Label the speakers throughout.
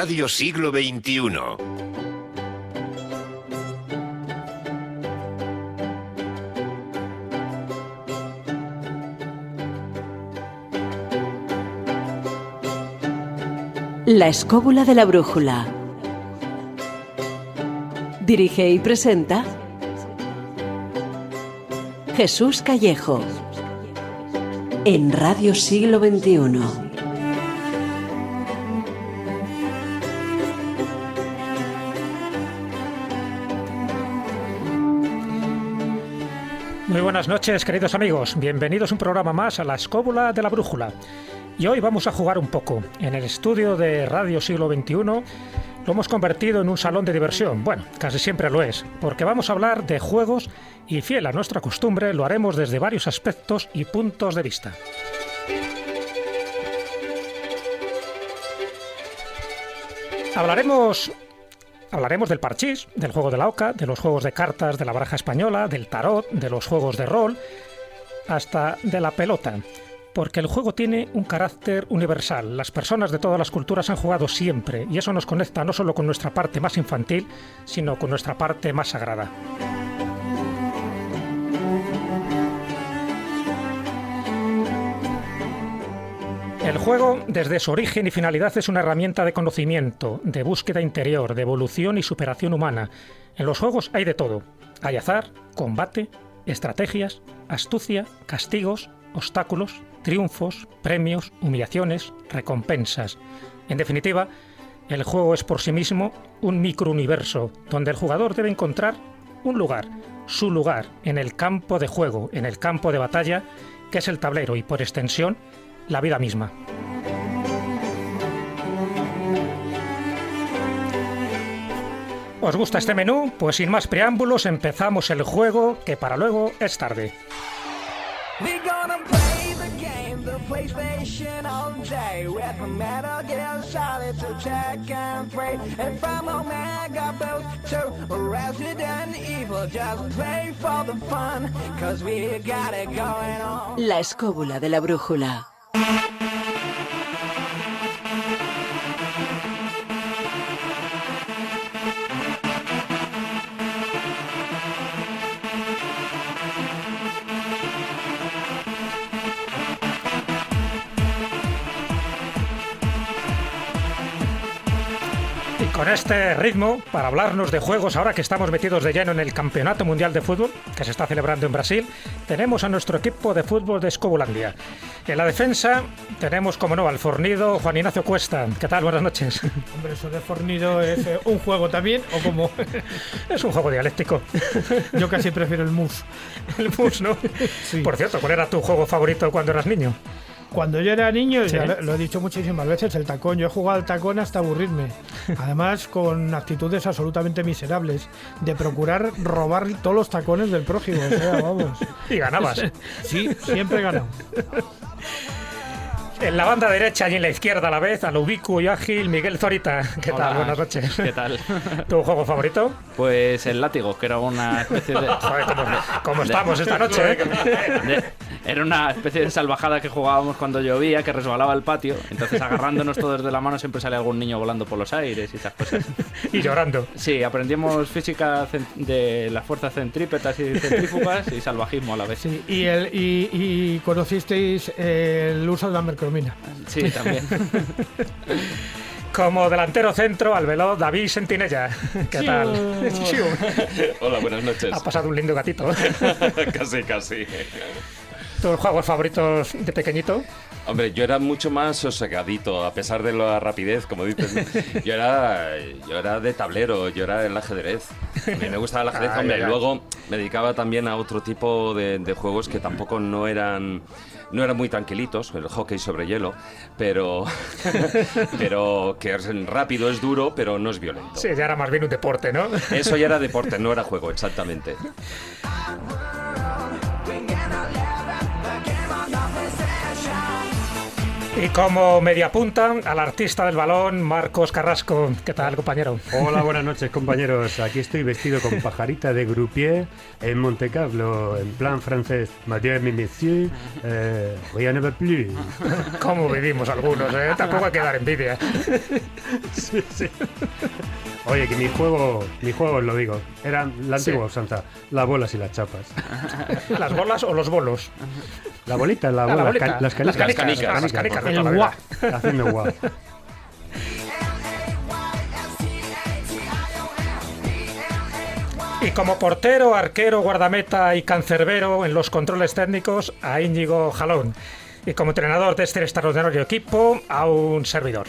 Speaker 1: Radio Siglo XXI.
Speaker 2: La escóbula de la brújula. Dirige y presenta Jesús Callejo en Radio Siglo XXI.
Speaker 3: Muy buenas noches, queridos amigos. Bienvenidos un programa más a La escóbula de la brújula. Y hoy vamos a jugar un poco. En el estudio de Radio Siglo XXI lo hemos convertido en un salón de diversión. Bueno, casi siempre lo es, porque vamos a hablar de juegos y, fiel a nuestra costumbre, lo haremos desde varios aspectos y puntos de vista. Hablaremos del parchís, del juego de la oca, de los juegos de cartas de la baraja española, del tarot, de los juegos de rol, hasta de la pelota. Porque el juego tiene un carácter universal. Las personas de todas las culturas han jugado siempre, y eso nos conecta no solo con nuestra parte más infantil, sino con nuestra parte más sagrada. El juego, desde su origen y finalidad, es una herramienta de conocimiento, de búsqueda interior, de evolución y superación humana. En los juegos hay de todo. Hay azar, combate, estrategias, astucia, castigos, obstáculos, triunfos, premios, humillaciones, recompensas. En definitiva, el juego es por sí mismo un microuniverso donde el jugador debe encontrar un lugar, su lugar, en el campo de juego, en el campo de batalla, que es el tablero y, por extensión, la vida misma. ¿Os gusta este menú? Pues sin más preámbulos empezamos el juego, que para luego es tarde. PlayStation all day with a Metal Gear Solid to check and play, and from Omega Boost to Resident Evil, just play for the fun, cause we got it going on. La escóbula de la brújula. Con este ritmo, para hablarnos de juegos, ahora que estamos metidos de lleno en el Campeonato Mundial de Fútbol, que se está celebrando en Brasil, tenemos a nuestro equipo de fútbol de Escobulandia. En la defensa tenemos, como no, al fornido Juan Ignacio Cuesta. ¿Qué tal? Buenas noches.
Speaker 4: Hombre, eso de fornido es un juego también, ¿o cómo?
Speaker 3: Es un juego dialéctico.
Speaker 4: Yo casi prefiero el mus.
Speaker 3: El mus, ¿no?
Speaker 4: Sí.
Speaker 3: Por cierto, ¿cuál era tu juego favorito cuando eras niño?
Speaker 4: Cuando yo era niño,
Speaker 3: ¿Sí?
Speaker 4: Ya lo he dicho muchísimas veces, el tacón. Yo he jugado al tacón hasta aburrirme. Además, con actitudes absolutamente miserables, de procurar robar todos los tacones del prójimo. O sea, vamos.
Speaker 3: Y ganabas.
Speaker 4: Sí, siempre he ganado.
Speaker 3: En la banda derecha y en la izquierda a la vez, al ubicuo y ágil Miguel Zorita. ¿Qué
Speaker 5: Hola,
Speaker 3: tal? Buenas noches.
Speaker 5: ¿Qué tal?
Speaker 3: ¿Tu juego favorito?
Speaker 5: Pues el látigo, que era una especie de...
Speaker 3: Joder, ¿cómo estamos esta noche?
Speaker 5: Era una especie de salvajada que jugábamos cuando llovía, que resbalaba el patio. Entonces, agarrándonos todos de la mano, siempre sale algún niño volando por los aires y esas cosas.
Speaker 3: Y llorando.
Speaker 5: Sí, aprendimos física de las fuerzas centrípetas y centrífugas y salvajismo a la vez.
Speaker 4: Sí, y conocisteis el uso de la mercromina.
Speaker 5: Sí, también.
Speaker 3: Como delantero centro, al veloz David Sentinella. ¿Qué tal?
Speaker 6: Hola, buenas noches.
Speaker 3: Ha pasado un lindo gatito.
Speaker 6: Casi.
Speaker 3: ¿Tus juegos favoritos de pequeñito?
Speaker 6: Hombre, yo era mucho más sosegadito, a pesar de la rapidez, como dices. Yo era de tablero, yo era el ajedrez. A mí me gustaba el ajedrez, hombre. Luego me dedicaba también a otro tipo de juegos que tampoco no eran muy tranquilitos, el hockey sobre hielo, pero que es rápido, es duro, pero no es violento.
Speaker 3: Sí, ya era más bien un deporte, ¿no?
Speaker 6: Eso ya era deporte, no era juego, exactamente.
Speaker 3: Y como mediapunta, al artista del balón, Marcos Carrasco. ¿Qué tal, compañero?
Speaker 1: Hola, buenas noches, compañeros. Aquí estoy vestido con pajarita de Groupier en Monte Carlo, en plan francés. Madame et monsieur, rien ne va plus.
Speaker 3: ¿Cómo vivimos algunos, eh? Tampoco hay que dar envidia.
Speaker 1: Sí, sí. Oye, que mi juego os lo digo, era la antigua usanza, las bolas y las chapas.
Speaker 3: ¿Las bolas o los bolos?
Speaker 1: La bolita, la bola,
Speaker 3: bolita.
Speaker 1: las canicas.
Speaker 3: Las canicas.
Speaker 4: El
Speaker 3: toda la
Speaker 4: guá.
Speaker 3: vida.
Speaker 1: Haciendo guau.
Speaker 3: Y como portero, arquero, guardameta y cancerbero en los controles técnicos, a Íñigo Jalón. Y como entrenador de este extraordinario equipo, a un servidor.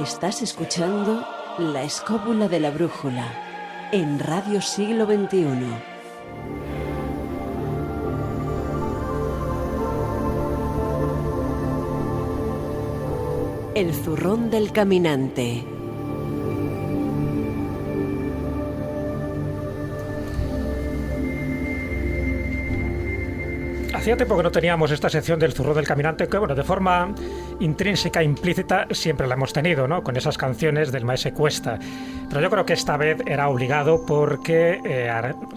Speaker 2: Estás escuchando La Escóbula de la Brújula en Radio Siglo XXI. El zurrón del caminante.
Speaker 3: Hacía tiempo que no teníamos esta sección del zurrón del caminante, que bueno, de forma intrínseca, implícita, siempre la hemos tenido, ¿no? Con esas canciones del Maese Cuesta. Pero yo creo que esta vez era obligado porque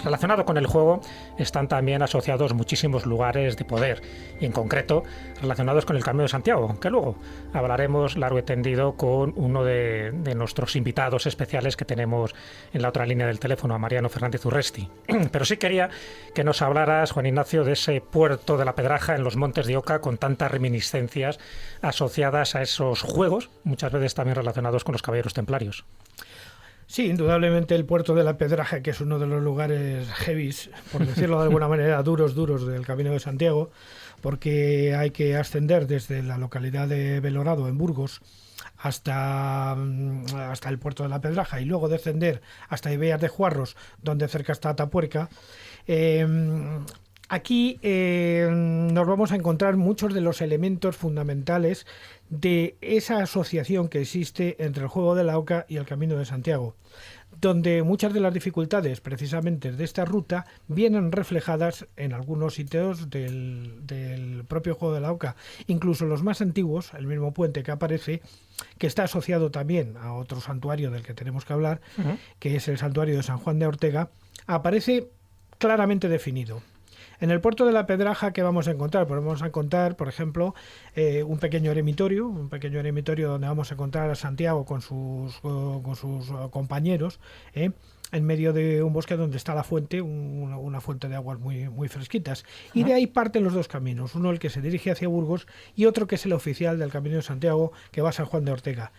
Speaker 3: relacionado con el juego están también asociados muchísimos lugares de poder, y en concreto relacionados con el Camino de Santiago, que luego hablaremos largo y tendido con uno de nuestros invitados especiales que tenemos en la otra línea del teléfono, a Mariano Fernández Urresti. Pero sí quería que nos hablaras, Juan Ignacio, de ese puerto de la Pedraja en los Montes de Oca, con tantas reminiscencias asociadas a esos juegos, muchas veces también relacionados con los caballeros templarios.
Speaker 4: Sí, indudablemente el puerto de la Pedraja, que es uno de los lugares heavies, por decirlo de alguna manera, duros del Camino de Santiago, porque hay que ascender desde la localidad de Belorado, en Burgos, hasta el puerto de la Pedraja y luego descender hasta Ibellas de Juarros, donde cerca está Atapuerca. Aquí nos vamos a encontrar muchos de los elementos fundamentales de esa asociación que existe entre el juego de la Oca y el Camino de Santiago, donde muchas de las dificultades precisamente de esta ruta vienen reflejadas en algunos sitios del propio juego de la Oca, incluso los más antiguos, el mismo puente que aparece, que está asociado también a otro santuario del que tenemos que hablar, que es el santuario de San Juan de Ortega, aparece claramente definido. En el puerto de la Pedraja, ¿qué vamos a encontrar? Pues vamos a encontrar, por ejemplo, un pequeño eremitorio donde vamos a encontrar a Santiago con sus compañeros, en medio de un bosque donde está la fuente, una fuente de aguas muy, muy fresquitas. Y de ahí parten los dos caminos, uno el que se dirige hacia Burgos y otro que es el oficial del Camino de Santiago, que va a San Juan de Ortega,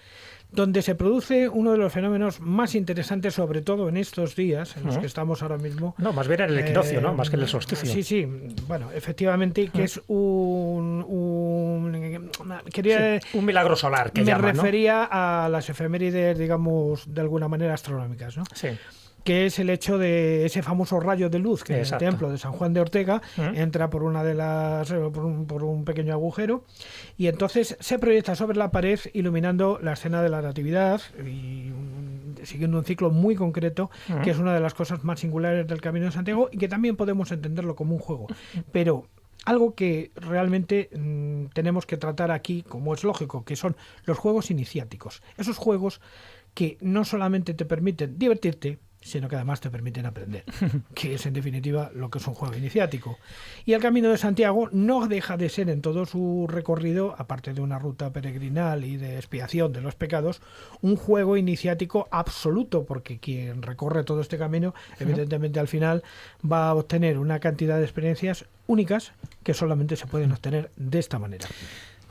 Speaker 4: donde se produce uno de los fenómenos más interesantes, sobre todo en estos días en los que estamos ahora mismo.
Speaker 3: No, más bien en el equinoccio, ¿no? Más que en el solsticio.
Speaker 4: Sí, bueno, efectivamente, que es un
Speaker 3: milagro solar, que
Speaker 4: me
Speaker 3: llaman, ¿no?
Speaker 4: refería a las efemérides, digamos, de alguna manera astronómicas, ¿no?
Speaker 3: Sí.
Speaker 4: Que es el hecho de ese famoso rayo de luz que en el templo de San Juan de Ortega entra por una de las por un pequeño agujero y entonces se proyecta sobre la pared iluminando la escena de la Natividad y siguiendo un ciclo muy concreto, que es una de las cosas más singulares del Camino de Santiago y que también podemos entenderlo como un juego. Pero algo que realmente tenemos que tratar aquí, como es lógico, que son los juegos iniciáticos. Esos juegos que no solamente te permiten divertirte, sino que además te permiten aprender, que es en definitiva lo que es un juego iniciático. Y el Camino de Santiago no deja de ser en todo su recorrido, aparte de una ruta peregrinal y de expiación de los pecados, un juego iniciático absoluto, porque quien recorre todo este camino, evidentemente al final va a obtener una cantidad de experiencias únicas que solamente se pueden obtener de esta manera.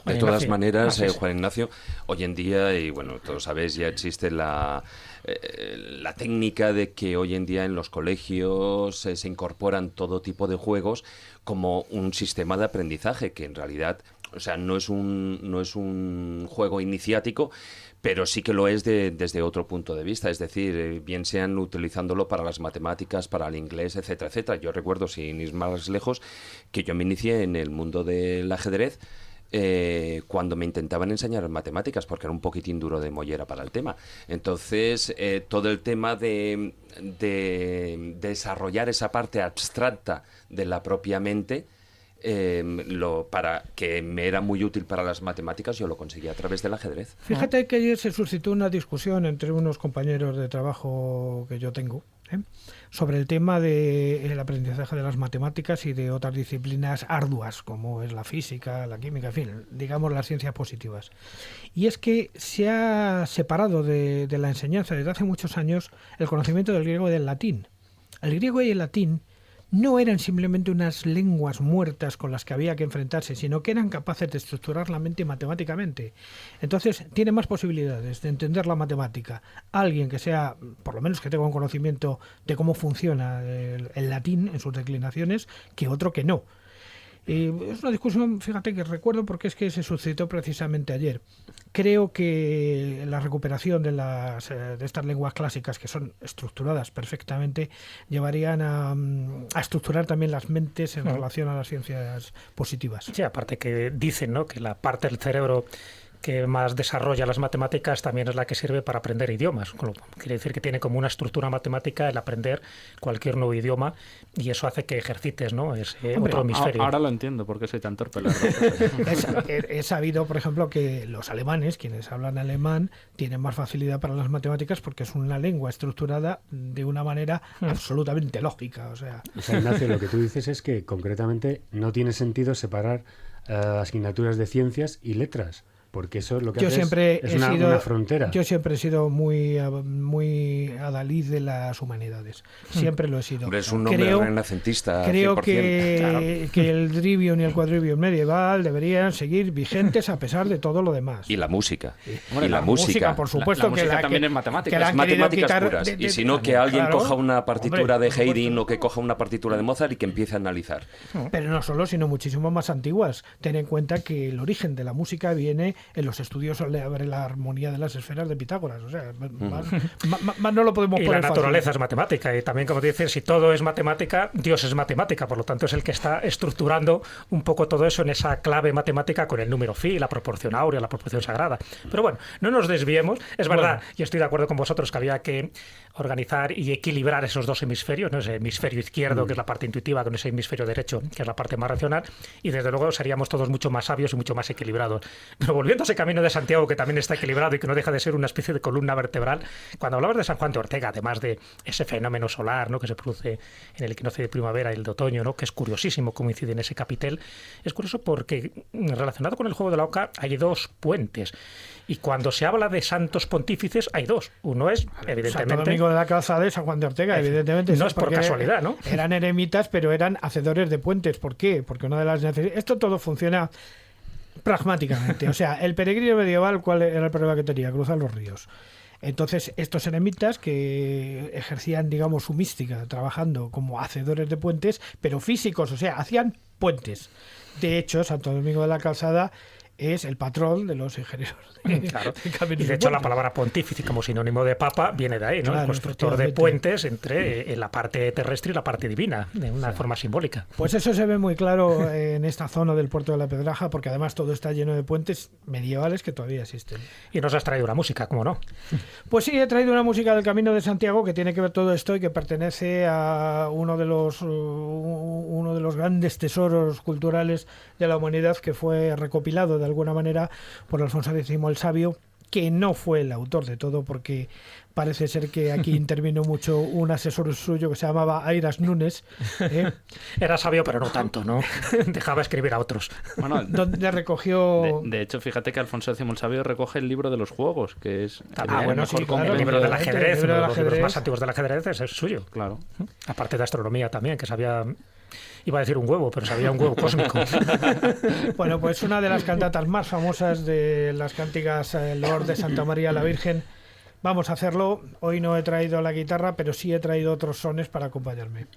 Speaker 6: De todas maneras, Juan Ignacio, hoy en día, y bueno, todos sabéis, ya existe la técnica de que hoy en día en los colegios se incorporan todo tipo de juegos como un sistema de aprendizaje, que en realidad, o sea, no es un juego iniciático, pero sí que lo es desde otro punto de vista, es decir, bien sean utilizándolo para las matemáticas, para el inglés, etcétera, etcétera. Yo recuerdo, sin ir más lejos, que yo me inicié en el mundo del ajedrez cuando me intentaban enseñar matemáticas, porque era un poquitín duro de mollera para el tema. Entonces, todo el tema de desarrollar esa parte abstracta de la propia mente, para que me era muy útil para las matemáticas, yo lo conseguí a través del ajedrez.
Speaker 4: Fíjate que ayer se suscitó una discusión entre unos compañeros de trabajo que yo tengo, sobre el tema del aprendizaje de las matemáticas y de otras disciplinas arduas, como es la física, la química, en fin, digamos las ciencias positivas. Y es que se ha separado de la enseñanza desde hace muchos años el conocimiento del griego y del latín. El griego y el latín no eran simplemente unas lenguas muertas con las que había que enfrentarse, sino que eran capaces de estructurar la mente matemáticamente. Entonces, tiene más posibilidades de entender la matemática alguien que sea, por lo menos que tenga un conocimiento de cómo funciona el latín en sus declinaciones, que otro que no. Es una discusión, fíjate, que recuerdo porque es que se suscitó precisamente ayer. Creo que la recuperación de estas lenguas clásicas, que son estructuradas perfectamente, llevarían a estructurar también las mentes en relación a las ciencias positivas.
Speaker 3: Sí, aparte que dicen, ¿no?, que la parte del cerebro que más desarrolla las matemáticas también es la que sirve para aprender idiomas. Quiere decir que tiene como una estructura matemática el aprender cualquier nuevo idioma, y eso hace que ejercites, ¿no?, ese otro hemisferio.
Speaker 5: Ahora lo entiendo, porque soy tan torpe.
Speaker 4: He sabido, por ejemplo, que los alemanes, quienes hablan alemán, tienen más facilidad para las matemáticas porque es una lengua estructurada de una manera absolutamente lógica. O sea,
Speaker 1: Ignacio, lo que tú dices es que concretamente no tiene sentido separar asignaturas de ciencias y letras, porque eso es lo que
Speaker 4: yo
Speaker 1: hace
Speaker 4: siempre
Speaker 1: es
Speaker 4: he
Speaker 1: una,
Speaker 4: sido,
Speaker 1: una frontera.
Speaker 4: Yo siempre he sido muy adalid de las humanidades. Siempre lo he sido.
Speaker 6: Hombre, es un hombre renacentista.
Speaker 4: Creo
Speaker 6: 100%.
Speaker 4: que el trivium y el quadrivium medieval deberían seguir vigentes a pesar de todo lo demás.
Speaker 6: Y la música.
Speaker 5: Hombre,
Speaker 6: y la música,
Speaker 4: por supuesto,
Speaker 5: la música también es matemática.
Speaker 6: Es matemáticas puras. Y si no, que alguien coja una partitura de Haydn o que coja una partitura de Mozart y que empiece a analizar.
Speaker 4: Pero no solo, sino muchísimo más antiguas. Ten en cuenta que el origen de la música viene en los estudios sobre la armonía de las esferas de Pitágoras. O sea, más no lo podemos poner.
Speaker 3: Y la naturaleza es matemática. Y también, como te dices, si todo es matemática, Dios es matemática. Por lo tanto, es el que está estructurando un poco todo eso en esa clave matemática con el número phi, la proporción áurea, la proporción sagrada. Pero bueno, no nos desviemos. Es verdad, yo estoy de acuerdo con vosotros que había que organizar y equilibrar esos dos hemisferios, ¿no? Ese hemisferio izquierdo, que es la parte intuitiva, con ese hemisferio derecho, que es la parte más racional, y desde luego seríamos todos mucho más sabios y mucho más equilibrados. Pero volviendo a ese Camino de Santiago, que también está equilibrado y que no deja de ser una especie de columna vertebral, cuando hablabas de San Juan de Ortega, además de ese fenómeno solar, ¿no?, que se produce en el equinoccio de primavera y el de otoño, ¿no?, que es curiosísimo cómo incide en ese capitel, es curioso porque relacionado con el juego de la oca hay dos puentes. Y cuando se habla de santos pontífices hay dos. Uno es, evidentemente...
Speaker 4: Santo Domingo de la Calzada de San Juan de Ortega, evidentemente.
Speaker 3: No es por casualidad, ¿no?
Speaker 4: Eran eremitas, pero eran hacedores de puentes. ¿Por qué? Porque una de las necesidades... Esto todo funciona pragmáticamente. O sea, el peregrino medieval, ¿cuál era el problema que tenía? Cruzar los ríos. Entonces, estos eremitas que ejercían, digamos, su mística trabajando como hacedores de puentes, pero físicos, o sea, hacían puentes. De hecho, Santo Domingo de la Calzada es el patrón de los ingenieros.
Speaker 3: Claro. Y de hecho la palabra pontífice como sinónimo de papa viene de ahí, ¿no? Claro, el constructor de puentes entre la parte terrestre y la parte divina, de una forma simbólica.
Speaker 4: Pues eso se ve muy claro en esta zona del Puerto de la Pedraja, porque además todo está lleno de puentes medievales que todavía existen.
Speaker 3: Y nos has traído una música, ¿cómo no?
Speaker 4: Pues sí, he traído una música del Camino de Santiago que tiene que ver todo esto y que pertenece a uno de los grandes tesoros culturales de la humanidad, que fue recopilado de alguna manera por Alfonso X el Sabio, que no fue el autor de todo, porque parece ser que aquí intervino mucho un asesor suyo que se llamaba Airas Nunes.
Speaker 3: Era sabio, pero no tanto, ¿no? Dejaba escribir a otros.
Speaker 5: Bueno,
Speaker 4: donde recogió...
Speaker 5: de hecho, fíjate que Alfonso X el Sabio recoge el libro de los juegos, que es
Speaker 3: bueno,
Speaker 4: sí, claro,
Speaker 3: el libro del ajedrez,
Speaker 4: el libro del
Speaker 3: uno de los libros
Speaker 4: ajedrez.
Speaker 3: más antiguos del ajedrez es suyo.
Speaker 5: Claro.
Speaker 3: Aparte de astronomía también, que sabía... Iba a decir un huevo, pero sabía un huevo cósmico.
Speaker 4: Bueno, pues una de las cantatas más famosas de las cánticas Lord de Santa María la Virgen. Vamos a hacerlo. Hoy no he traído la guitarra, pero sí he traído otros sones para acompañarme.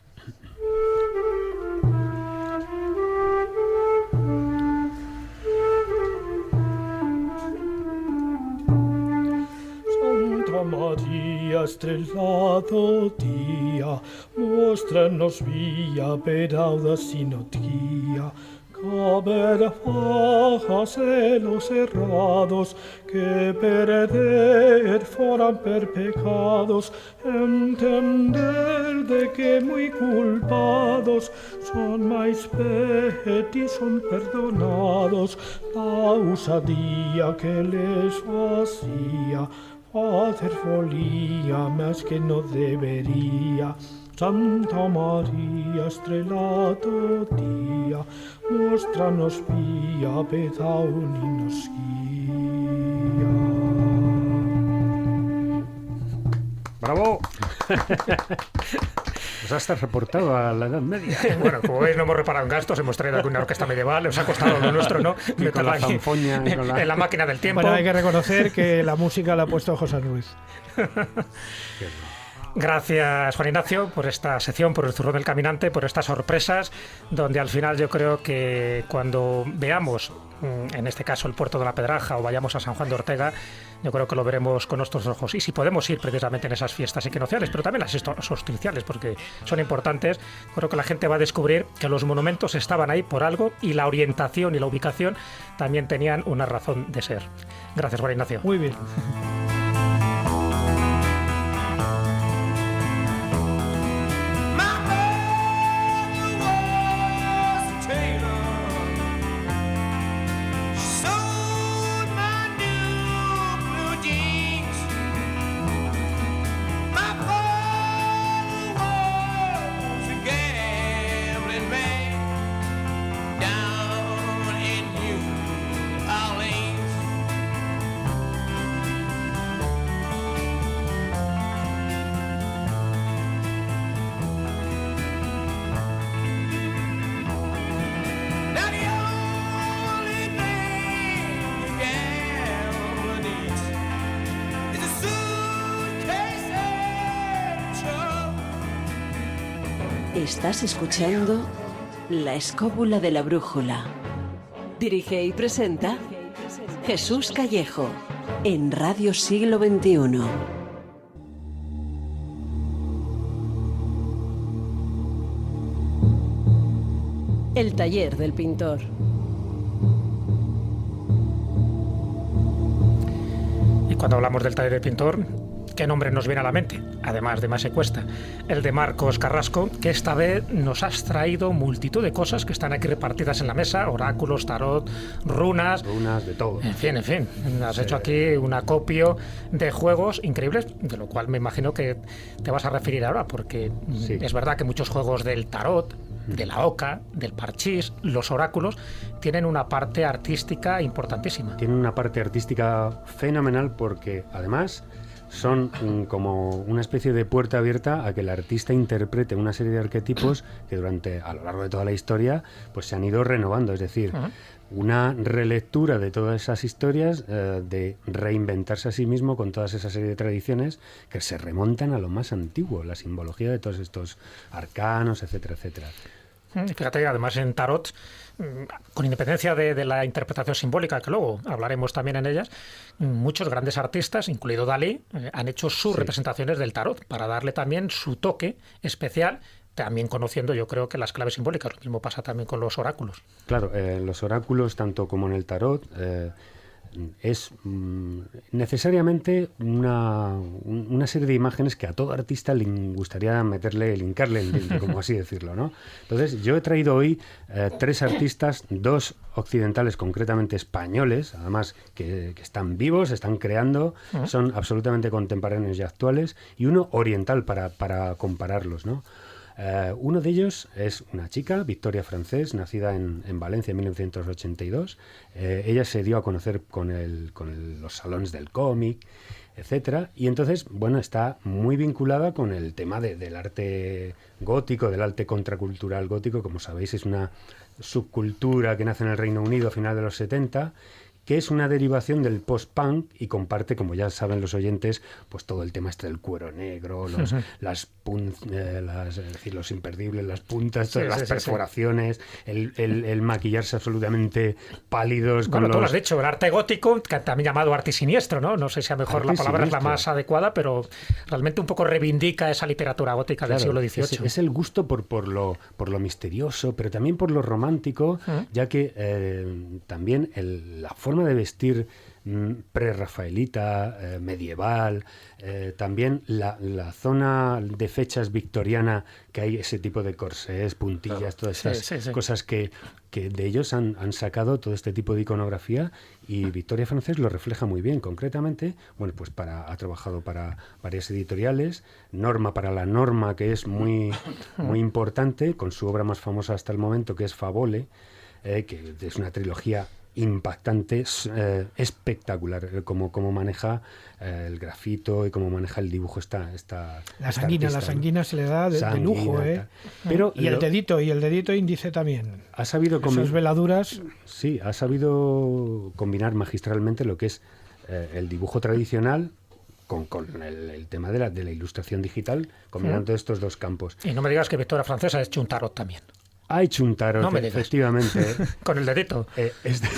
Speaker 4: Santa María, estrellado día, muéstranos vía per audacinos guía. Caber bajas en los cerrados, que perder foran per pecados, entender de que muy culpados son mais petti, son perdonados, la usadía que les hacía, hacer folía más que no debería. Santa María, estrellado día, muéstranos vía, pedaun y nos guía.
Speaker 1: ¡Bravo! Pues hasta reportado a la Edad Media.
Speaker 3: Bueno, como veis, no hemos reparado en gastos, hemos traído aquí una orquesta medieval, os ha costado lo nuestro, ¿no?
Speaker 1: Y con la zanfoña, y con la...
Speaker 3: en la máquina del tiempo.
Speaker 4: Bueno, hay que reconocer que la música la ha puesto José Ruiz.
Speaker 3: Gracias, Juan Ignacio, por esta sección, por el zurrón del caminante, por estas sorpresas, donde al final yo creo que cuando veamos, en este caso, el Puerto de la Pedraja o vayamos a San Juan de Ortega, yo creo que lo veremos con nuestros ojos. Y si podemos ir precisamente en esas fiestas equinocciales, pero también las solsticiales, porque son importantes, creo que la gente va a descubrir que los monumentos estaban ahí por algo y la orientación y la ubicación también tenían una razón de ser. Gracias, Juan Ignacio.
Speaker 4: Muy bien.
Speaker 2: Estás escuchando La Escóbula de la Brújula. Dirige y presenta Jesús Callejo en Radio Siglo XXI. El taller del pintor.
Speaker 3: Y cuando hablamos del taller del pintor, ¿qué nombre nos viene a la mente? Además de Mase Cuesta, el de Marcos Carrasco, que esta vez nos has traído multitud de cosas que están aquí repartidas en la mesa, oráculos, tarot, runas...
Speaker 1: Runas, de todo.
Speaker 3: En fin, has hecho aquí un acopio de juegos increíbles, de lo cual me imagino que te vas a referir ahora, porque
Speaker 1: sí,
Speaker 3: es verdad que muchos juegos del tarot, de la oca, del parchís, los oráculos, tienen una parte artística importantísima.
Speaker 1: Tienen una parte artística fenomenal porque, además, son como una especie de puerta abierta a que el artista interprete una serie de arquetipos que a lo largo de toda la historia, pues se han ido renovando. Es decir, una relectura de todas esas historias, de reinventarse a sí mismo con todas esa serie de tradiciones que se remontan a lo más antiguo, la simbología de todos estos arcanos, etcétera, etcétera.
Speaker 3: Fíjate, además en tarot, con independencia de la interpretación simbólica, que luego hablaremos también en ellas, muchos grandes artistas, incluido Dalí, han hecho sus representaciones del tarot para darle también su toque especial, también conociendo yo creo que las claves simbólicas. Lo mismo pasa también con los oráculos.
Speaker 1: Claro, los oráculos, tanto como en el tarot, es necesariamente una serie de imágenes que a todo artista le gustaría linkarle el diente, como así decirlo, ¿no? Entonces, yo he traído hoy 3 artistas, 2 occidentales, concretamente españoles, además que están vivos, están creando, son absolutamente contemporáneos y actuales, y uno oriental para compararlos, ¿no? Uno de ellos es una chica, Victoria Francés, nacida en Valencia en 1982. Ella se dio a conocer con los salones del cómic, etcétera, y entonces, bueno, está muy vinculada con el tema del arte gótico, del arte contracultural gótico. Como sabéis, es una subcultura que nace en el Reino Unido a finales de los 70, que es una derivación del post-punk y comparte, como ya saben los oyentes, pues todo el tema del cuero negro, los imperdibles, las puntas, todas las perforaciones, el maquillarse absolutamente pálidos.
Speaker 3: Bueno, tú lo has dicho, el arte gótico, que también llamado arte siniestro, ¿no? No sé si a lo mejor la palabra es la más adecuada, pero realmente un poco reivindica esa literatura gótica del siglo XVIII.
Speaker 1: Es el gusto por lo misterioso, pero también por lo romántico, ya que también la forma de vestir pre-rafaelita, medieval, también la zona de fechas victoriana, que hay ese tipo de corsés, puntillas, todas esas cosas que de ellos han sacado todo este tipo de iconografía, y Victoria Francés lo refleja muy bien. Concretamente, bueno, pues ha trabajado para varias editoriales, Norma para la Norma, que es muy importante, con su obra más famosa hasta el momento, que es Favole, que es una trilogía impactante, espectacular, como maneja el grafito y cómo maneja el dibujo
Speaker 4: la sanguina se le da de lujo,
Speaker 1: pero
Speaker 4: y el dedito índice también
Speaker 1: ha sabido
Speaker 4: esas veladuras.
Speaker 1: Sí, ha sabido combinar magistralmente lo que es el dibujo tradicional con el tema de la ilustración digital, combinando estos dos campos.
Speaker 3: Y no me digas que Victoria Francesa ha hecho un tarot también.
Speaker 1: Ha hecho un tarot,
Speaker 3: no me digas.
Speaker 1: Efectivamente.
Speaker 3: Con el dedito.
Speaker 1: Esta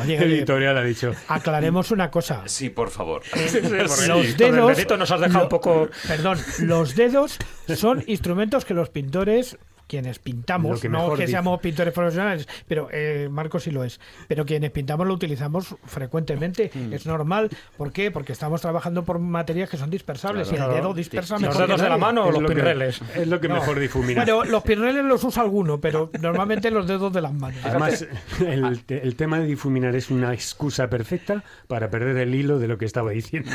Speaker 1: editorial ha dicho...
Speaker 4: Aclaremos una cosa.
Speaker 6: Sí, por favor.
Speaker 4: Los dedos...
Speaker 3: Con el dedito nos has dejado un poco...
Speaker 4: Perdón, los dedos son instrumentos que los pintores... Quienes pintamos, no que seamos pintores profesionales, pero Marcos sí lo es, pero quienes pintamos lo utilizamos frecuentemente. Es normal. ¿Por qué? Porque estamos trabajando por materias que son dispersables, y el dedo dispersa mejor.
Speaker 3: ¿Los dedos de la mano o los pirreles?
Speaker 1: Es lo que mejor difumina.
Speaker 4: Bueno, los pirreles los usa alguno, pero normalmente los dedos de las manos.
Speaker 1: Además, el tema de difuminar es una excusa perfecta para perder el hilo de lo que estaba diciendo.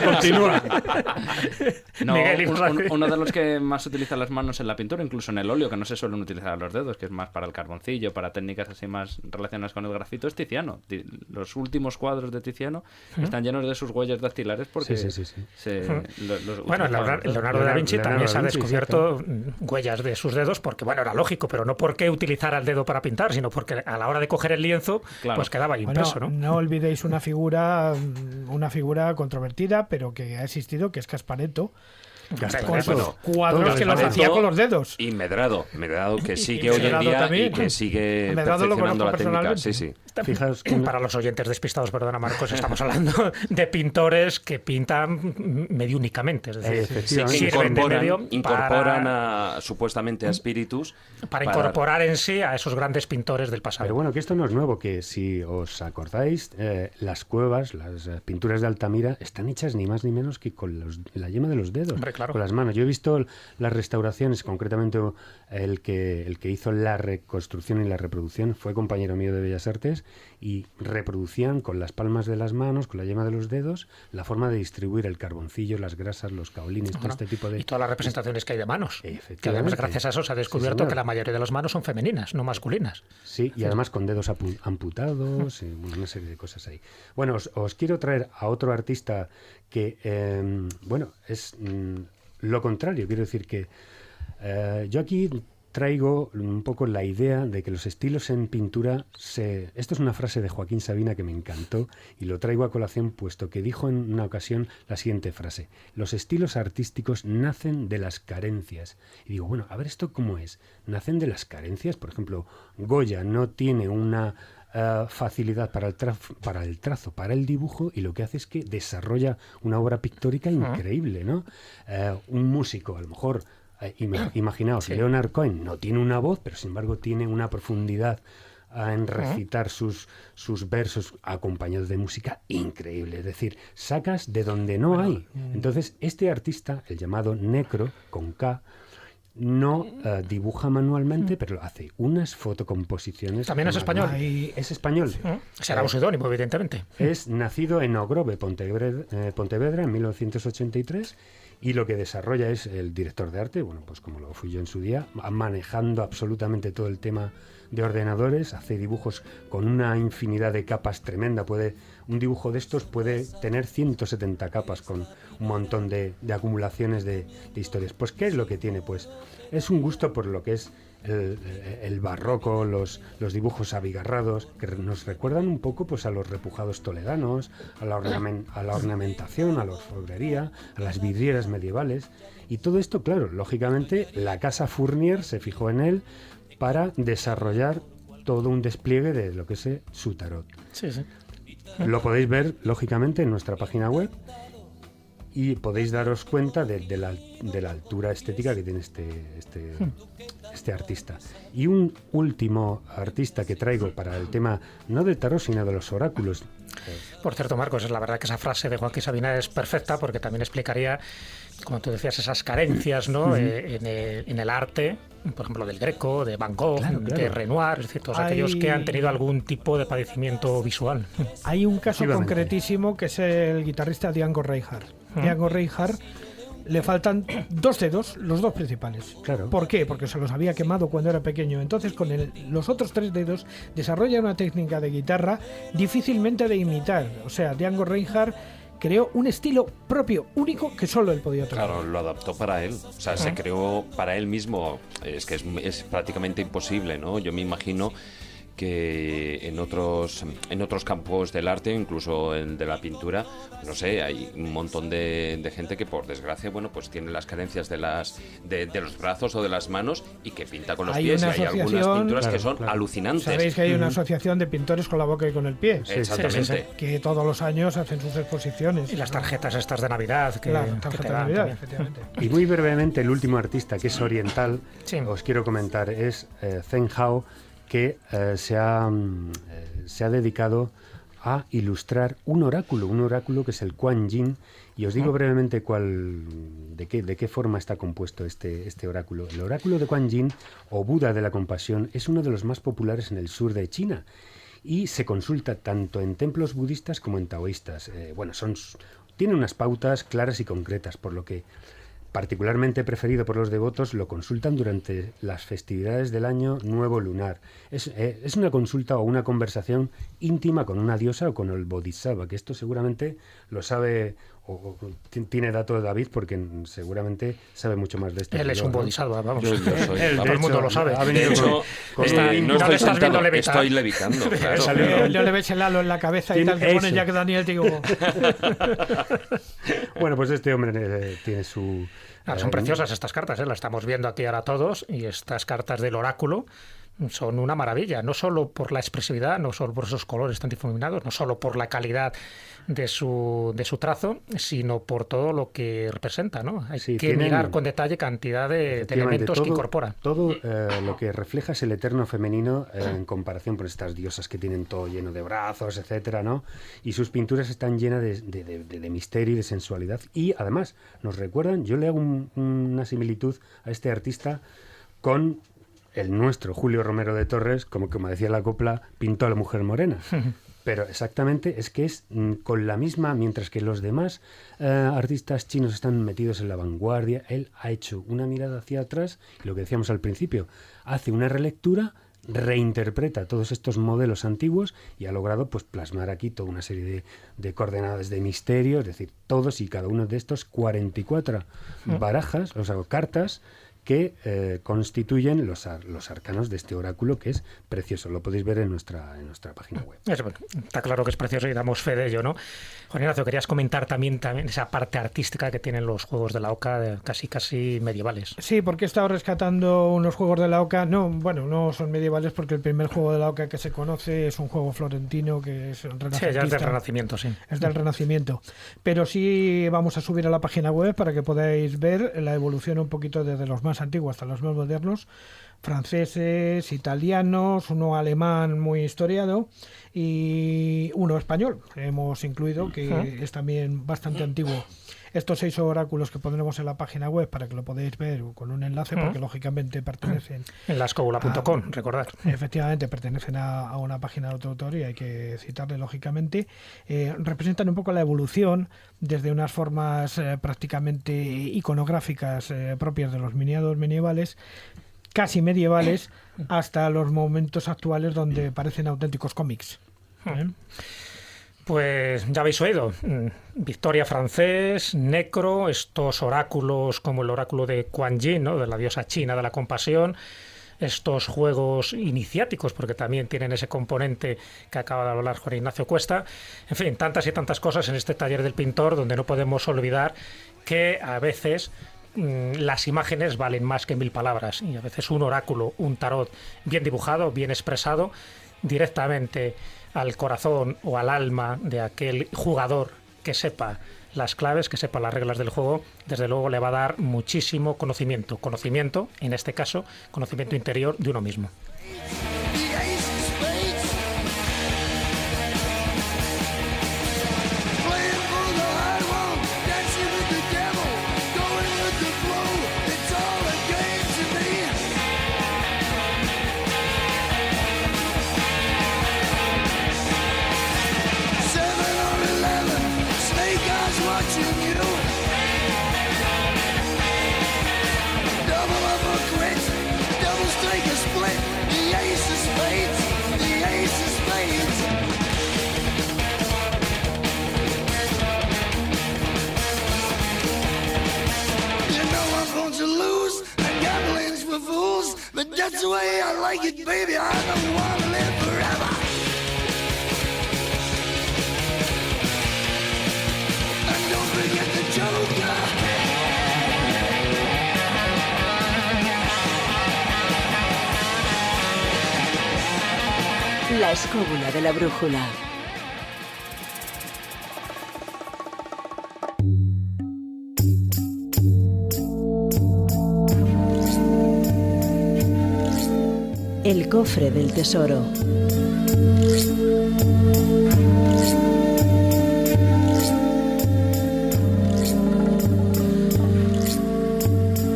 Speaker 1: Continúa.
Speaker 5: No, uno de los que más utiliza las manos en la pintura, incluso en el óleo, que no se suelen utilizar los dedos, que es más para el carboncillo, para técnicas así más relacionadas con el grafito, es Tiziano. Los últimos cuadros de Tiziano están llenos de sus huellas dactilares porque
Speaker 3: bueno, Leonardo da Vinci también se ha descubierto huellas de sus dedos, porque bueno, era lógico, pero no porque utilizara el dedo para pintar, sino porque a la hora de coger el lienzo, pues quedaba ahí impreso, ¿no?
Speaker 4: No olvidéis una figura controvertida, pero que ha existido, que es Casparetto, con sus cuadros que los hacía con los dedos.
Speaker 6: Y Medrado, que sigue hoy en día también, y que sigue perfeccionando la técnica. Sí.
Speaker 1: Fijaos
Speaker 3: que para los oyentes despistados, perdona Marcos, estamos hablando de pintores que pintan mediúnicamente, es decir,
Speaker 6: incorporan supuestamente a espíritus
Speaker 3: para incorporar en sí a esos grandes pintores del pasado.
Speaker 1: Pero bueno, que esto no es nuevo, que si os acordáis, las cuevas, las pinturas de Altamira están hechas ni más ni menos que con la yema de los dedos.
Speaker 3: Hombre, claro.
Speaker 1: Con las manos. Yo he visto las restauraciones, concretamente el que hizo la reconstrucción y la reproducción fue compañero mío de Bellas Artes, y reproducían con las palmas de las manos, con la yema de los dedos, la forma de distribuir el carboncillo, las grasas, los caolines, todo este tipo de...
Speaker 3: Y todas las representaciones que hay de manos. Que además, gracias a eso se ha descubierto que la mayoría de las manos son femeninas, no masculinas.
Speaker 1: Sí, y además con dedos amputados, una serie de cosas ahí. Bueno, os quiero traer a otro artista que, es lo contrario. Quiero decir que yo aquí traigo un poco la idea de que los estilos en pintura Esto es una frase de Joaquín Sabina que me encantó y lo traigo a colación, puesto que dijo en una ocasión la siguiente frase: los estilos artísticos nacen de las carencias. Y digo, bueno, a ver, ¿esto cómo es? ¿Nacen de las carencias? Por ejemplo, Goya no tiene una facilidad para el trazo, para el dibujo, y lo que hace es que desarrolla una obra pictórica increíble, ¿no? Un músico, a lo mejor, imaginaos, Leonard Cohen no tiene una voz, pero sin embargo tiene una profundidad en recitar sus versos acompañados de música increíble. Es decir, sacas de donde no hay. Entonces, este artista, el llamado Necro, con K, no dibuja manualmente, pero hace unas fotocomposiciones.
Speaker 3: ¿También es español?
Speaker 1: Es español.
Speaker 3: Será un seudónimo, evidentemente.
Speaker 1: Es nacido en Ogrove, Pontevedra, en 1983, y lo que desarrolla es el director de arte, bueno, pues como lo fui yo en su día, manejando absolutamente todo el tema de ordenadores, hace dibujos con una infinidad de capas tremenda. Un dibujo de estos puede tener 170 capas con un montón de acumulaciones de historias. Pues, ¿qué es lo que tiene? Pues es un gusto por lo que es el barroco, los dibujos abigarrados, que nos recuerdan un poco pues a los repujados toledanos, a la ornamentación, a la orfebrería, a las vidrieras medievales. Y todo esto, claro, lógicamente la casa Fournier se fijó en él para desarrollar todo un despliegue de lo que es su tarot.
Speaker 3: Sí, sí.
Speaker 1: Lo podéis ver, lógicamente, en nuestra página web, y podéis daros cuenta de la altura estética que tiene este artista. Y un último artista que traigo para el tema, no del tarot, sino de los oráculos.
Speaker 3: Por cierto, Marcos, es la verdad que esa frase de Joaquín Sabina es perfecta, porque también explicaría, como tú decías, esas carencias, ¿no? En el arte, por ejemplo, del Greco, de Van Gogh, de Renoir, es decir, todos aquellos que han tenido algún tipo de padecimiento visual.
Speaker 4: Hay un caso concretísimo que es el guitarrista Django Reinhardt. Django Reinhardt le faltan 2 dedos, los 2 principales.
Speaker 1: Claro.
Speaker 4: ¿Por qué? Porque se los había quemado cuando era pequeño. Entonces, con los otros 3 dedos, desarrolla una técnica de guitarra difícilmente de imitar. O sea, Django Reinhardt creó un estilo propio, único, que solo él podía tocar.
Speaker 6: Claro, lo adaptó para él. O sea, se creó para él mismo. Es que es prácticamente imposible, ¿no? Yo me imagino que en otros campos del arte, incluso el de la pintura, no sé, hay un montón de gente que, por desgracia, bueno, pues tiene las carencias de los brazos o de las manos y que pinta con los pies, y hay algunas pinturas que son alucinantes.
Speaker 4: Sabéis que hay una asociación de pintores con la boca y con el pie.
Speaker 6: Exactamente.
Speaker 4: Que todos los años hacen sus exposiciones.
Speaker 3: Y las tarjetas estas de Navidad.
Speaker 4: Tarjetas de Navidad, efectivamente.
Speaker 1: Y muy brevemente, el último artista, que es oriental, os quiero comentar, es Zheng Hao, que se ha dedicado a ilustrar un oráculo que es el Kuan Yin, y os digo brevemente de qué forma está compuesto este oráculo. El oráculo de Kuan Yin, o Buda de la Compasión, es uno de los más populares en el sur de China y se consulta tanto en templos budistas como en taoístas. Tiene unas pautas claras y concretas, por lo que particularmente preferido por los devotos, lo consultan durante las festividades del año nuevo lunar. Es una consulta o una conversación íntima con una diosa o con el bodhisattva, que esto seguramente lo sabe o tiene dato de David, porque seguramente sabe mucho más de esto.
Speaker 3: Él es un bodhisattva, vamos.
Speaker 6: Yo soy,
Speaker 3: todo el mundo lo sabe.
Speaker 6: De hecho, estoy levitando. Claro.
Speaker 4: Yo le ves el halo en la cabeza y tal, que pone Jack Daniel, digo.
Speaker 1: Bueno, pues este hombre tiene su...
Speaker 3: Son preciosas estas cartas, las estamos viendo aquí ahora todos, y estas cartas del oráculo son una maravilla, no solo por la expresividad, no solo por esos colores tan difuminados, no solo por la calidad de su trazo, sino por todo lo que representa, ¿no? Hay que mirar con detalle cantidad de elementos que incorpora.
Speaker 1: Todo lo que refleja es el eterno femenino en comparación con estas diosas que tienen todo lleno de brazos, etcétera, ¿no? Y sus pinturas están llenas de misterio y de sensualidad. Y además nos recuerdan, yo le hago una similitud a este artista con el nuestro Julio Romero de Torres, como decía la copla, pintó a la mujer morena. Pero exactamente es que es con la misma, mientras que los demás artistas chinos están metidos en la vanguardia, él ha hecho una mirada hacia atrás, y lo que decíamos al principio, hace una relectura, reinterpreta todos estos modelos antiguos y ha logrado pues plasmar aquí toda una serie de coordenadas de misterio, es decir, todos y cada uno de estos 44 barajas, o sea, cartas, que constituyen los arcanos de este oráculo, que es precioso. Lo podéis ver en nuestra página web.
Speaker 3: Está claro que es precioso y damos fe de ello, ¿no? Juan Ignacio, querías comentar también esa parte artística que tienen los juegos de la Oca, casi medievales.
Speaker 4: Sí, porque he estado rescatando unos juegos de la Oca. No son medievales, porque el primer juego de la Oca que se conoce es un juego florentino que es renacentista.
Speaker 3: Sí, ya es del Renacimiento, sí.
Speaker 4: Es del Renacimiento. Pero sí vamos a subir a la página web para que podáis ver la evolución un poquito desde los más antiguos hasta los más modernos, franceses, italianos, uno alemán muy historiado y uno español, hemos incluido, que es también bastante antiguo. Estos 6 oráculos que pondremos en la página web para que lo podáis ver con un enlace, porque lógicamente pertenecen...
Speaker 3: En lascobula.com, recordar.
Speaker 4: Efectivamente, pertenecen a una página de otro autor y hay que citarle, lógicamente. Representan un poco la evolución desde unas formas prácticamente iconográficas propias de los miniados medievales, casi medievales, hasta los momentos actuales donde parecen auténticos cómics.
Speaker 3: Pues ya habéis oído, Victoria francés, Necro, estos oráculos como el oráculo de Kuan Yin, ¿no?, de la diosa china de la compasión, estos juegos iniciáticos, porque también tienen ese componente que acaba de hablar Juan Ignacio Cuesta. En fin, tantas y tantas cosas en este taller del pintor, donde no podemos olvidar que a veces las imágenes valen más que 1000 palabras, y a veces un oráculo, un tarot bien dibujado, bien expresado, directamente al corazón o al alma de aquel jugador que sepa las claves, que sepa las reglas del juego, desde luego le va a dar muchísimo conocimiento, en este caso, conocimiento interior de uno mismo. But that's the way I like it, baby. I don't want to live forever. And don't forget the Joker.
Speaker 2: La escóbula de la brújula. El cofre del tesoro.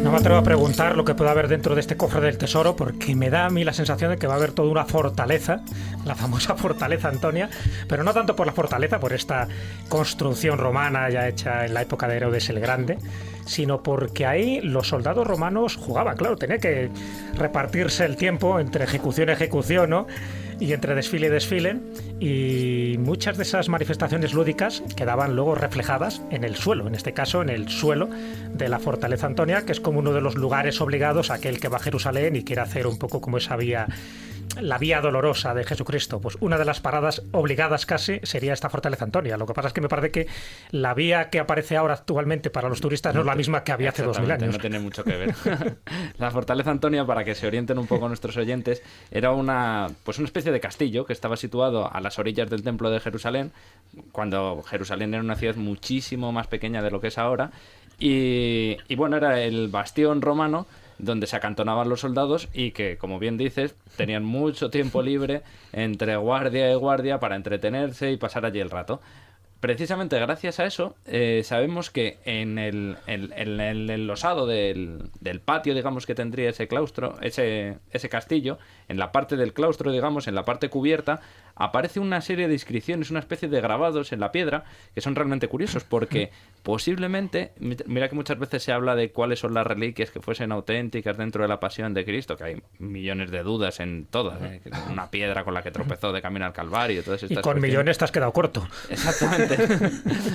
Speaker 3: No me atrevo a preguntar lo que puede haber dentro de este cofre del tesoro, porque me da a mí la sensación de que va a haber toda una fortaleza, la famosa fortaleza Antonia, pero no tanto por la fortaleza, por esta construcción romana ya hecha en la época de Herodes el Grande, sino porque ahí los soldados romanos jugaban, claro, tenía que repartirse el tiempo entre ejecución y ejecución, ¿no?, y entre desfile y desfile, y muchas de esas manifestaciones lúdicas quedaban luego reflejadas en el suelo, en este caso en el suelo de la fortaleza Antonia, que es como uno de los lugares obligados a aquel que va a Jerusalén y quiere hacer un poco como esa vía, la vía dolorosa de Jesucristo. Pues una de las paradas obligadas casi sería esta fortaleza Antonia. Lo que pasa es que me parece que la vía que aparece ahora actualmente para los turistas no es la misma que había hace 2000 años.
Speaker 5: No tiene mucho que ver. La fortaleza Antonia, para que se orienten un poco nuestros oyentes, era una especie de castillo que estaba situado a las orillas del templo de Jerusalén, cuando Jerusalén era una ciudad muchísimo más pequeña de lo que es ahora, y bueno, era el bastión romano donde se acantonaban los soldados y que, como bien dices, tenían mucho tiempo libre entre guardia y guardia para entretenerse y pasar allí el rato. Precisamente gracias a eso, sabemos que en el losado del patio, digamos, que tendría ese claustro, ese castillo, en la parte del claustro, digamos, en la parte cubierta, aparece una serie de inscripciones, una especie de grabados en la piedra, que son realmente curiosos, porque posiblemente, mira que muchas veces se habla de cuáles son las reliquias que fuesen auténticas dentro de la pasión de Cristo, que hay millones de dudas en todas, una piedra con la que tropezó de camino al Calvario, todas estas
Speaker 3: y con
Speaker 5: cuestiones.
Speaker 3: Millones te has quedado corto.
Speaker 5: Exactamente.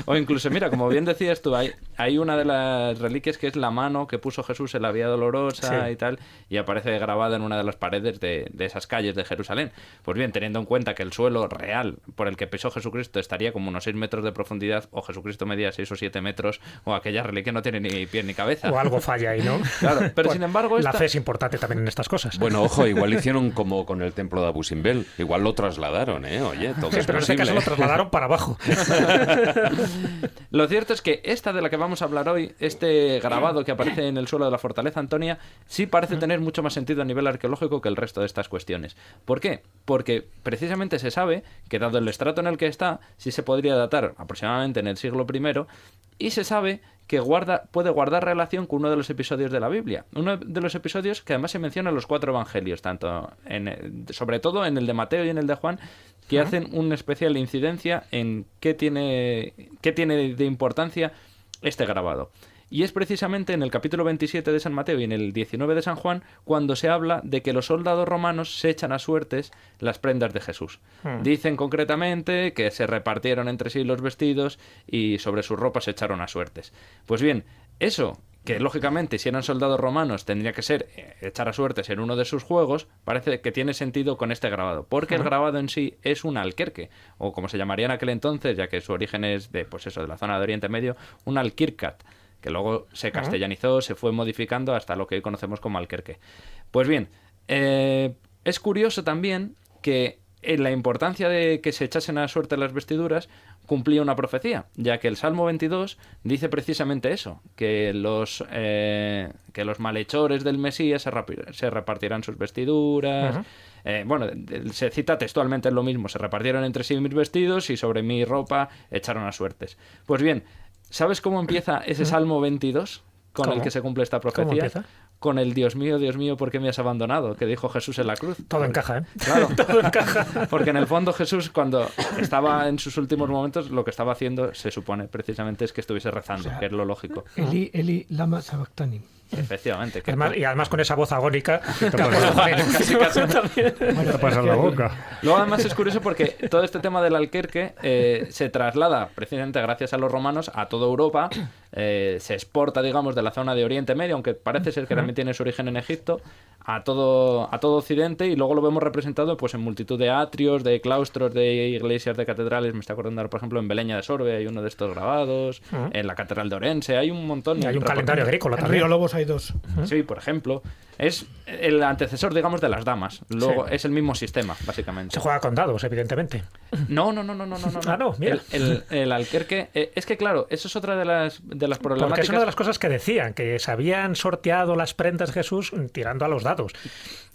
Speaker 5: O incluso, mira, como bien decías tú, hay una de las reliquias que es la mano que puso Jesús en la Vía Dolorosa, sí, y tal, y aparece grabada en una de las paredes de esas calles de Jerusalén. Pues bien, teniendo en cuenta que el suelo real por el que pisó Jesucristo estaría como unos 6 metros de profundidad, o Jesucristo medía 6 o 7 metros, o aquella reliquia no tiene ni pie ni cabeza.
Speaker 3: O algo falla ahí, ¿no?
Speaker 5: Claro, pero sin embargo...
Speaker 3: La fe es importante también en estas cosas.
Speaker 6: Bueno, ojo, igual hicieron como con el templo de Abu Simbel. Igual lo trasladaron, ¿eh? Oye, todo
Speaker 3: sí,
Speaker 6: es
Speaker 3: pero
Speaker 6: posible.
Speaker 3: en este caso lo trasladaron para abajo.
Speaker 5: Lo cierto es que esta de la que vamos vamos a hablar hoy, este grabado que aparece en el suelo de la Fortaleza Antonia, sí parece tener mucho más sentido a nivel arqueológico que el resto de estas cuestiones. ¿Por qué? Porque precisamente se sabe que, dado el estrato en el que está, sí se podría datar aproximadamente en el siglo I, y se sabe que puede guardar relación con uno de los episodios de la Biblia. Uno de los episodios que además se menciona en los 4 evangelios, sobre todo en el de Mateo y en el de Juan, que hacen una especial incidencia en qué tiene de importancia este grabado. Y es precisamente en el capítulo 27 de San Mateo y en el 19 de San Juan cuando se habla de que los soldados romanos se echan a suertes las prendas de Jesús. Dicen concretamente que se repartieron entre sí los vestidos y sobre sus ropas se echaron a suertes. Pues bien, eso, que lógicamente si eran soldados romanos tendría que ser echar a suertes en uno de sus juegos, parece que tiene sentido con este grabado, porque el grabado en sí es un alquerque, o como se llamaría en aquel entonces, ya que su origen es de la zona de Oriente Medio, un alquircat, que luego se castellanizó, se fue modificando hasta lo que hoy conocemos como alquerque. Pues bien, es curioso también que la importancia de que se echasen a suerte las vestiduras cumplía una profecía, ya que el Salmo 22 dice precisamente eso, que los malhechores del Mesías se repartirán sus vestiduras. Se cita textualmente lo mismo, se repartieron entre sí mis vestidos y sobre mi ropa echaron a suertes. Pues bien, ¿sabes cómo empieza ese Salmo 22 con el que se cumple esta profecía?
Speaker 3: ¿Cómo empieza?
Speaker 5: Con el Dios mío, ¿por qué me has abandonado?, que dijo Jesús en la cruz.
Speaker 3: Todo encaja, ¿eh?
Speaker 5: Claro.
Speaker 3: Todo encaja.
Speaker 5: Porque en el fondo Jesús, cuando estaba en sus últimos momentos, lo que estaba haciendo, se supone, precisamente es que estuviese rezando, que es lo lógico.
Speaker 4: Eli, Eli, lama sabactani.
Speaker 5: Efectivamente.
Speaker 3: Y además con esa voz agónica.
Speaker 5: Casi.
Speaker 1: Bueno, te pasa la boca.
Speaker 5: Luego además es curioso porque todo este tema del alquerque se traslada precisamente gracias a los romanos a toda Europa, se exporta, digamos, de la zona de Oriente Medio, aunque parece ser que también tiene su origen en Egipto, a todo Occidente, y luego lo vemos representado pues en multitud de atrios, de claustros, de iglesias, de catedrales. Me estoy acordando ahora, por ejemplo, en Beleña de Sorbe hay uno de estos grabados, en la Catedral de Orense hay un montón.
Speaker 3: Y hay un calendario agrícola
Speaker 4: En
Speaker 3: también.
Speaker 4: Río Lobos hay 2.
Speaker 5: Sí, por ejemplo. Es el antecesor, digamos, de las damas. Luego es el mismo sistema, básicamente.
Speaker 3: Se juega con dados, evidentemente.
Speaker 5: No.
Speaker 3: Ah, no, mira.
Speaker 5: El alquerque... es que, claro, eso es otra de las problemáticas.
Speaker 3: Porque es una de las cosas que decían, que se habían sorteado las prendas de Jesús tirando a los dados.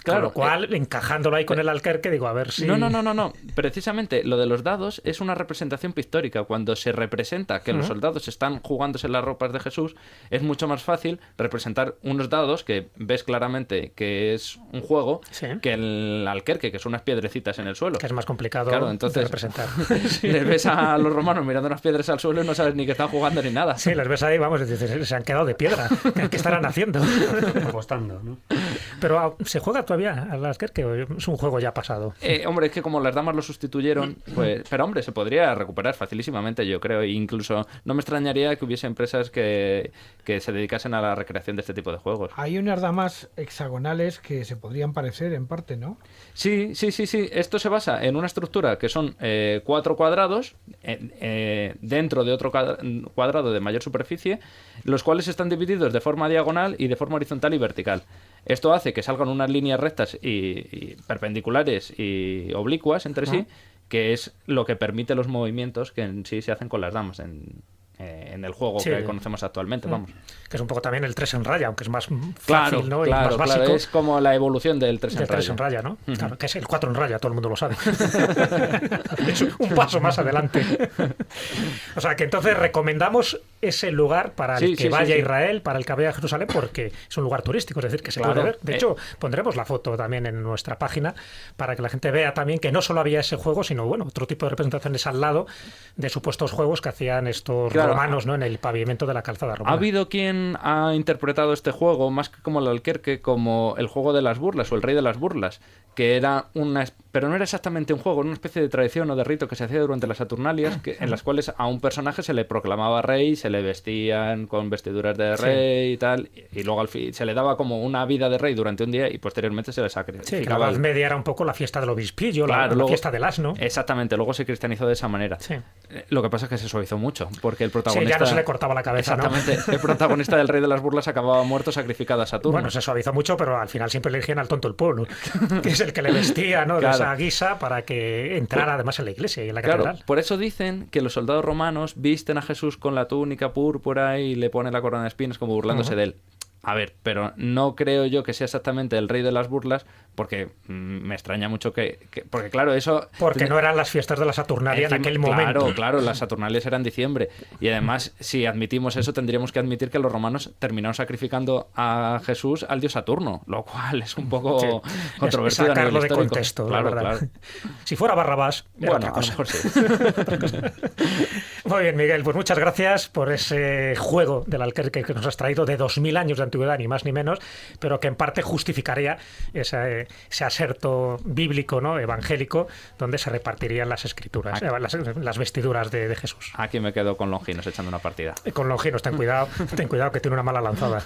Speaker 3: Claro, con lo cual, encajándolo ahí con el alquerque, digo, a ver si...
Speaker 5: No. Precisamente, lo de los dados es una representación pictórica. Cuando se representa que los soldados están jugándose las ropas de Jesús, es mucho más fácil representar unos dados que ves claramente que es un juego, que el alquerque, que son unas piedrecitas en el suelo.
Speaker 3: Que es más complicado
Speaker 5: entonces,
Speaker 3: de representar.
Speaker 5: Les ves a los romanos mirando unas piedras al suelo y no sabes ni que están jugando ni nada.
Speaker 3: Sí, les ves ahí, vamos, se han quedado de piedra. ¿Qué estarán haciendo?
Speaker 1: Apostando, ¿no?
Speaker 3: Pero ¿se juega todavía al alquerque o es un juego ya pasado?
Speaker 5: Hombre, es que como las damas lo sustituyeron, pues... Pero hombre, se podría recuperar facilísimamente, yo creo. E incluso no me extrañaría que hubiese empresas que se dedicasen a la recreación de este tipo de juegos.
Speaker 4: Hay unas damas hexagonales que se podrían parecer en parte, ¿no?
Speaker 5: Sí. Esto se basa en una estructura que son 4 cuadrados dentro de otro cuadrado de mayor superficie, los cuales están divididos de forma diagonal y de forma horizontal y vertical. Esto hace que salgan unas líneas rectas y perpendiculares y oblicuas entre sí, que es lo que permite los movimientos que en sí se hacen con las damas en el juego que conocemos actualmente, vamos.
Speaker 3: Que es un poco también el 3 en raya, aunque es más fácil, ¿no? Y más básico.
Speaker 5: Es como la evolución del 3 en raya.
Speaker 3: 3 en raya, ¿no? Claro, que es el 4 en raya, todo el mundo lo sabe. Es un paso más adelante. O sea, que entonces recomendamos ese lugar para el que vaya a Israel, para el que vaya a Jerusalén, porque es un lugar turístico, es decir, que se puede ver. De hecho, pondremos la foto también en nuestra página para que la gente vea también que no solo había ese juego, sino, bueno, otro tipo de representaciones al lado de supuestos juegos que hacían estos romanos, ¿no? En el pavimento de la calzada romana.
Speaker 5: Ha habido quien ha interpretado este juego, más que como el alquerque, como el juego de las burlas o el rey de las burlas, que era pero no era exactamente un juego, era una especie de tradición o de rito que se hacía durante las Saturnalias, en las cuales a un personaje se le proclamaba rey, se le vestían con vestiduras de rey y tal, y luego al fin se le daba como una vida de rey durante un día y posteriormente se le sacrificaba.
Speaker 3: Sí, que la Edad Media era un poco la fiesta del obispillo, la fiesta del asno.
Speaker 5: Exactamente, luego se cristianizó de esa manera.
Speaker 3: Sí.
Speaker 5: Lo que pasa es que se suavizó mucho, porque el protagonista...
Speaker 3: Sí, ya no se le cortaba la cabeza,
Speaker 5: exactamente, ¿no? El protagonista del Rey de las Burlas acababa muerto sacrificado a Saturno.
Speaker 3: Bueno, se suavizó mucho, pero al final siempre le elegían al tonto el pueblo, que es el que le vestía, ¿no?
Speaker 5: Claro.
Speaker 3: De esa guisa para que entrara además en la iglesia y en la catedral.
Speaker 5: Claro, por eso dicen que los soldados romanos visten a Jesús con la túnica púrpura y le ponen la corona de espinas como burlándose de él. A ver, pero no creo yo que sea exactamente el Rey de las Burlas, porque me extraña mucho porque claro, eso...
Speaker 3: Porque no eran las fiestas de la Saturnalia en aquel momento.
Speaker 5: Claro, las Saturnalias eran en diciembre. Y además, si admitimos eso, tendríamos que admitir que los romanos terminaron sacrificando a Jesús al dios Saturno, lo cual es un poco controvertido.
Speaker 3: Es sacarlo
Speaker 5: a nivel
Speaker 3: de
Speaker 5: histórico.
Speaker 3: contexto,
Speaker 5: claro,
Speaker 3: la verdad.
Speaker 5: Claro.
Speaker 3: Si fuera Barrabás, era
Speaker 5: bueno,
Speaker 3: otra cosa.
Speaker 5: a lo mejor sí.
Speaker 3: Muy bien, Miguel, pues muchas gracias por ese juego del Alquerque que nos has traído de 2000 años de antigüedad, ni más ni menos, pero que en parte justificaría ese aserto bíblico, ¿no? Evangélico, donde se repartirían las escrituras, las vestiduras de Jesús.
Speaker 5: Aquí me quedo con Longinos echando una partida.
Speaker 3: Con Longinos, ten cuidado que tiene una mala lanzada.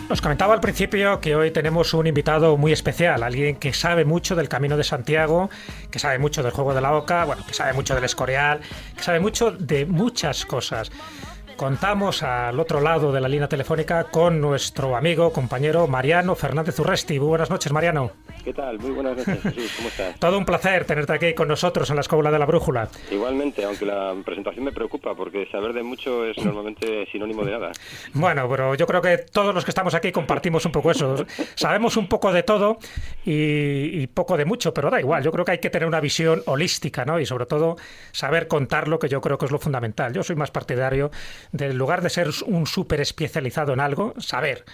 Speaker 3: Os comentaba al principio que hoy tenemos un invitado muy especial, alguien que sabe mucho del Camino de Santiago, que sabe mucho del juego de la Oca, bueno, que sabe mucho del Escorial, que sabe mucho de muchas cosas. Contamos al otro lado de la línea telefónica con nuestro amigo, compañero Mariano Fernández Urresti. Muy buenas noches, Mariano.
Speaker 7: ¿Qué tal? Muy buenas noches, Jesús. ¿Cómo estás?
Speaker 3: Todo un placer tenerte aquí con nosotros en la Escóbula de la Brújula.
Speaker 7: Igualmente, aunque la presentación me preocupa, porque saber de mucho es normalmente sinónimo de nada.
Speaker 3: Bueno, pero yo creo que todos los que estamos aquí compartimos un poco eso. Sabemos un poco de todo y poco de mucho, pero da igual. Yo creo que hay que tener una visión holística, ¿no? Y sobre todo saber contarlo, que yo creo que es lo fundamental. Yo soy más partidario del lugar de ser un súper especializado en algo, saber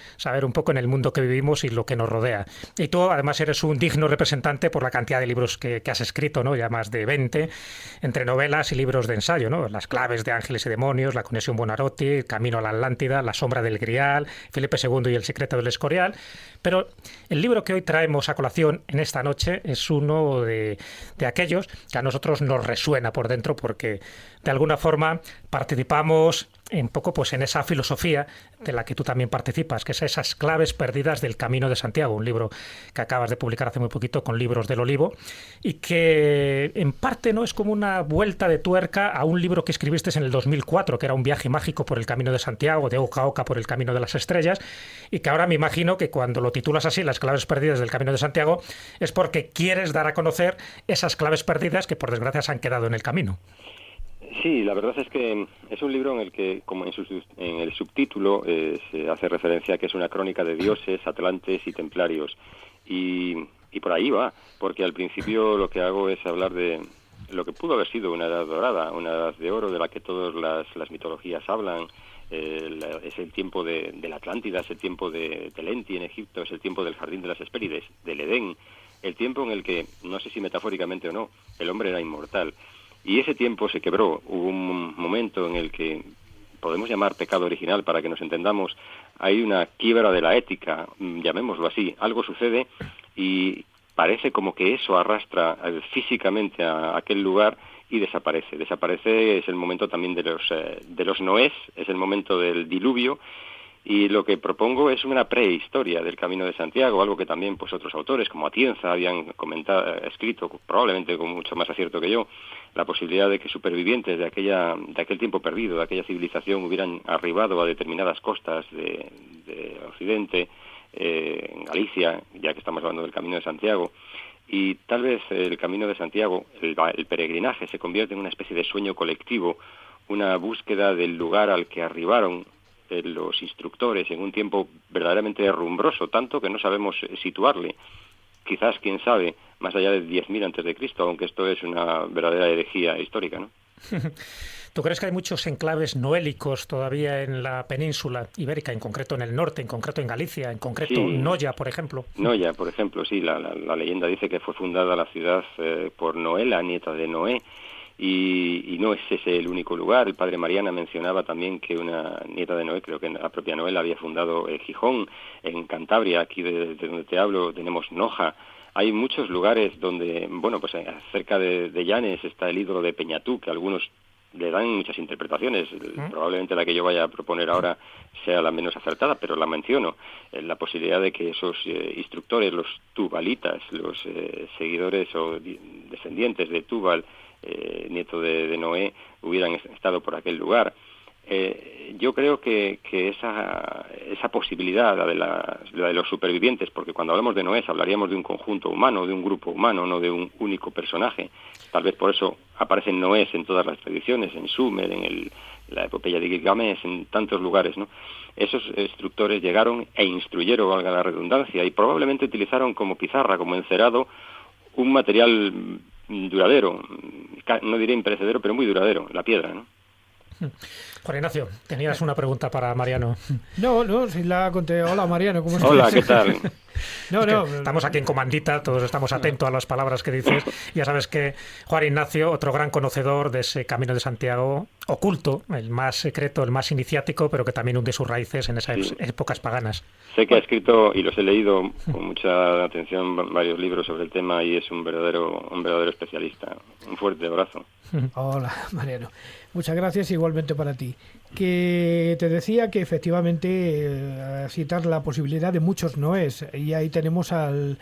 Speaker 3: un poco en el mundo que vivimos y lo que nos rodea. Y tú, además, eres un digno representante por la cantidad de libros que has escrito, ¿no? Ya más de 20, entre novelas y libros de ensayo, ¿no? Las claves de Ángeles y Demonios, La conexión Buonarroti, El camino a la Atlántida, La sombra del Grial, Felipe II y el secreto del Escorial. Pero el libro que hoy traemos a colación en esta noche es uno de aquellos que a nosotros nos resuena por dentro, porque de alguna forma participamos un poco pues en esa filosofía de la que tú también participas, que es esas claves perdidas del Camino de Santiago, un libro que acabas de publicar hace muy poquito con Libros del Olivo, y que en parte no es como una vuelta de tuerca a un libro que escribiste en el 2004, que era Un viaje mágico por el Camino de Santiago, de oca a oca por el Camino de las Estrellas, y que ahora me imagino que cuando lo titulas así, Las claves perdidas del Camino de Santiago, es porque quieres dar a conocer esas claves perdidas que por desgracia se han quedado en el camino.
Speaker 7: Sí, la verdad es que es un libro en el que, como en el subtítulo, se hace referencia a que es una crónica de dioses, atlantes y templarios. Y por ahí va, porque al principio lo que hago es hablar de lo que pudo haber sido una edad dorada, una edad de oro de la que todas las mitologías hablan. Es el tiempo de la Atlántida, es el tiempo de Telenti en Egipto, es el tiempo del Jardín de las Hespérides, del Edén, el tiempo en el que, no sé si metafóricamente o no, el hombre era inmortal. Y ese tiempo se quebró. Hubo un momento en el que podemos llamar pecado original para que nos entendamos. Hay una quiebra de la ética, llamémoslo así. Algo sucede y parece como que eso arrastra físicamente a aquel lugar y desaparece. Desaparece, es el momento también de los Noés, es el momento del diluvio, y lo que propongo es una prehistoria del Camino de Santiago, algo que también pues otros autores como Atienza habían escrito, probablemente con mucho más acierto que yo, la posibilidad de que supervivientes de aquel tiempo perdido, de aquella civilización, hubieran arribado a determinadas costas de Occidente, en Galicia, ya que estamos hablando del Camino de Santiago, y tal vez el Camino de Santiago, el peregrinaje, se convierte en una especie de sueño colectivo, una búsqueda del lugar al que arribaron los instructores en un tiempo verdaderamente herrumbroso, tanto que no sabemos situarle. Quizás, quién sabe, más allá de 10.000 antes de Cristo, aunque esto es una verdadera herejía histórica, ¿no?
Speaker 3: ¿Tú crees que hay muchos enclaves noélicos todavía en la península ibérica, en concreto en el norte, en concreto en Galicia, en concreto
Speaker 7: Sí.
Speaker 3: Noya, por ejemplo?
Speaker 7: Noya, por ejemplo, sí, la leyenda dice que fue fundada la ciudad por Noela, nieta de Noé, y no es ese el único lugar. El padre Mariana mencionaba también que una nieta de Noé, creo que la propia Noela, había fundado Gijón. En Cantabria, aquí de donde te hablo, tenemos Noja. Hay muchos lugares donde, bueno, pues cerca de Llanes está el ídolo de Peñatú, que algunos le dan muchas interpretaciones. Probablemente la que yo vaya a proponer ahora sea la menos acertada, pero la menciono. La posibilidad de que esos instructores, los tubalitas, los seguidores o descendientes de Tubal, nieto de Noé, hubieran estado por aquel lugar. Yo creo que esa posibilidad, la de los supervivientes, porque cuando hablamos de Noé hablaríamos de un conjunto humano, de un grupo humano, no de un único personaje. Tal vez por eso aparecen Noés en todas las tradiciones, en Sumer, en la epopeya de Gilgamesh, en tantos lugares, ¿no? Esos instructores llegaron e instruyeron, valga la redundancia, y probablemente utilizaron como pizarra, como encerado, un material duradero, no diré imperecedero, pero muy duradero, la piedra, ¿no?
Speaker 3: Juan Ignacio, tenías una pregunta para Mariano.
Speaker 4: No, si la conté. Hola, Mariano, ¿cómo estás?
Speaker 7: Hola, ¿qué tal?
Speaker 4: No,
Speaker 3: estamos aquí en comandita, todos estamos atentos a las palabras que dices. Ya sabes que Juan Ignacio, otro gran conocedor de ese Camino de Santiago oculto, el más secreto, el más iniciático, pero que también hunde sus raíces en esas épocas paganas.
Speaker 7: Sé que ha escrito, y los he leído con mucha atención, varios libros sobre el tema, y es un verdadero especialista. Un fuerte abrazo.
Speaker 4: Hola, Mariano. Muchas gracias, igualmente para ti. Que te decía que efectivamente citar la posibilidad de muchos Noés, y ahí tenemos al,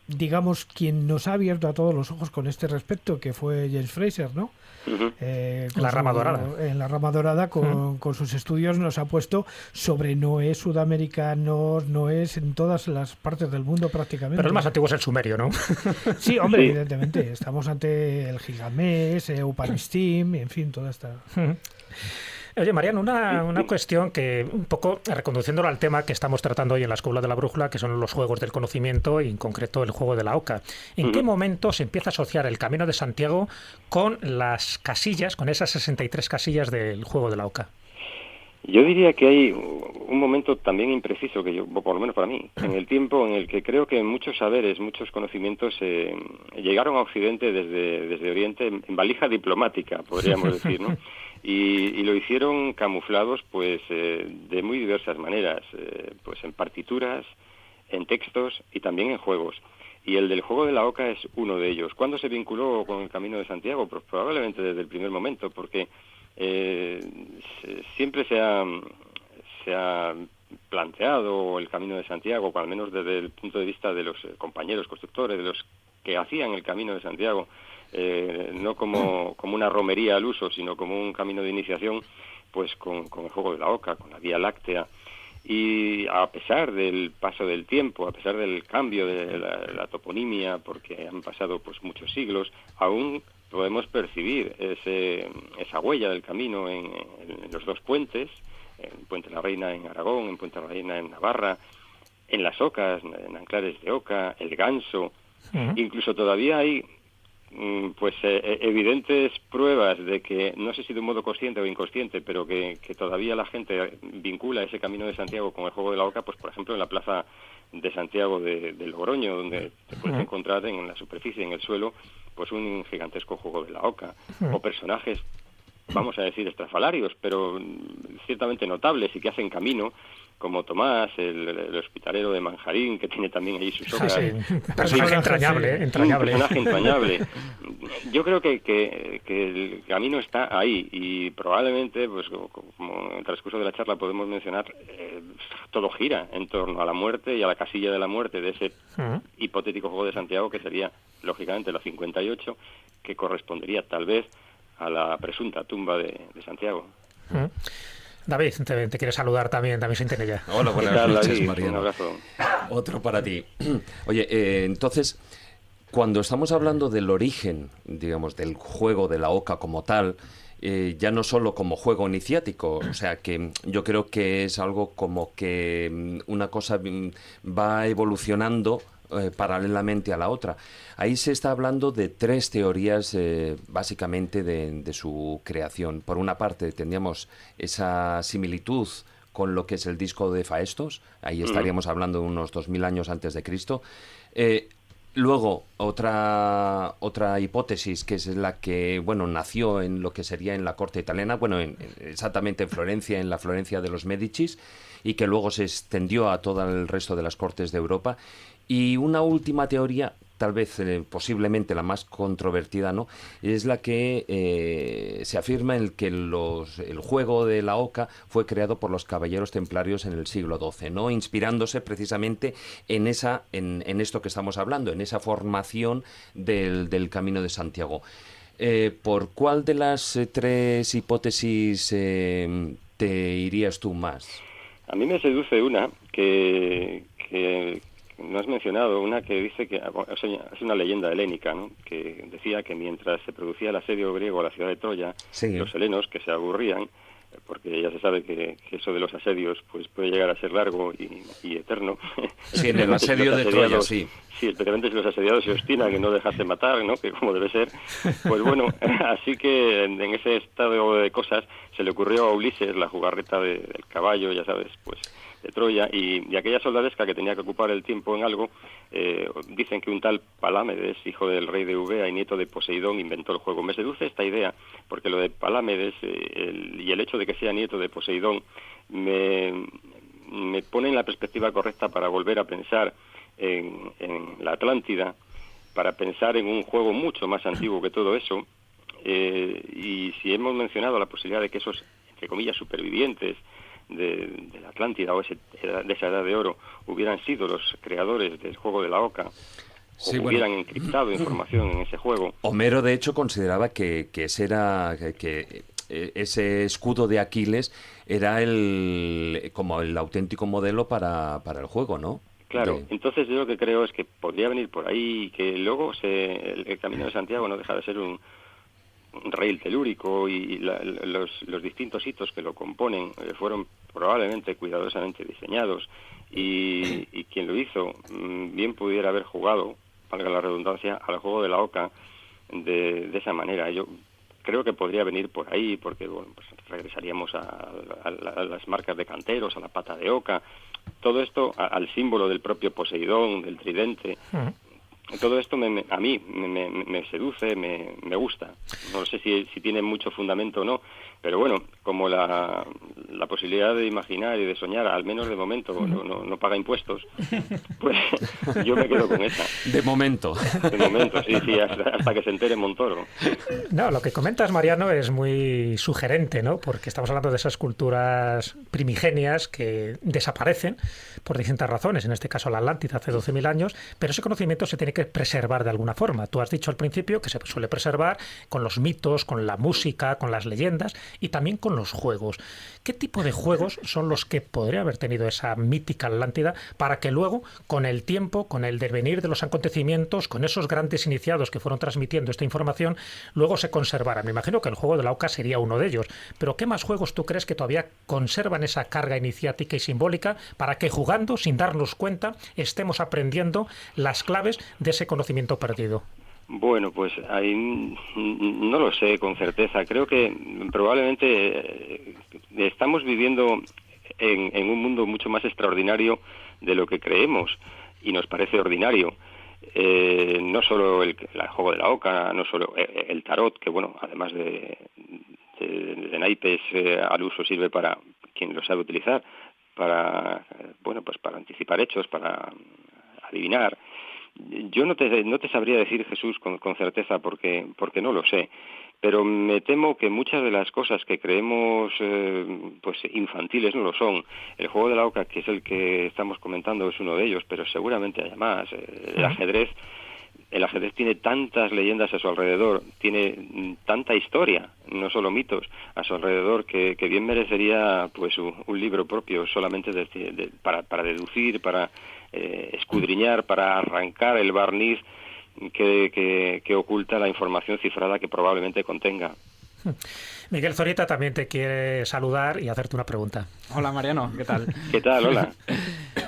Speaker 4: digamos, quien nos ha abierto a todos los ojos con este respecto, que fue James Fraser, ¿no?
Speaker 3: La rama dorada.
Speaker 4: En la rama dorada, con sus estudios, nos ha puesto sobre Noés sudamericanos, Noés en todas las partes del mundo prácticamente.
Speaker 3: Pero el más antiguo es el sumerio, ¿no?
Speaker 4: Sí, hombre, evidentemente. Estamos ante el Gilgamesh, Upanistim, en fin, toda esta...
Speaker 3: Oye, Mariano, una cuestión que un poco reconduciéndolo al tema que estamos tratando hoy en la Escuela de la Brújula, que son los juegos del conocimiento y en concreto el juego de la oca. ¿En qué momento se empieza a asociar el Camino de Santiago con las casillas, con esas 63 casillas del juego de la oca?
Speaker 7: Yo diría que hay un momento también impreciso, que yo, por lo menos para mí, en el tiempo en el que creo que muchos saberes, muchos conocimientos llegaron a Occidente desde Oriente en valija diplomática, podríamos decir, ¿no? Y lo hicieron camuflados pues de muy diversas maneras, pues en partituras, en textos y también en juegos. Y el del juego de la oca es uno de ellos. ¿Cuándo se vinculó con el Camino de Santiago? Pues probablemente desde el primer momento, porque siempre se ha planteado el Camino de Santiago, al menos desde el punto de vista de los compañeros constructores, de los que hacían el Camino de Santiago, no como una romería al uso, sino como un camino de iniciación, pues con el juego de la oca, con la Vía Láctea. Y a pesar del paso del tiempo, a pesar del cambio de la toponimia, porque han pasado pues muchos siglos, aún podemos percibir esa huella del camino en los dos puentes, en Puente la Reina en Aragón, en Puente la Reina en Navarra, en las ocas, en Anclares de Oca, el Ganso. Incluso todavía hay pues evidentes pruebas de que, no sé si de un modo consciente o inconsciente, pero que todavía la gente vincula ese Camino de Santiago con el juego de la oca, pues por ejemplo en la plaza de Santiago de Logroño, donde te puedes encontrar en la superficie, en el suelo, pues un gigantesco juego de la oca, o personajes, vamos a decir, estrafalarios, pero ciertamente notables y que hacen camino, como Tomás, el hospitalero de Manjarín, que tiene también ahí sus obras.
Speaker 3: Sí. Personaje entrañable.
Speaker 7: Un personaje entrañable. Yo creo que el camino está ahí y probablemente, pues como en el transcurso de la charla podemos mencionar, todo gira en torno a la muerte y a la casilla de la muerte de ese hipotético juego de Santiago, que sería, lógicamente, la 58, que correspondería tal vez a la presunta tumba de Santiago.
Speaker 3: David, te quiere saludar también Sintenella.
Speaker 6: Hola, buenas noches, Mariano.
Speaker 7: Un abrazo.
Speaker 6: Otro para ti. Oye, entonces, cuando estamos hablando del origen, digamos, del juego de la Oca como tal, ya no solo como juego iniciático, o sea que yo creo que es algo como que una cosa va evolucionando paralelamente a la otra. Ahí se está hablando de 3 teorías básicamente de su creación. Por una parte tendríamos esa similitud con lo que es el disco de Faestos, ahí estaríamos hablando de unos 2000 años antes de Cristo. Luego, otra hipótesis, que es la que, bueno, nació en lo que sería en la corte italiana, bueno, exactamente en Florencia, en la Florencia de los Médicis, y que luego se extendió a todo el resto de las cortes de Europa. Y una última teoría, tal vez posiblemente la más controvertida, ¿no?, es la que se afirma en que el juego de la Oca fue creado por los caballeros templarios en el siglo XII, ¿no?, inspirándose precisamente en esto que estamos hablando, en esa formación del Camino de Santiago. ¿Por cuál de las 3 hipótesis te irías tú más?
Speaker 7: A mí me seduce una que no has mencionado, una que dice que es una leyenda helénica, ¿no?, que decía que mientras se producía el asedio griego a la ciudad de Troya, los helenos, que se aburrían, porque ya se sabe que eso de los asedios pues puede llegar a ser largo y eterno.
Speaker 6: Sí, en el asedio de Troya, sí.
Speaker 7: Sí, especialmente si los asediados se obstinan en no dejarse matar, ¿no?, que como debe ser. Pues bueno, así que en ese estado de cosas se le ocurrió a Ulises la jugarreta del caballo, ya sabes, pues de Troya, y aquella soldadesca que tenía que ocupar el tiempo en algo, dicen que un tal Palámedes, hijo del rey de Eubea y nieto de Poseidón, inventó el juego. Me seduce esta idea, porque lo de Palámedes y el hecho de que sea nieto de Poseidón me pone en la perspectiva correcta para volver a pensar en la Atlántida, para pensar en un juego mucho más antiguo que todo eso, y si hemos mencionado la posibilidad de que esos, entre comillas, supervivientes de la Atlántida o de esa edad de oro hubieran sido los creadores del juego de la Oca,
Speaker 6: sí,
Speaker 7: o hubieran encriptado información en ese juego.
Speaker 6: Homero, de hecho, consideraba que ese escudo de Aquiles era como el auténtico modelo para el juego, ¿no?
Speaker 7: Claro, entonces yo lo que creo es que podría venir por ahí, que luego el Camino de Santiago no deja de ser un rail telúrico, y los distintos hitos que lo componen fueron probablemente cuidadosamente diseñados, y quien lo hizo bien pudiera haber jugado, valga la redundancia, al juego de la Oca de esa manera. Yo creo que podría venir por ahí, porque bueno, pues regresaríamos a las marcas de canteros, a la pata de Oca, todo esto al símbolo del propio Poseidón, del tridente. Todo esto a mí me seduce, me gusta. No sé si tiene mucho fundamento o no, pero bueno, como la posibilidad de imaginar y de soñar, al menos de momento, no paga impuestos, pues yo me quedo con esa.
Speaker 6: De momento.
Speaker 7: De momento, sí, hasta que se entere Montoro.
Speaker 3: No, lo que comentas, Mariano, es muy sugerente, ¿no? Porque estamos hablando de esas culturas primigenias que desaparecen por distintas razones, en este caso la Atlántida hace 12.000 años, pero ese conocimiento se tiene que preservar de alguna forma. Tú has dicho al principio que se suele preservar con los mitos, con la música, con las leyendas y también con los juegos. ¿Qué tipo de juegos son los que podría haber tenido esa mítica Atlántida para que luego, con el tiempo, con el devenir de los acontecimientos, con esos grandes iniciados que fueron transmitiendo esta información, luego se conservara? Me imagino que el juego de la Oca sería uno de ellos, pero ¿qué más juegos tú crees que todavía conservan esa carga iniciática y simbólica para que jugando, sin darnos cuenta, estemos aprendiendo las claves de ese conocimiento perdido?
Speaker 7: Bueno, pues ahí no lo sé con certeza. Creo que probablemente estamos viviendo en un mundo mucho más extraordinario de lo que creemos y nos parece ordinario. No solo el juego de la Oca, no solo el tarot, que bueno, además de naipes al uso sirve para quien lo sabe utilizar, para anticipar hechos, para adivinar. Yo no te sabría decir, Jesús, con certeza, porque no lo sé, pero me temo que muchas de las cosas que creemos infantiles no lo son. El juego de la oca, que es el que estamos comentando, es uno de ellos, pero seguramente haya más. El ajedrez tiene tantas leyendas a su alrededor, tiene tanta historia, no solo mitos, a su alrededor, que bien merecería pues un libro propio solamente para deducir, para escudriñar, para arrancar el barniz que oculta la información cifrada que probablemente contenga.
Speaker 3: Miguel Zorita también te quiere saludar y hacerte una pregunta.
Speaker 5: Hola Mariano, ¿qué tal?
Speaker 7: ¿Qué tal? Hola.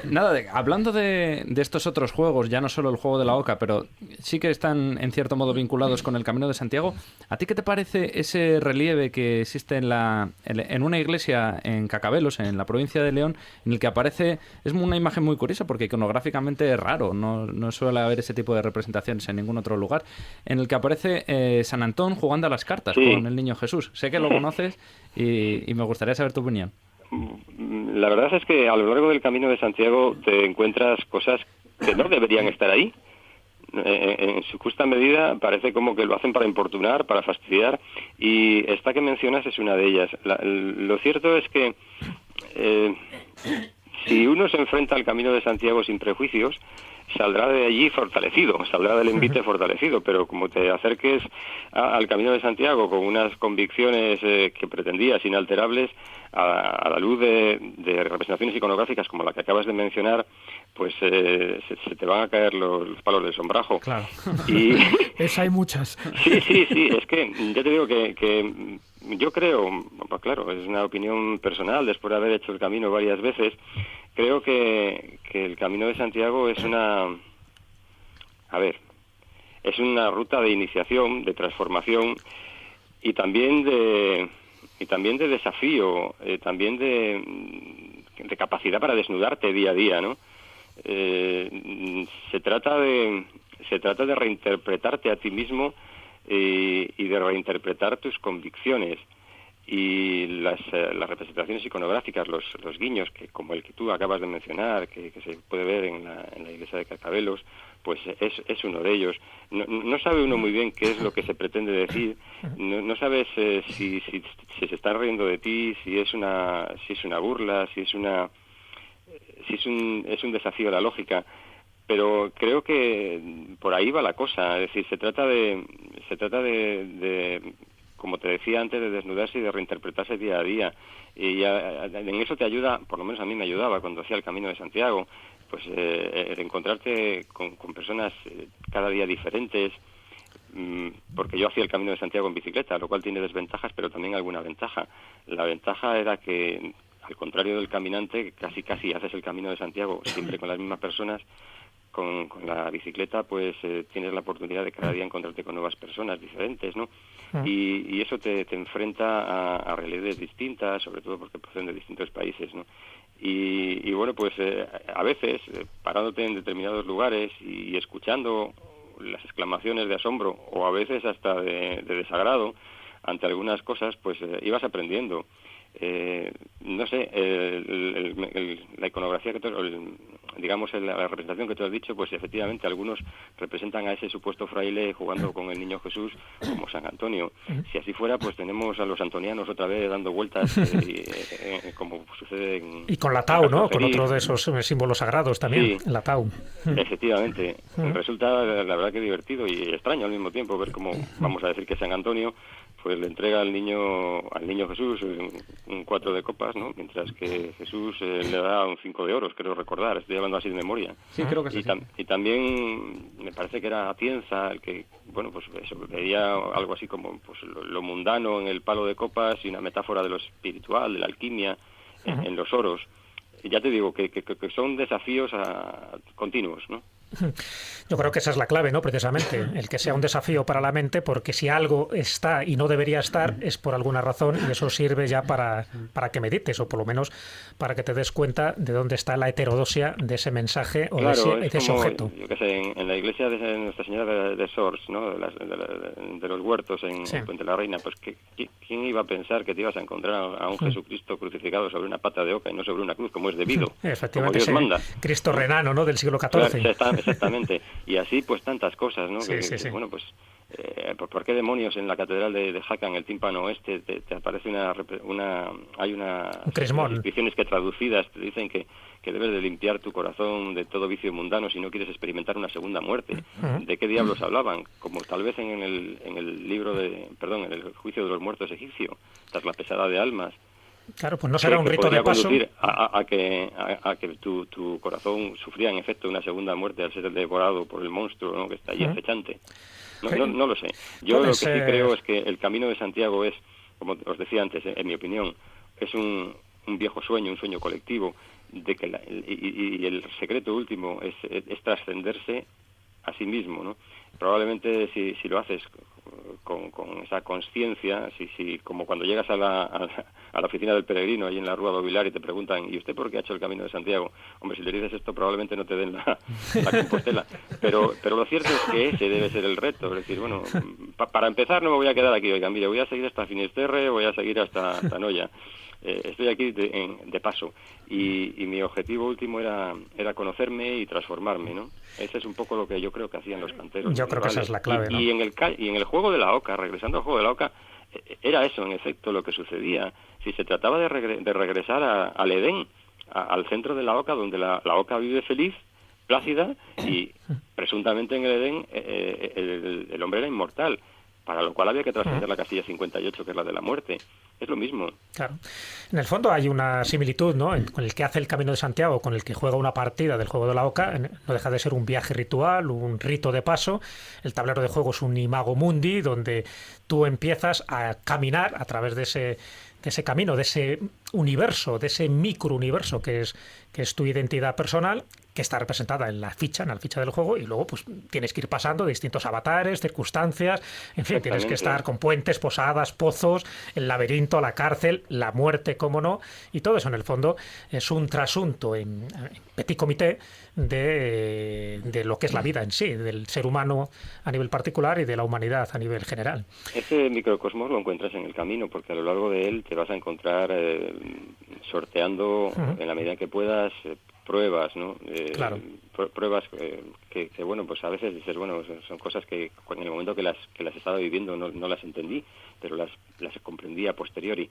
Speaker 5: Nada, hablando de estos otros juegos, ya no solo el juego de la oca, pero sí que están en cierto modo vinculados con el Camino de Santiago, ¿a ti qué te parece ese relieve que existe en una iglesia en Cacabelos, en la provincia de León, en el que aparece, es una imagen muy curiosa porque iconográficamente es raro, no suele haber ese tipo de representaciones en ningún otro lugar, en el que aparece San Antón jugando a las cartas con el niño Jesús? Sé que lo conoces y me gustaría saber tu opinión.
Speaker 7: La verdad es que a lo largo del Camino de Santiago te encuentras cosas que no deberían estar ahí. En su justa medida parece como que lo hacen para importunar, para fastidiar, y esta que mencionas es una de ellas. Lo cierto es que si uno se enfrenta al Camino de Santiago sin prejuicios, saldrá de allí fortalecido, saldrá del envite fortalecido, pero como te acerques al Camino de Santiago con unas convicciones que pretendías inalterables, a la luz de representaciones iconográficas como la que acabas de mencionar, pues se te van a caer los palos del sombrajo.
Speaker 3: Claro.
Speaker 7: Y
Speaker 4: hay muchas.
Speaker 7: Sí, es que ya te digo que yo creo, pues claro, es una opinión personal, después de haber hecho el camino varias veces, creo que el Camino de Santiago es una ruta de iniciación, de transformación y también de desafío, también de capacidad para desnudarte día a día, ¿no? Se trata de reinterpretarte a ti mismo y de reinterpretar tus convicciones. Y las representaciones iconográficas, los guiños, que como el que tú acabas de mencionar, que se puede ver en la iglesia de Cacabelos, pues es uno de ellos. No sabe uno muy bien qué es lo que se pretende decir, no sabes si se está riendo de ti, si es una burla, si es un desafío a la lógica. Pero creo que por ahí va la cosa, es decir, se trata de como te decía antes, de desnudarse y de reinterpretarse día a día. Y en eso te ayuda, por lo menos a mí me ayudaba cuando hacía el Camino de Santiago, pues el encontrarte con personas cada día diferentes, porque yo hacía el Camino de Santiago en bicicleta, lo cual tiene desventajas, pero también alguna ventaja. La ventaja era que, al contrario del caminante, casi haces el Camino de Santiago siempre con las mismas personas. Con la bicicleta pues tienes la oportunidad de cada día encontrarte con nuevas personas diferentes, ¿no? Y eso te enfrenta a realidades distintas, sobre todo porque proceden de distintos países, ¿no? Y bueno, pues a veces parándote en determinados lugares y escuchando las exclamaciones de asombro o a veces hasta de desagrado ante algunas cosas, pues ibas aprendiendo. No sé, la iconografía que digamos la representación que tú has dicho, pues efectivamente algunos representan a ese supuesto fraile jugando con el niño Jesús como San Antonio. Si así fuera, pues tenemos a los antonianos otra vez dando vueltas como sucede
Speaker 3: y con la Tau, ¿no? Con otro de esos símbolos sagrados también,
Speaker 7: sí,
Speaker 3: la Tau.
Speaker 7: Efectivamente. Resulta la verdad que divertido y extraño al mismo tiempo ver cómo, vamos a decir que San Antonio pues le entrega al niño Jesús un 4 de copas, ¿no? Mientras que Jesús le da un 5 de oros, creo recordar, estoy hablando así de memoria.
Speaker 5: Sí, creo que sí.
Speaker 7: Y también me parece que era Atienza el que, bueno, pues eso, veía algo así como pues lo mundano en el palo de copas y una metáfora de lo espiritual, de la alquimia en los oros. Y ya te digo que son desafíos continuos, ¿no?
Speaker 3: Yo creo que esa es la clave, ¿no? Precisamente, el que sea un desafío para la mente, porque si algo está y no debería estar, es por alguna razón, y eso sirve ya para que medites, o por lo menos para que te des cuenta de dónde está la heterodosia de ese mensaje o
Speaker 7: claro,
Speaker 3: de ese objeto.
Speaker 7: Yo qué sé, en la iglesia de Nuestra Señora de Sors, ¿no? De los huertos en Puente la Reina, pues ¿quién iba a pensar que te ibas a encontrar a un Jesucristo crucificado sobre una pata de oca y no sobre una cruz, como es debido?
Speaker 3: Efectivamente,
Speaker 7: como Dios manda.
Speaker 3: Cristo renano, ¿no? Del siglo XIV.
Speaker 7: Claro, exactamente. Y así, pues, tantas cosas, ¿no?
Speaker 3: Sí.
Speaker 7: Bueno, pues, ¿por qué demonios en la catedral de Jaca, en el tímpano oeste, te aparece hay unas inscripciones que traducidas te dicen que debes de limpiar tu corazón de todo vicio mundano si no quieres experimentar una segunda muerte? ¿De qué diablos hablaban? Como tal vez en el libro en el juicio de los muertos egipcio, tras la pesada de almas.
Speaker 3: Claro, pues no será un rito de paso.
Speaker 7: A que tu corazón sufría en efecto una segunda muerte al ser devorado por el monstruo, ¿no? Que está allí acechante. No lo sé. Yo lo que sí creo es que el Camino de Santiago es, como os decía antes, en mi opinión, es un viejo sueño, un sueño colectivo, de que y el secreto último es trascenderse a sí mismo, ¿no? Probablemente si lo haces con esa conciencia, si como cuando llegas a la oficina del peregrino ahí en la Rúa do Vilar y te preguntan ¿y usted por qué ha hecho el Camino de Santiago? Hombre, si le dices esto probablemente no te den la Compostela, pero lo cierto es que ese debe ser el reto, es decir, bueno, para empezar no me voy a quedar aquí, oiga, mire, voy a seguir hasta Finisterre, voy a seguir hasta Noia. Estoy aquí de paso y mi objetivo último era conocerme y transformarme, ¿no? Ese es un poco lo que yo creo que hacían los canteros.
Speaker 3: Yo creo que esa es la clave, ¿no?
Speaker 7: Y en el juego de la oca, regresando al juego de la oca, era eso en efecto lo que sucedía. Si se trataba de regresar al Edén, al centro de la oca, donde la oca vive feliz, plácida, y presuntamente en el Edén el hombre era inmortal, para lo cual había que trascender la casilla 58, que es la de la muerte. Es lo mismo.
Speaker 3: Claro. En el fondo hay una similitud, ¿no? Con el que hace el Camino de Santiago, con el que juega una partida del juego de la oca. No deja de ser un viaje ritual, un rito de paso. El tablero de juego es un imago mundi, donde tú empiezas a caminar a través de ese camino, de ese universo, de ese microuniverso que es tu identidad personal, que está representada en la ficha del juego, y luego pues tienes que ir pasando de distintos avatares, circunstancias, en fin, tienes que estar con puentes, posadas, pozos, el laberinto, la cárcel, la muerte, cómo no, y todo eso en el fondo es un trasunto en petit comité de lo que es la vida en sí, del ser humano a nivel particular y de la humanidad a nivel general.
Speaker 7: Ese microcosmos lo encuentras en el camino, porque a lo largo de él te vas a encontrar sorteando en la medida que puedas pruebas, ¿no?
Speaker 3: Claro.
Speaker 7: Pruebas que bueno, pues a veces dices, bueno, son cosas que en el momento que las estaba viviendo no las entendí, pero las comprendí a posteriori.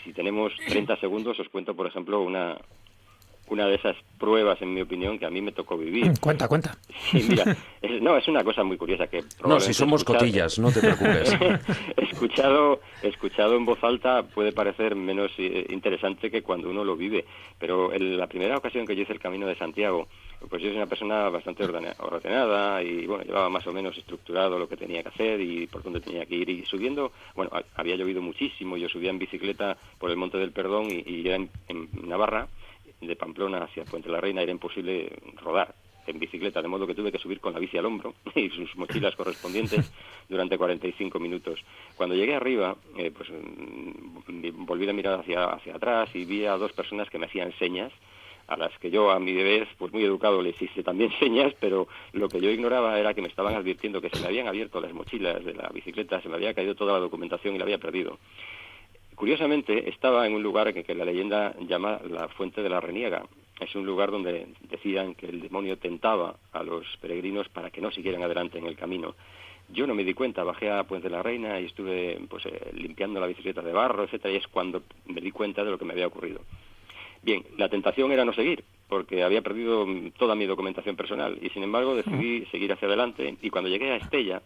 Speaker 7: Si tenemos 30 segundos, os cuento, por ejemplo, una de esas pruebas, en mi opinión, que a mí me tocó vivir.
Speaker 3: Cuenta.
Speaker 7: Sí, mira, es una cosa muy curiosa que
Speaker 6: no, si somos cotillas, no te preocupes.
Speaker 7: escuchado en voz alta puede parecer menos interesante que cuando uno lo vive, pero en la primera ocasión que yo hice el Camino de Santiago, pues yo soy una persona bastante ordenada y bueno, llevaba más o menos estructurado lo que tenía que hacer y por dónde tenía que ir, y subiendo, bueno, había llovido muchísimo, yo subía en bicicleta por el Monte del Perdón y era en Navarra, de Pamplona hacia Puente la Reina, era imposible rodar en bicicleta, de modo que tuve que subir con la bici al hombro y sus mochilas correspondientes durante 45 minutos. Cuando llegué arriba, pues volví a mirar hacia atrás y vi a dos personas que me hacían señas, a las que yo a mi vez, pues muy educado, les hice también señas, pero lo que yo ignoraba era que me estaban advirtiendo que se me habían abierto las mochilas de la bicicleta, se me había caído toda la documentación y la había perdido. Curiosamente, estaba en un lugar que la leyenda llama la Fuente de la Reniega. Es un lugar donde decían que el demonio tentaba a los peregrinos para que no siguieran adelante en el camino. Yo no me di cuenta, bajé a Puente de la Reina y estuve pues limpiando la bicicleta de barro, etcétera, y es cuando me di cuenta de lo que me había ocurrido. Bien, la tentación era no seguir, porque había perdido toda mi documentación personal, y sin embargo decidí seguir hacia adelante, y cuando llegué a Estella,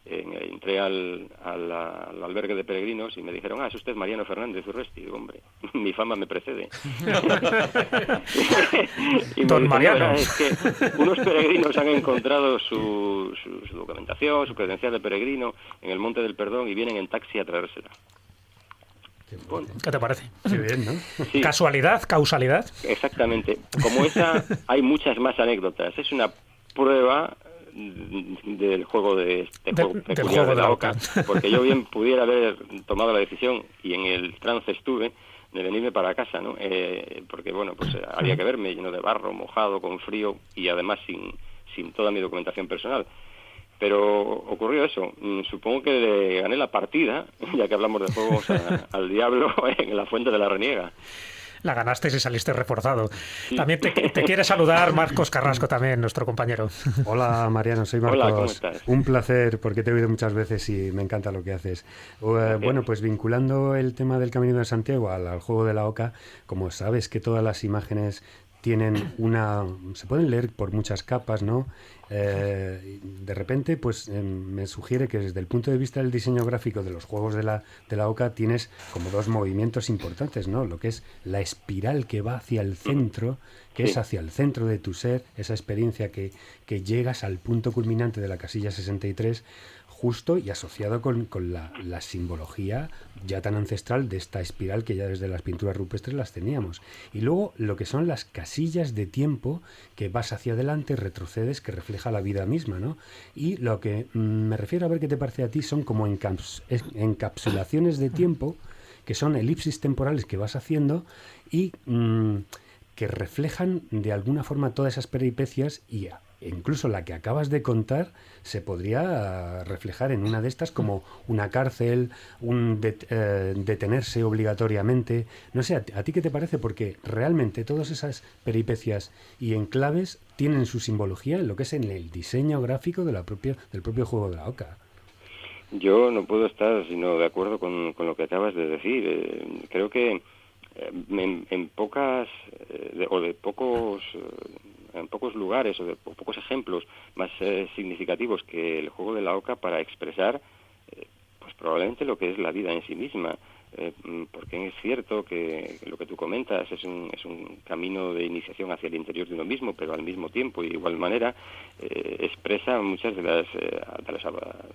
Speaker 7: entré al albergue de peregrinos y me dijeron, es usted Mariano Fernández Urresti. Digo, hombre, mi fama me precede. Y
Speaker 3: Don Mariano.
Speaker 7: Es que unos peregrinos han encontrado su documentación, su credencial de peregrino en el Monte del Perdón y vienen en taxi a traérsela.
Speaker 3: Bueno, ¿qué te parece?
Speaker 1: Qué bien, ¿no?
Speaker 7: Sí.
Speaker 3: ¿Casualidad? ¿Causalidad?
Speaker 7: Exactamente. Como esa, hay muchas más anécdotas. Es una prueba del juego del juego de la Oca, porque yo bien pudiera haber tomado la decisión, y en el trance estuve, de venirme para casa, ¿no? Porque, bueno, pues había que verme lleno de barro, mojado, con frío, y además sin toda mi documentación personal. Pero ocurrió eso. Supongo que le gané la partida, ya que hablamos de juegos al diablo, en la Fuente de la Reniega.
Speaker 3: La ganaste y saliste reforzado. Sí. También te quiere saludar Marcos Carrasco, también, nuestro compañero.
Speaker 1: Hola, Mariano, soy Marcos.
Speaker 7: Hola, ¿cómo estás?
Speaker 1: Un placer, porque te he oído muchas veces y me encanta lo que haces. Bueno, pues vinculando el tema del Camino de Santiago al juego de la Oca, como sabes que todas las imágenes tienen se pueden leer por muchas capas, ¿no? De repente, pues me sugiere que desde el punto de vista del diseño gráfico de los juegos de la Oca tienes como dos movimientos importantes, ¿no? Lo que es la espiral que va hacia el centro, que es hacia el centro de tu ser, esa experiencia que llegas al punto culminante de la casilla 63, justo y asociado con la simbología ya tan ancestral de esta espiral que ya desde las pinturas rupestres las teníamos. Y luego lo que son las casillas de tiempo, que vas hacia adelante, retrocedes, que refleja la vida misma, ¿no? Y lo que me refiero, a ver qué te parece a ti, son como encapsulaciones de tiempo, que son elipsis temporales que vas haciendo y que reflejan de alguna forma todas esas peripecias, y incluso la que acabas de contar se podría reflejar en una de estas como una cárcel, un detenerse obligatoriamente. No sé, ¿a ti qué te parece? Porque realmente todas esas peripecias y enclaves tienen su simbología en lo que es en el diseño gráfico del propio juego de la Oca.
Speaker 7: Yo no puedo estar sino de acuerdo con lo que acabas de decir. Creo que en pocos lugares o de pocos ejemplos más significativos que el juego de la Oca para expresar pues probablemente lo que es la vida en sí misma, porque es cierto que lo que tú comentas es un camino de iniciación hacia el interior de uno mismo, pero al mismo tiempo y de igual manera expresa muchas de las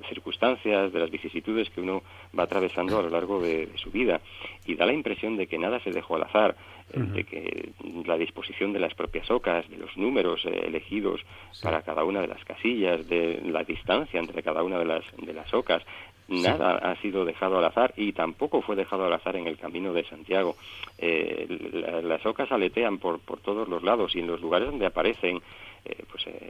Speaker 7: circunstancias, de las vicisitudes que uno va atravesando a lo largo de su vida, y da la impresión de que nada se dejó al azar, de que la disposición de las propias ocas, de los números elegidos para cada una de las casillas, de la distancia entre cada una de las ocas, nada ha sido dejado al azar, y tampoco fue dejado al azar en el Camino de Santiago. Las ocas aletean por todos los lados, y en los lugares donde aparecen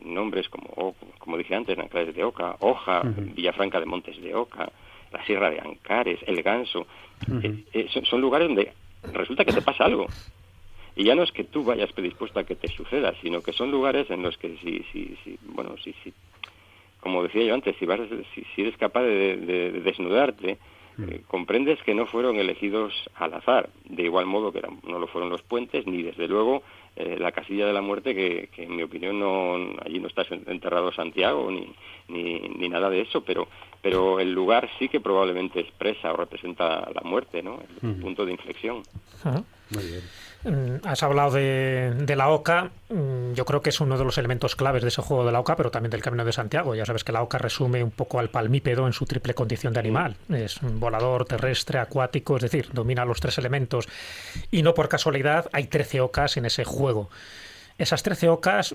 Speaker 7: nombres como dije antes, Nanclares de Oca, Oja, Villafranca de Montes de Oca, la Sierra de Ancares, El Ganso, son lugares donde resulta que te pasa algo. Y ya no es que tú vayas predispuesto a que te suceda, sino que son lugares en los que si como decía yo antes, si eres capaz de desnudarte, comprendes que no fueron elegidos al azar, de igual modo que no lo fueron los puentes, ni desde luego la casilla de la muerte, que en mi opinión allí no está enterrado Santiago, ni nada de eso, pero el lugar sí que probablemente expresa o representa la muerte, ¿no? El punto de inflexión.
Speaker 1: Muy bien.
Speaker 3: Has hablado de la Oca. Yo creo que es uno de los elementos claves de ese juego de la Oca, pero también del Camino de Santiago. Ya sabes que la Oca resume un poco al palmípedo en su triple condición de animal. Es un volador, terrestre, acuático, es decir, domina los tres elementos. Y no por casualidad hay 13 ocas en ese juego. Esas 13 ocas,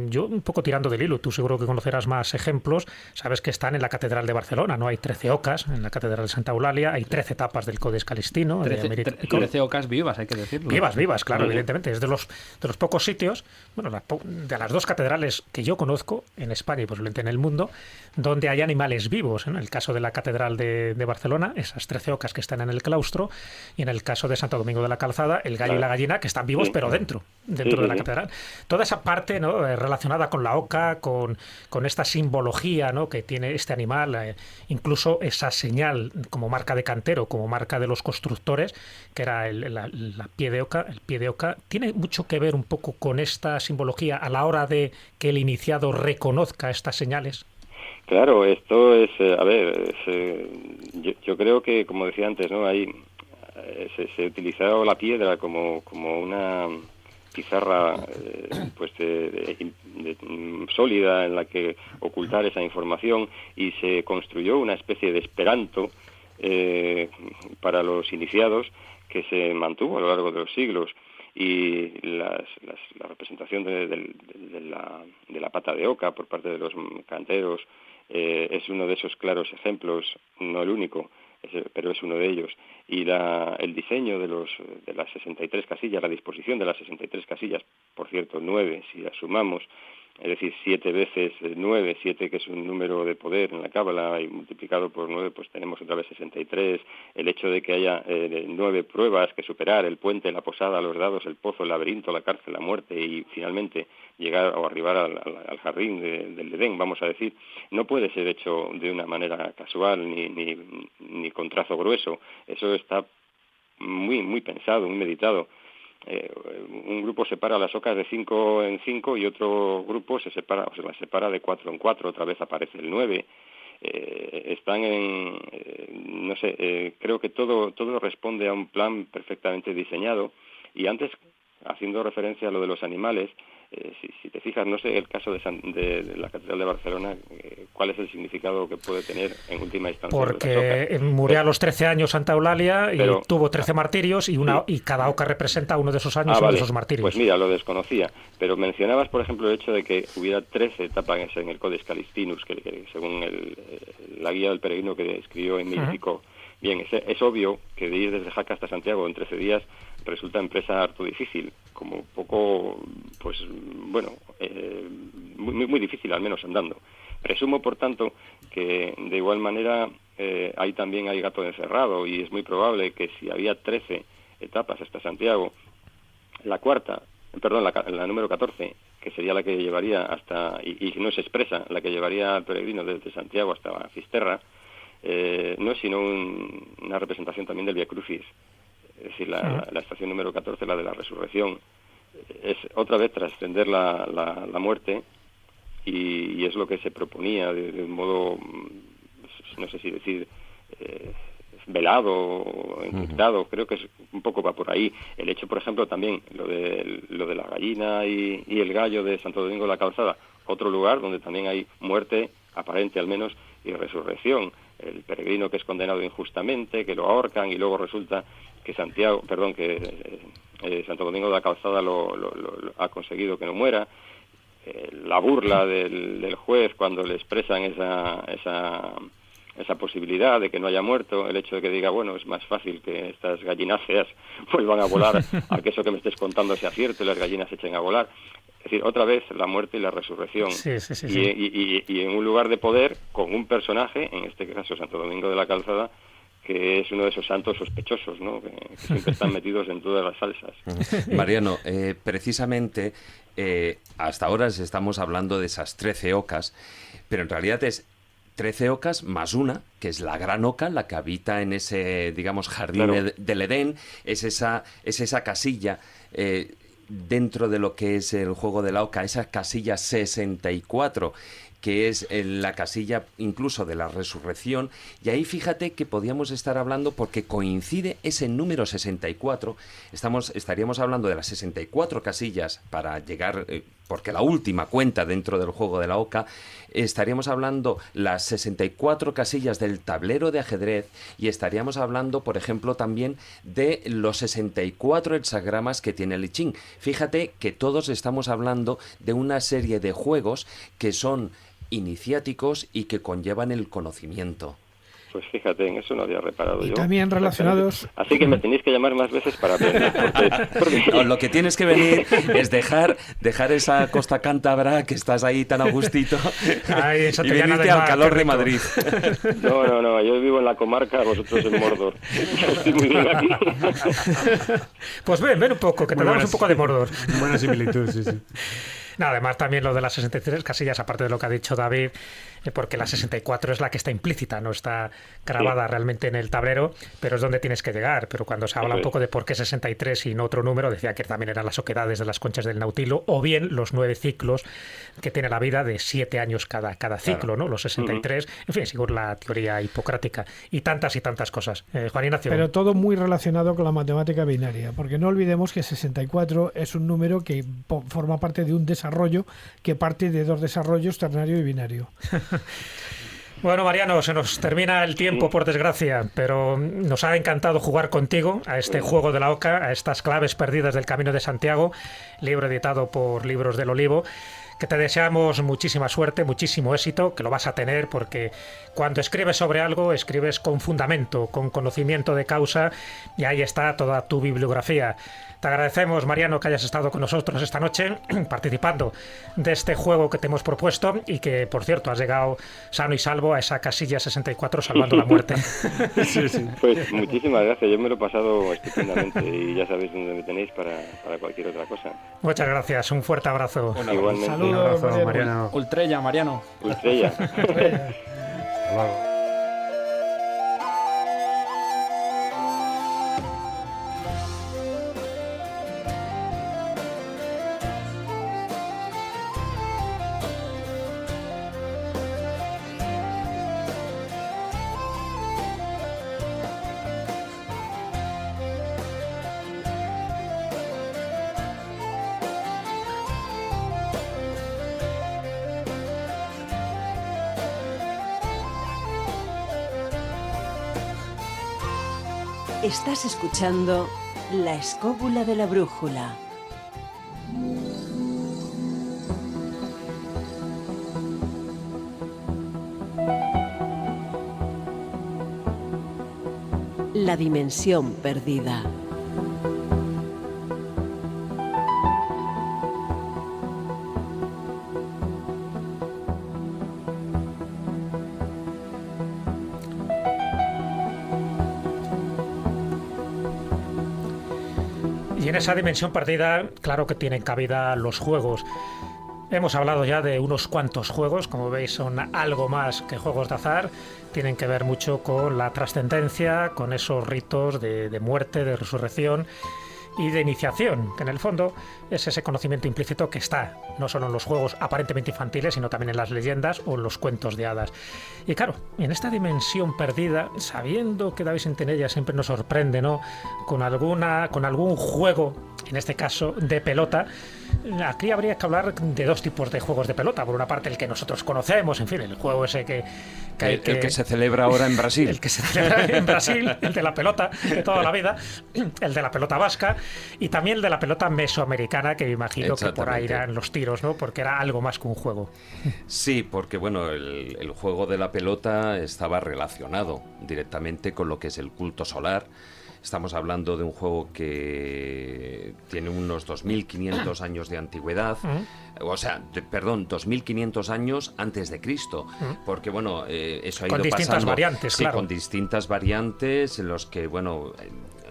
Speaker 3: yo un poco tirando del hilo, tú seguro que conocerás más ejemplos, sabes que están en la Catedral de Barcelona, ¿no? Hay 13 ocas en la Catedral de Santa Eulalia, hay 13 etapas del Codex Calistino.
Speaker 5: 13 ocas vivas, hay que decirlo.
Speaker 3: Vivas, claro, evidentemente. Es de los pocos sitios, bueno, de las dos catedrales que yo conozco en España y posiblemente en el mundo, donde hay animales vivos. En el caso de la Catedral de Barcelona, esas 13 ocas que están en el claustro, y en el caso de Santo Domingo de la Calzada, el gallo y la gallina, que están vivos, pero dentro de la catedral. Toda esa parte, ¿no?, relacionada con la oca, con esta simbología, ¿no?, que tiene este animal, incluso esa señal como marca de cantero, como marca de los constructores, que era el pie de oca, tiene mucho que ver un poco con esta simbología a la hora de que el iniciado reconozca estas señales.
Speaker 7: Claro, esto es, yo creo que, como decía antes, ¿no?, ahí se utilizaba la piedra como una pizarra sólida en la que ocultar esa información, y se construyó una especie de esperanto para los iniciados que se mantuvo a lo largo de los siglos. Y la representación de la pata de oca por parte de los canteros es uno de esos claros ejemplos, no el único, pero es uno de ellos. Y el diseño de las 63 casillas, la disposición de las 63 casillas, por cierto, 9 si las sumamos, es decir, 7 veces 9, 7 que es un número de poder en la cábala, y multiplicado por 9 pues tenemos otra vez 63, el hecho de que haya 9 pruebas que superar, el puente, la posada, los dados, el pozo, el laberinto, la cárcel, la muerte, y finalmente llegar o arribar al jardín del Edén, vamos a decir, no puede ser hecho de una manera casual ni con trazo grueso. Eso está muy, muy pensado, muy meditado. Un grupo separa las ocas de 5 en 5 y otro grupo las separa de 4 en 4, otra vez aparece el 9. Están no sé, creo que todo responde a un plan perfectamente diseñado. Y antes, haciendo referencia a lo de los animales, si te fijas, no sé el caso de la Catedral de Barcelona, cuál es el significado que puede tener en última instancia.
Speaker 3: Porque murió a los 13 años Santa Eulalia y tuvo 13 martirios y cada oca representa uno de esos años, uno de esos martirios.
Speaker 7: Pues mira, lo desconocía. Pero mencionabas, por ejemplo, el hecho de que hubiera 13 etapas en el Codex Calistinus, que según la guía del peregrino que escribió en Mítico. Bien, es obvio que de ir desde Jaca hasta Santiago en 13 días resulta empresa harto difícil, como poco, pues bueno, muy, muy difícil, al menos andando. Presumo, por tanto, que de igual manera ahí también hay gato encerrado, y es muy probable que si había 13 etapas hasta Santiago, la número 14, que sería la que llevaría hasta, y no es expresa, la que llevaría al peregrino desde Santiago hasta Fisterra, no es sino una representación también del Vía Crucis. Es decir, la estación número 14, la de la resurrección, es otra vez trascender la muerte, y es lo que se proponía de un modo, no sé si decir, velado o encriptado. Creo que es un poco va por ahí. El hecho, por ejemplo, también lo de la gallina y el gallo de Santo Domingo de la Calzada, otro lugar donde también hay muerte, aparente al menos, y resurrección. El peregrino que es condenado injustamente, que lo ahorcan, y luego resulta que Santo Domingo de la Calzada lo ha conseguido que no muera. La burla del juez cuando le expresan esa posibilidad de que no haya muerto, el hecho de que diga, bueno, es más fácil que estas gallináceas vuelvan a volar a que eso que me estés contando sea cierto y las gallinas echen a volar. Es decir, otra vez la muerte y la resurrección.
Speaker 3: Sí.
Speaker 7: Y en un lugar de poder, con un personaje, en este caso Santo Domingo de la Calzada, que es uno de esos santos sospechosos, ¿no? que siempre están metidos en todas las salsas.
Speaker 6: Mariano, precisamente hasta ahora estamos hablando de esas 13 ocas, pero en realidad es 13 ocas más una, que es la gran oca, la que habita en ese, digamos, jardín del Edén, es esa casilla dentro de lo que es el juego de la oca, esa casilla 64, que es la casilla incluso de la resurrección, y ahí fíjate que podíamos estar hablando, porque coincide ese número 64, estaríamos hablando de las 64 casillas para llegar, porque la última cuenta dentro del juego de la oca, estaríamos hablando las 64 casillas del tablero de ajedrez, y estaríamos hablando, por ejemplo, también de los 64 hexagramas que tiene el I Ching. Fíjate que todos estamos hablando de una serie de juegos que son iniciáticos y que conllevan el conocimiento.
Speaker 7: Pues fíjate, en eso no había reparado yo.
Speaker 4: También relacionados...
Speaker 7: Así que me tenéis que llamar más veces para aprender. Porque...
Speaker 6: No, lo que tienes que venir es dejar esa costa cántabra, que estás ahí tan a gustito, y venirte al calor de Madrid.
Speaker 7: No, yo vivo en la comarca, vosotros en Mordor. Yo estoy muy bien aquí.
Speaker 3: Pues ven un poco, que te damos un poco de Mordor.
Speaker 1: Buena similitud, sí.
Speaker 3: No, además también lo de las 63 casillas, aparte de lo que ha dicho David, porque la 64 es la que está implícita, no está grabada realmente en el tablero, pero es donde tienes que llegar. Pero cuando se habla un poco de por qué 63 y no otro número, decía que también eran las oquedades de las conchas del Nautilo, o bien los 9 ciclos que tiene la vida de 7 años cada ciclo, ¿no? Los 63, en fin, según la teoría hipocrática, y tantas cosas. Juan Ignacio.
Speaker 4: Pero todo muy relacionado con la matemática binaria, porque no olvidemos que 64 es un número que forma parte de un desarrollo que parte de dos desarrollos, ternario y binario.
Speaker 3: Bueno, Mariano, se nos termina el tiempo, por desgracia, pero nos ha encantado jugar contigo a este juego de la Oca, a estas claves perdidas del Camino de Santiago, libro editado por Libros del Olivo, que te deseamos muchísima suerte, muchísimo éxito, que lo vas a tener porque cuando escribes sobre algo, escribes con fundamento, con conocimiento de causa, y ahí está toda tu bibliografía. Te agradecemos, Mariano, que hayas estado con nosotros esta noche participando de este juego que te hemos propuesto y que, por cierto, has llegado sano y salvo a esa casilla 64 salvando la muerte.
Speaker 7: Sí. Pues muchísimas gracias, yo me lo he pasado estupendamente y ya sabéis dónde me tenéis para cualquier otra cosa.
Speaker 3: Muchas gracias, un fuerte abrazo.
Speaker 7: Igualmente.
Speaker 4: Saludos,
Speaker 1: Un abrazo,
Speaker 4: Mariano.
Speaker 1: Mariano.
Speaker 5: Ultrella, Mariano.
Speaker 7: Ultrella.
Speaker 1: Hasta luego.
Speaker 2: Estás escuchando La Escóbula de la Brújula. La dimensión perdida.
Speaker 3: Y en esa dimensión perdida, claro que tienen cabida los juegos. Hemos hablado ya de unos cuantos juegos, como veis son algo más que juegos de azar, tienen que ver mucho con la trascendencia, con esos ritos de muerte, de resurrección y de iniciación, que en el fondo es ese conocimiento implícito que está no solo en los juegos aparentemente infantiles, sino también en las leyendas o en los cuentos de hadas. Y claro, en esta dimensión perdida, sabiendo que David Centinella siempre nos sorprende, ¿no?, con algún juego, en este caso de pelota, aquí habría que hablar de dos tipos de juegos de pelota. Por una parte, el que nosotros conocemos, en fin, el juego ese que
Speaker 6: el que se celebra ahora en Brasil.
Speaker 3: El que se celebra en Brasil, el de la pelota de toda la vida, el de la pelota vasca y también el de la pelota mesoamericana, que me imagino que por ahí irán los tiros, ¿no? Porque era algo más que un juego.
Speaker 6: Sí, porque bueno, el juego de la pelota estaba relacionado directamente con lo que es el culto solar. Estamos hablando de un juego que tiene unos 2.500 años de antigüedad, o sea, 2.500 años antes de Cristo, porque bueno, eso ha ido pasando.
Speaker 3: Con distintas variantes,
Speaker 6: sí,
Speaker 3: claro.
Speaker 6: con distintas variantes en los que, bueno,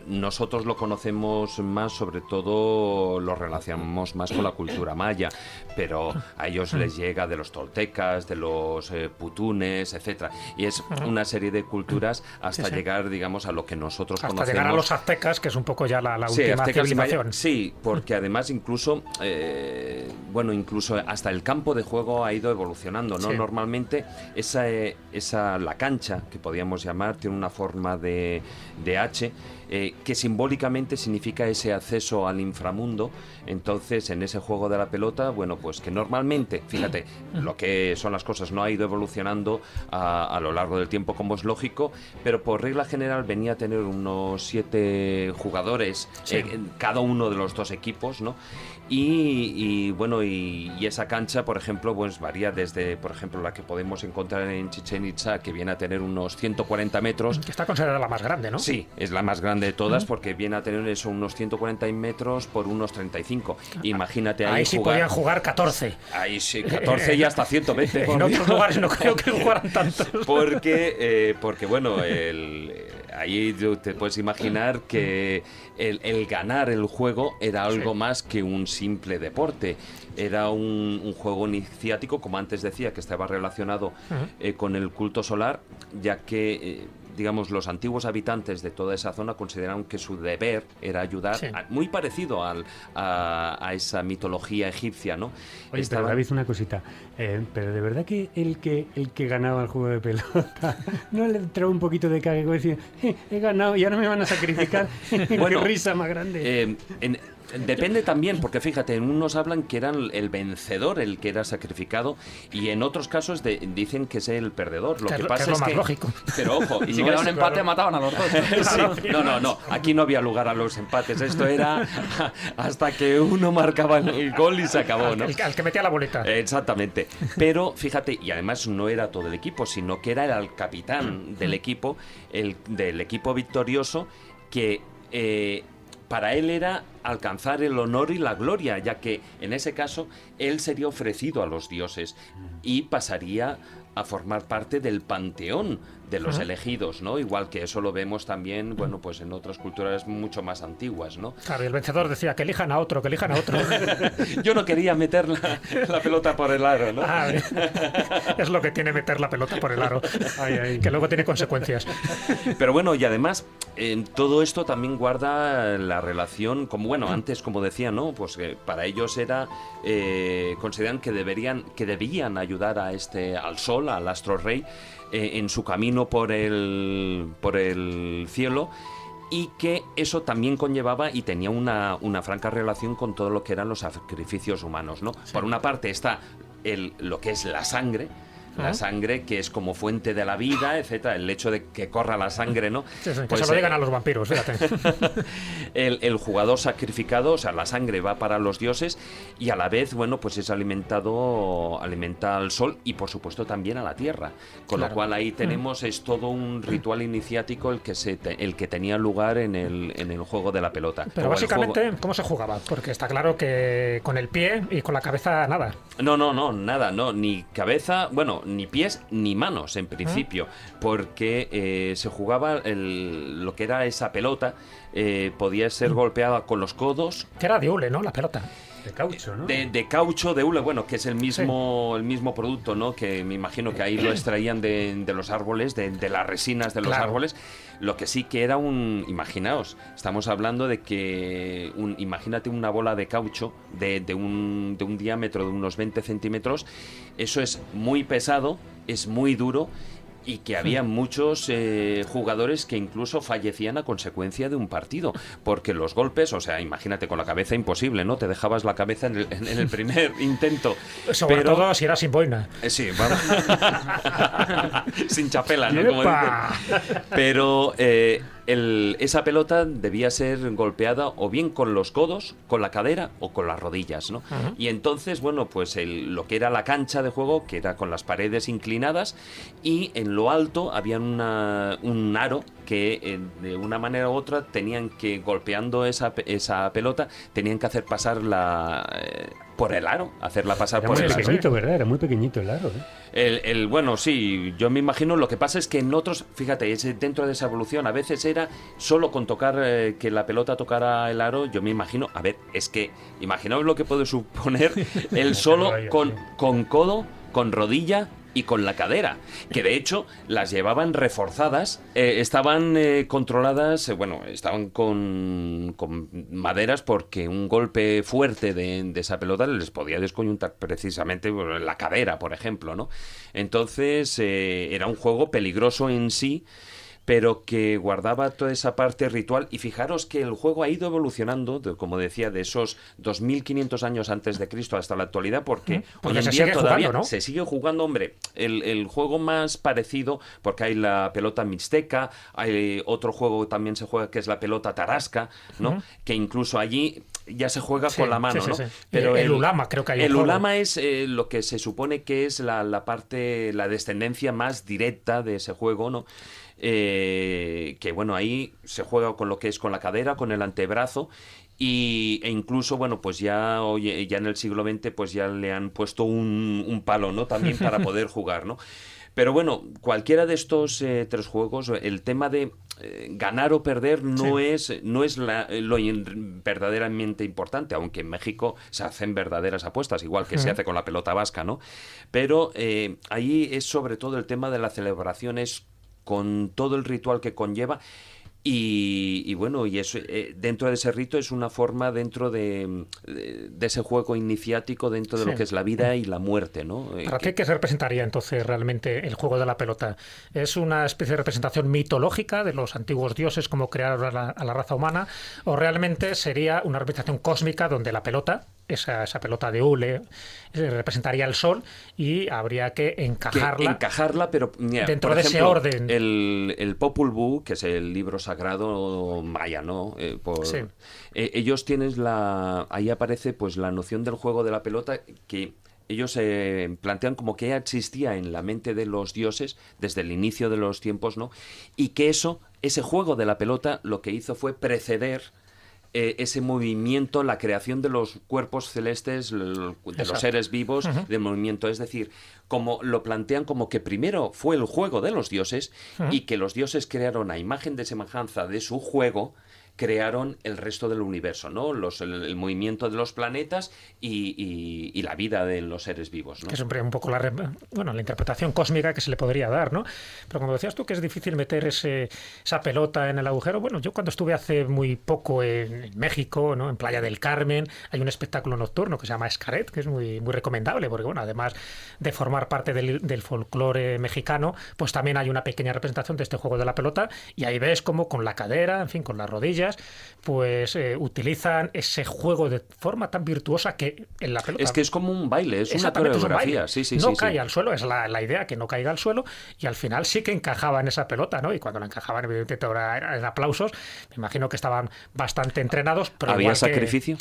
Speaker 6: nosotros lo conocemos más, sobre todo lo relacionamos más con la cultura maya, pero a ellos les llega de los toltecas, de los putunes, etcétera, y es una serie de culturas hasta llegar, digamos, a lo que nosotros
Speaker 3: hasta
Speaker 6: conocemos.
Speaker 3: Llegar a los aztecas, que es un poco ya la
Speaker 6: Sí,
Speaker 3: última civilización.
Speaker 6: Sí, porque además incluso, incluso hasta el campo de juego ha ido evolucionando, ¿no? Sí. Normalmente la cancha, que podríamos llamar, tiene una forma de H, que simbólicamente significa ese acceso al inframundo. Entonces, en ese juego de la pelota, bueno, pues que normalmente, fíjate, lo que son las cosas no ha ido evolucionando a lo largo del tiempo, como es lógico, pero por regla general venía a tener unos 7 jugadores, cada uno de los dos equipos, ¿no? Y bueno, y esa cancha, por ejemplo, pues varía desde, por ejemplo, la que podemos encontrar en Chichén Itzá, que viene a tener unos 140 metros.
Speaker 3: Que está considerada la más grande, ¿no?
Speaker 6: Sí, es la más grande de todas, porque viene a tener eso, unos 140 metros por unos 35. Imagínate ahí
Speaker 3: sí podían jugar 14.
Speaker 6: Ahí sí, 14 y hasta 120.
Speaker 3: En otros lugares no creo que jugaran tantos.
Speaker 6: Porque bueno, ahí te puedes imaginar que el ganar el juego era algo más que un simple deporte. Era un juego iniciático, como antes decía, que estaba relacionado con el culto solar, ya que digamos, los antiguos habitantes de toda esa zona consideraron que su deber era ayudar, muy parecido a esa mitología egipcia, ¿no?
Speaker 1: Oye, pero David, una cosita, pero de verdad que el que ganaba el juego de pelota no le entró un poquito de cague, decir, he ganado y ahora me van a sacrificar.
Speaker 6: Bueno,
Speaker 1: qué risa más grande.
Speaker 6: Depende también, porque fíjate, en unos hablan que era el vencedor el que era sacrificado y en otros casos dicen que es el perdedor. Lo que pasa
Speaker 3: es lo más lógico.
Speaker 6: Pero ojo,
Speaker 5: y si quedaba un empate mataban a los dos.
Speaker 6: Sí. No, aquí no había lugar a los empates. Esto era hasta que uno marcaba el gol y se acabó, ¿no?
Speaker 3: Al que metía la boleta.
Speaker 6: Exactamente. Pero fíjate, y además no era todo el equipo, sino que era el capitán del equipo, del equipo victorioso, que para él era alcanzar el honor y la gloria, ya que en ese caso él sería ofrecido a los dioses y pasaría a formar parte del panteón de los elegidos, ¿no? Igual que eso lo vemos también, bueno, pues en otras culturas mucho más antiguas, ¿no?
Speaker 3: Claro, y el vencedor decía que elijan a otro.
Speaker 6: Yo no quería meter la pelota por el aro, ¿no?
Speaker 3: Es lo que tiene meter la pelota por el aro, que luego tiene consecuencias.
Speaker 6: Pero bueno, y además, en todo esto también guarda la relación, como bueno, antes, como decía, ¿no? Pues para ellos era, consideran que debían ayudar al sol, al astro rey, en su camino por el cielo, y que eso también conllevaba y tenía una franca relación con todo lo que eran los sacrificios humanos, ¿no? Sí. Por una parte está lo que es la sangre, que es como fuente de la vida, etcétera, el hecho de que corra la sangre, ¿no?
Speaker 3: Sí, pues que se lo digan a los vampiros, fíjate.
Speaker 6: El jugador sacrificado, o sea, la sangre va para los dioses y a la vez, bueno, pues es alimenta al sol y por supuesto también a la tierra. Con lo cual ahí tenemos, es todo un ritual iniciático el que tenía lugar en el juego de la pelota.
Speaker 3: Pero básicamente, ¿cómo se jugaba? Porque está claro que con el pie y con la cabeza nada.
Speaker 6: No, nada, ni cabeza, bueno, ni pies ni manos en principio, porque se jugaba lo que era esa pelota, podía ser golpeada con los codos.
Speaker 3: Que era de hule, ¿no? La pelota.
Speaker 1: De caucho, ¿no?
Speaker 6: De caucho, de hule, bueno, que es el mismo producto, ¿no? Que me imagino que ahí lo extraían de los árboles, de las resinas de los árboles. Lo que sí que era imaginaos, estamos hablando de que, imagínate una bola de caucho de un diámetro de unos 20 centímetros, eso es muy pesado, es muy duro, y que había muchos jugadores que incluso fallecían a consecuencia de un partido, porque los golpes, o sea, imagínate, con la cabeza imposible, ¿no? Te dejabas la cabeza en el primer intento.
Speaker 3: Sobre todo si era sin boina.
Speaker 6: Sí, vamos. Sin chapela, ¿no? Como dicen. Pero esa pelota debía ser golpeada o bien con los codos, con la cadera o con las rodillas, ¿no? Y entonces, bueno, pues lo que era la cancha de juego, que era con las paredes inclinadas, y en lo alto había un aro que de una manera u otra tenían que, golpeando esa pelota, tenían que hacer pasar por el aro, hacerla pasar por el aro.
Speaker 1: Era muy pequeñito, ¿verdad? Era muy pequeñito el aro, ¿eh?
Speaker 6: Bueno, sí, yo me imagino. Lo que pasa es que en otros, fíjate, dentro de esa evolución, a veces era solo con tocar, que la pelota tocara el aro. Yo me imagino, a ver, es que imaginaos lo que puede suponer el solo con codo, con rodilla y con la cadera, que de hecho las llevaban reforzadas, estaban controladas, estaban con maderas, porque un golpe fuerte de esa pelota les podía descoyuntar precisamente la cadera, por ejemplo, ¿no? Entonces era un juego peligroso en sí, pero que guardaba toda esa parte ritual. Y fijaros que el juego ha ido evolucionando, como decía, de esos 2500 años antes de Cristo hasta la actualidad, porque hoy en día todavía se sigue jugando, hombre. El juego más parecido, porque hay la pelota mixteca, hay otro juego que también se juega, que es la pelota tarasca, ¿no? Que incluso allí ya se juega con la mano, ¿no?
Speaker 3: Pero el ulama, creo que hay
Speaker 6: el ulama es lo que se supone que es la parte, la descendencia más directa de ese juego, ¿no? Que bueno, ahí se juega con lo que es con la cadera, con el antebrazo, e incluso, bueno, pues ya en el siglo XX pues ya le han puesto un palo, ¿no? También para poder jugar, ¿no? Pero bueno, cualquiera de estos tres juegos, el tema de ganar o perder no es lo verdaderamente importante, aunque en México se hacen verdaderas apuestas, igual que se hace con la pelota vasca, ¿no? Pero ahí es sobre todo el tema de la celebración, es con todo el ritual que conlleva, Y bueno, y eso, dentro de ese rito es una forma dentro de ese juego iniciático dentro de lo que es la vida y la muerte, ¿no?
Speaker 3: ¿Para qué se representaría entonces realmente el juego de la pelota? ¿Es una especie de representación mitológica de los antiguos dioses como crearon a la raza humana? ¿O realmente sería una representación cósmica donde la pelota, esa pelota de hule, representaría el sol y habría que encajarla
Speaker 6: pero mira,
Speaker 3: dentro
Speaker 6: por
Speaker 3: de
Speaker 6: ejemplo,
Speaker 3: ese orden?
Speaker 6: El Popol Vuh, que es el libro sagrado maya, ¿no? Ellos tienen ahí aparece pues la noción del juego de la pelota, que ellos plantean como que ya existía en la mente de los dioses desde el inicio de los tiempos, ¿no? Y que ese juego de la pelota lo que hizo fue preceder ese movimiento, la creación de los cuerpos celestes, de los seres vivos, del movimiento. Es decir, como lo plantean como que primero fue el juego de los dioses y que los dioses crearon a imagen de semejanza de su juego, crearon el resto del universo, ¿no? El movimiento de los planetas y la vida de los seres vivos, ¿no?
Speaker 3: Que es un poco la interpretación cósmica que se le podría dar, ¿no? Pero como decías tú que es difícil meter esa pelota en el agujero, bueno, yo cuando estuve hace muy poco en México, ¿no? En Playa del Carmen, hay un espectáculo nocturno que se llama Escaret, que es muy, muy recomendable, porque bueno, además de formar parte del folclore mexicano, pues también hay una pequeña representación de este juego de la pelota, y ahí ves como con la cadera, en fin, con las rodillas, pues utilizan ese juego de forma tan virtuosa que en la pelota...
Speaker 6: Es que es como un baile, es una coreografía.
Speaker 3: No cae al suelo, es la idea, que no caiga al suelo, y al final sí que encajaba en esa pelota, ¿no? Y cuando la encajaban, evidentemente, eran aplausos. Me imagino que estaban bastante entrenados. Pero
Speaker 6: ¿había sacrificio?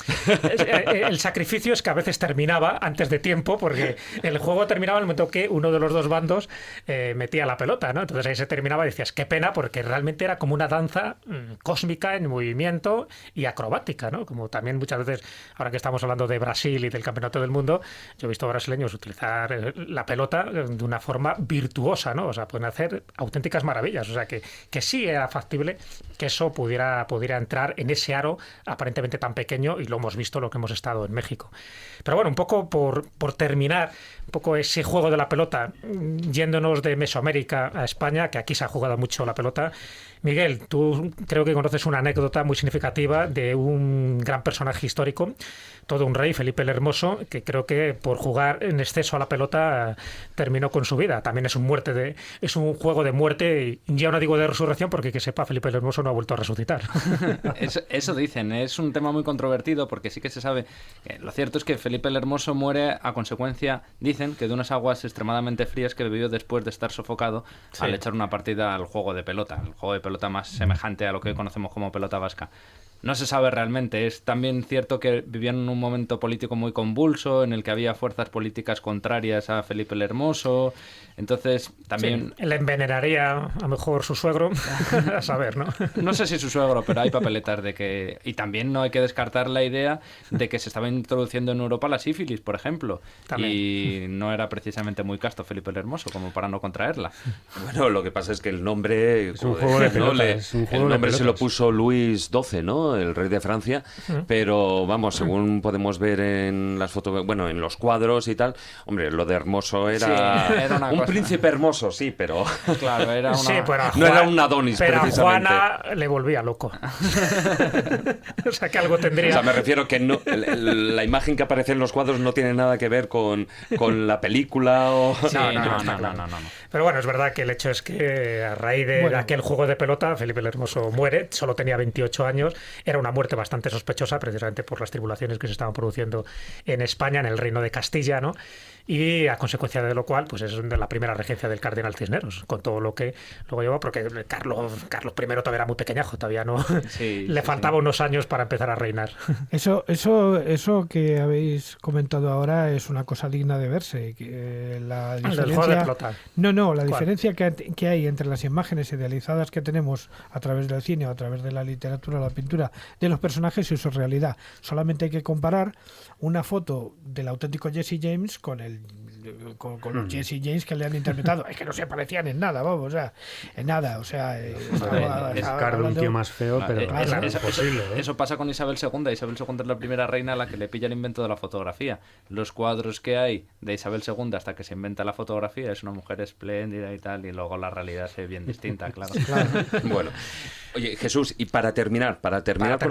Speaker 3: El sacrificio es que a veces terminaba antes de tiempo, porque el juego terminaba en el momento que uno de los dos bandos metía la pelota, ¿no? Entonces ahí se terminaba y decías, qué pena, porque realmente era como una danza cósmica en movimiento y acrobática, ¿no? Como también muchas veces, ahora que estamos hablando de Brasil y del Campeonato del Mundo, yo he visto brasileños utilizar la pelota de una forma virtuosa, ¿no? O sea, pueden hacer auténticas maravillas. O sea, que sí era factible que eso pudiera entrar en ese aro aparentemente tan pequeño, y lo hemos visto lo que hemos estado en México. Pero bueno, un poco por terminar, un poco ese juego de la pelota, yéndonos de Mesoamérica a España, que aquí se ha jugado mucho la pelota. Miguel, tú creo que conoces una anécdota muy significativa de un gran personaje histórico, todo un rey, Felipe el Hermoso, que creo que por jugar en exceso a la pelota terminó con su vida. También es un juego de muerte, y ya no digo de resurrección, porque que sepa, Felipe el Hermoso no ha vuelto a resucitar.
Speaker 5: Eso dicen, es un tema muy controvertido, porque sí que se sabe. Lo cierto es que Felipe el Hermoso muere a consecuencia, dicen, que de unas aguas extremadamente frías que bebió después de estar sofocado al echar una partida al juego de pelota, el juego de pelota más semejante a lo que conocemos como pelota vasca. No se sabe realmente. Es también cierto que vivían en un momento político muy convulso, en el que había fuerzas políticas contrarias a Felipe el Hermoso. Entonces, también...
Speaker 3: Sí, le envenenaría a lo mejor su suegro, a saber, ¿no?
Speaker 5: No sé si su suegro, pero hay papeletas de que... Y también no hay que descartar la idea de que se estaba introduciendo en Europa la sífilis, por ejemplo. También. Y no era precisamente muy casto Felipe el Hermoso, como para no contraerla.
Speaker 6: Bueno, lo que pasa es que el nombre...
Speaker 1: Es un juego de pelotas.
Speaker 6: El nombre se lo puso Luis XII, ¿no? El rey de Francia, pero vamos, según podemos ver en las fotos, bueno, en los cuadros y tal, hombre, lo de hermoso era un príncipe hermoso, sí, pero
Speaker 5: claro, era una...
Speaker 3: Sí, pero
Speaker 6: no era un Adonis,
Speaker 3: pero
Speaker 6: precisamente.
Speaker 3: A Juana le volvía loco. O sea, que algo tendría.
Speaker 6: O sea, me refiero que no, la imagen que aparece en los cuadros no tiene nada que ver con la película o...
Speaker 3: Sí, no. Pero bueno, es verdad que el hecho es que a raíz de aquel juego de pelota, Felipe el Hermoso muere, solo tenía 28 años, era una muerte bastante sospechosa, precisamente por las tribulaciones que se estaban produciendo en España, en el Reino de Castilla, ¿no? Y a consecuencia de lo cual, pues es de la primera regencia del cardenal Cisneros, con todo lo que luego llevó, porque Carlos I todavía era muy pequeñajo, todavía no le faltaba unos años para empezar a reinar.
Speaker 4: Eso que habéis comentado ahora es una cosa digna de verse. Que la diferencia,
Speaker 3: del juego de pelota.
Speaker 4: La diferencia que hay entre las imágenes idealizadas que tenemos a través del cine o a través de la literatura o la pintura de los personajes y su realidad. Solamente hay que comparar una foto del auténtico Jesse James con los Jesse James que le han interpretado. Es que no se parecían en nada, vamos, en nada.
Speaker 1: Es Carlos, un tío más feo, pero es imposible.
Speaker 5: Eso pasa con Isabel II. Isabel II es la primera reina a la que le pilla el invento de la fotografía. Los cuadros que hay de Isabel II hasta que se inventa la fotografía es una mujer espléndida y tal, y luego la realidad es bien distinta, claro.
Speaker 6: Bueno, Oye, Jesús, y para terminar con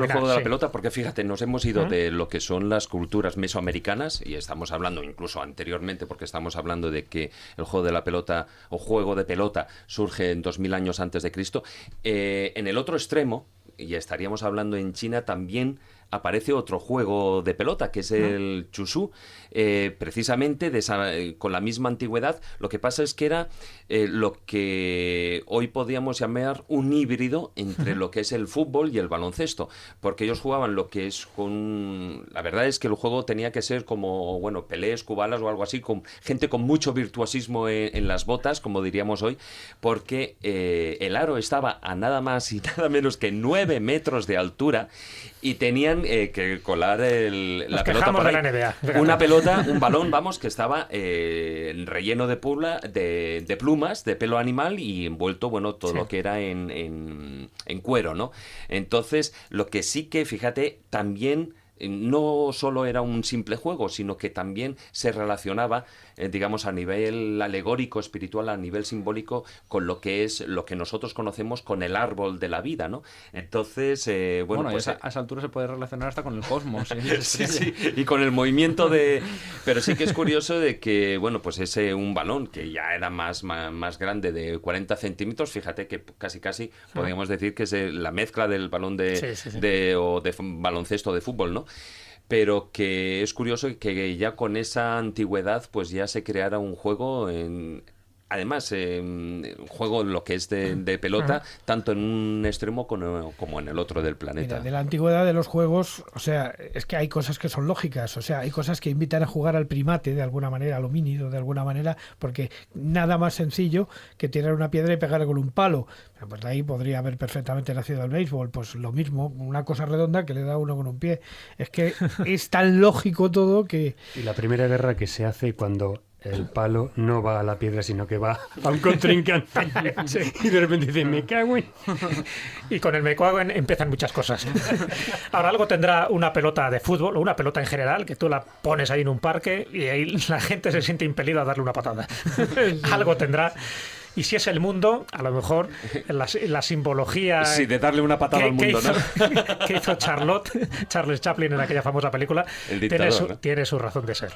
Speaker 6: el juego de la pelota, porque fíjate, nos hemos ido de lo que son las culturas mesoamericanas, y estamos hablando incluso anteriormente, porque estamos hablando de que el juego de la pelota o juego de pelota surge en 2000 años antes de Cristo. En el otro extremo, y estaríamos hablando en China, también aparece otro juego de pelota, que es el chusú, precisamente con la misma antigüedad. Lo que pasa es que era lo que hoy podríamos llamar un híbrido entre lo que es el fútbol y el baloncesto, porque ellos jugaban lo que es la verdad es que el juego tenía que ser como, bueno, Pelés, Cubalas o algo así, con gente con mucho virtuosismo en las botas, como diríamos hoy, porque el aro estaba a nada más y nada menos que 9 metros de altura, y tenían que colar la pelota por ahí.
Speaker 3: De la NBA.
Speaker 6: Una pelota, un balón, vamos, que estaba relleno de plumas, de pelo animal, y envuelto, bueno, todo lo que era en cuero, ¿no? Entonces, lo que sí que, fíjate, también no solo era un simple juego, sino que también se relacionaba, digamos, a nivel alegórico, espiritual, a nivel simbólico, con lo que es lo que nosotros conocemos con el árbol de la vida, ¿no? Entonces, bueno, pues
Speaker 5: a esa altura se puede relacionar hasta con el cosmos.
Speaker 6: Sí, y con el movimiento de... Pero sí que es curioso de que, bueno, pues un balón que ya era más grande, de 40 centímetros, fíjate que casi podríamos decir que es la mezcla del balón de baloncesto, de fútbol, ¿no? Pero que es curioso que ya con esa antigüedad pues ya se creara un juego además, un juego lo que es de pelota, tanto en un extremo como en el otro del planeta.
Speaker 4: Mira, de la antigüedad de los juegos, o sea, es que hay cosas que son lógicas, o sea, hay cosas que invitan a jugar al primate de alguna manera, al homínido de alguna manera, porque nada más sencillo que tirar una piedra y pegarle con un palo. Pues de ahí podría haber perfectamente nacido el béisbol, pues lo mismo, una cosa redonda que le da uno con un pie. Es que es tan lógico todo que...
Speaker 1: Y la primera guerra que se hace cuando el palo no va a la piedra, sino que va a un contrincante. Y de repente dice, me cago en...
Speaker 3: Y con el me cago en empiezan muchas cosas. Ahora, algo tendrá una pelota de fútbol, o una pelota en general, que tú la pones ahí en un parque y ahí la gente se siente impelida a darle una patada. Algo tendrá. Y si es el mundo, a lo mejor la simbología...
Speaker 6: Sí, de darle una patada al mundo, ¿no?
Speaker 3: Que hizo Charles Chaplin en aquella famosa película,
Speaker 6: el dictador, ¿no?
Speaker 3: Tiene su razón de ser.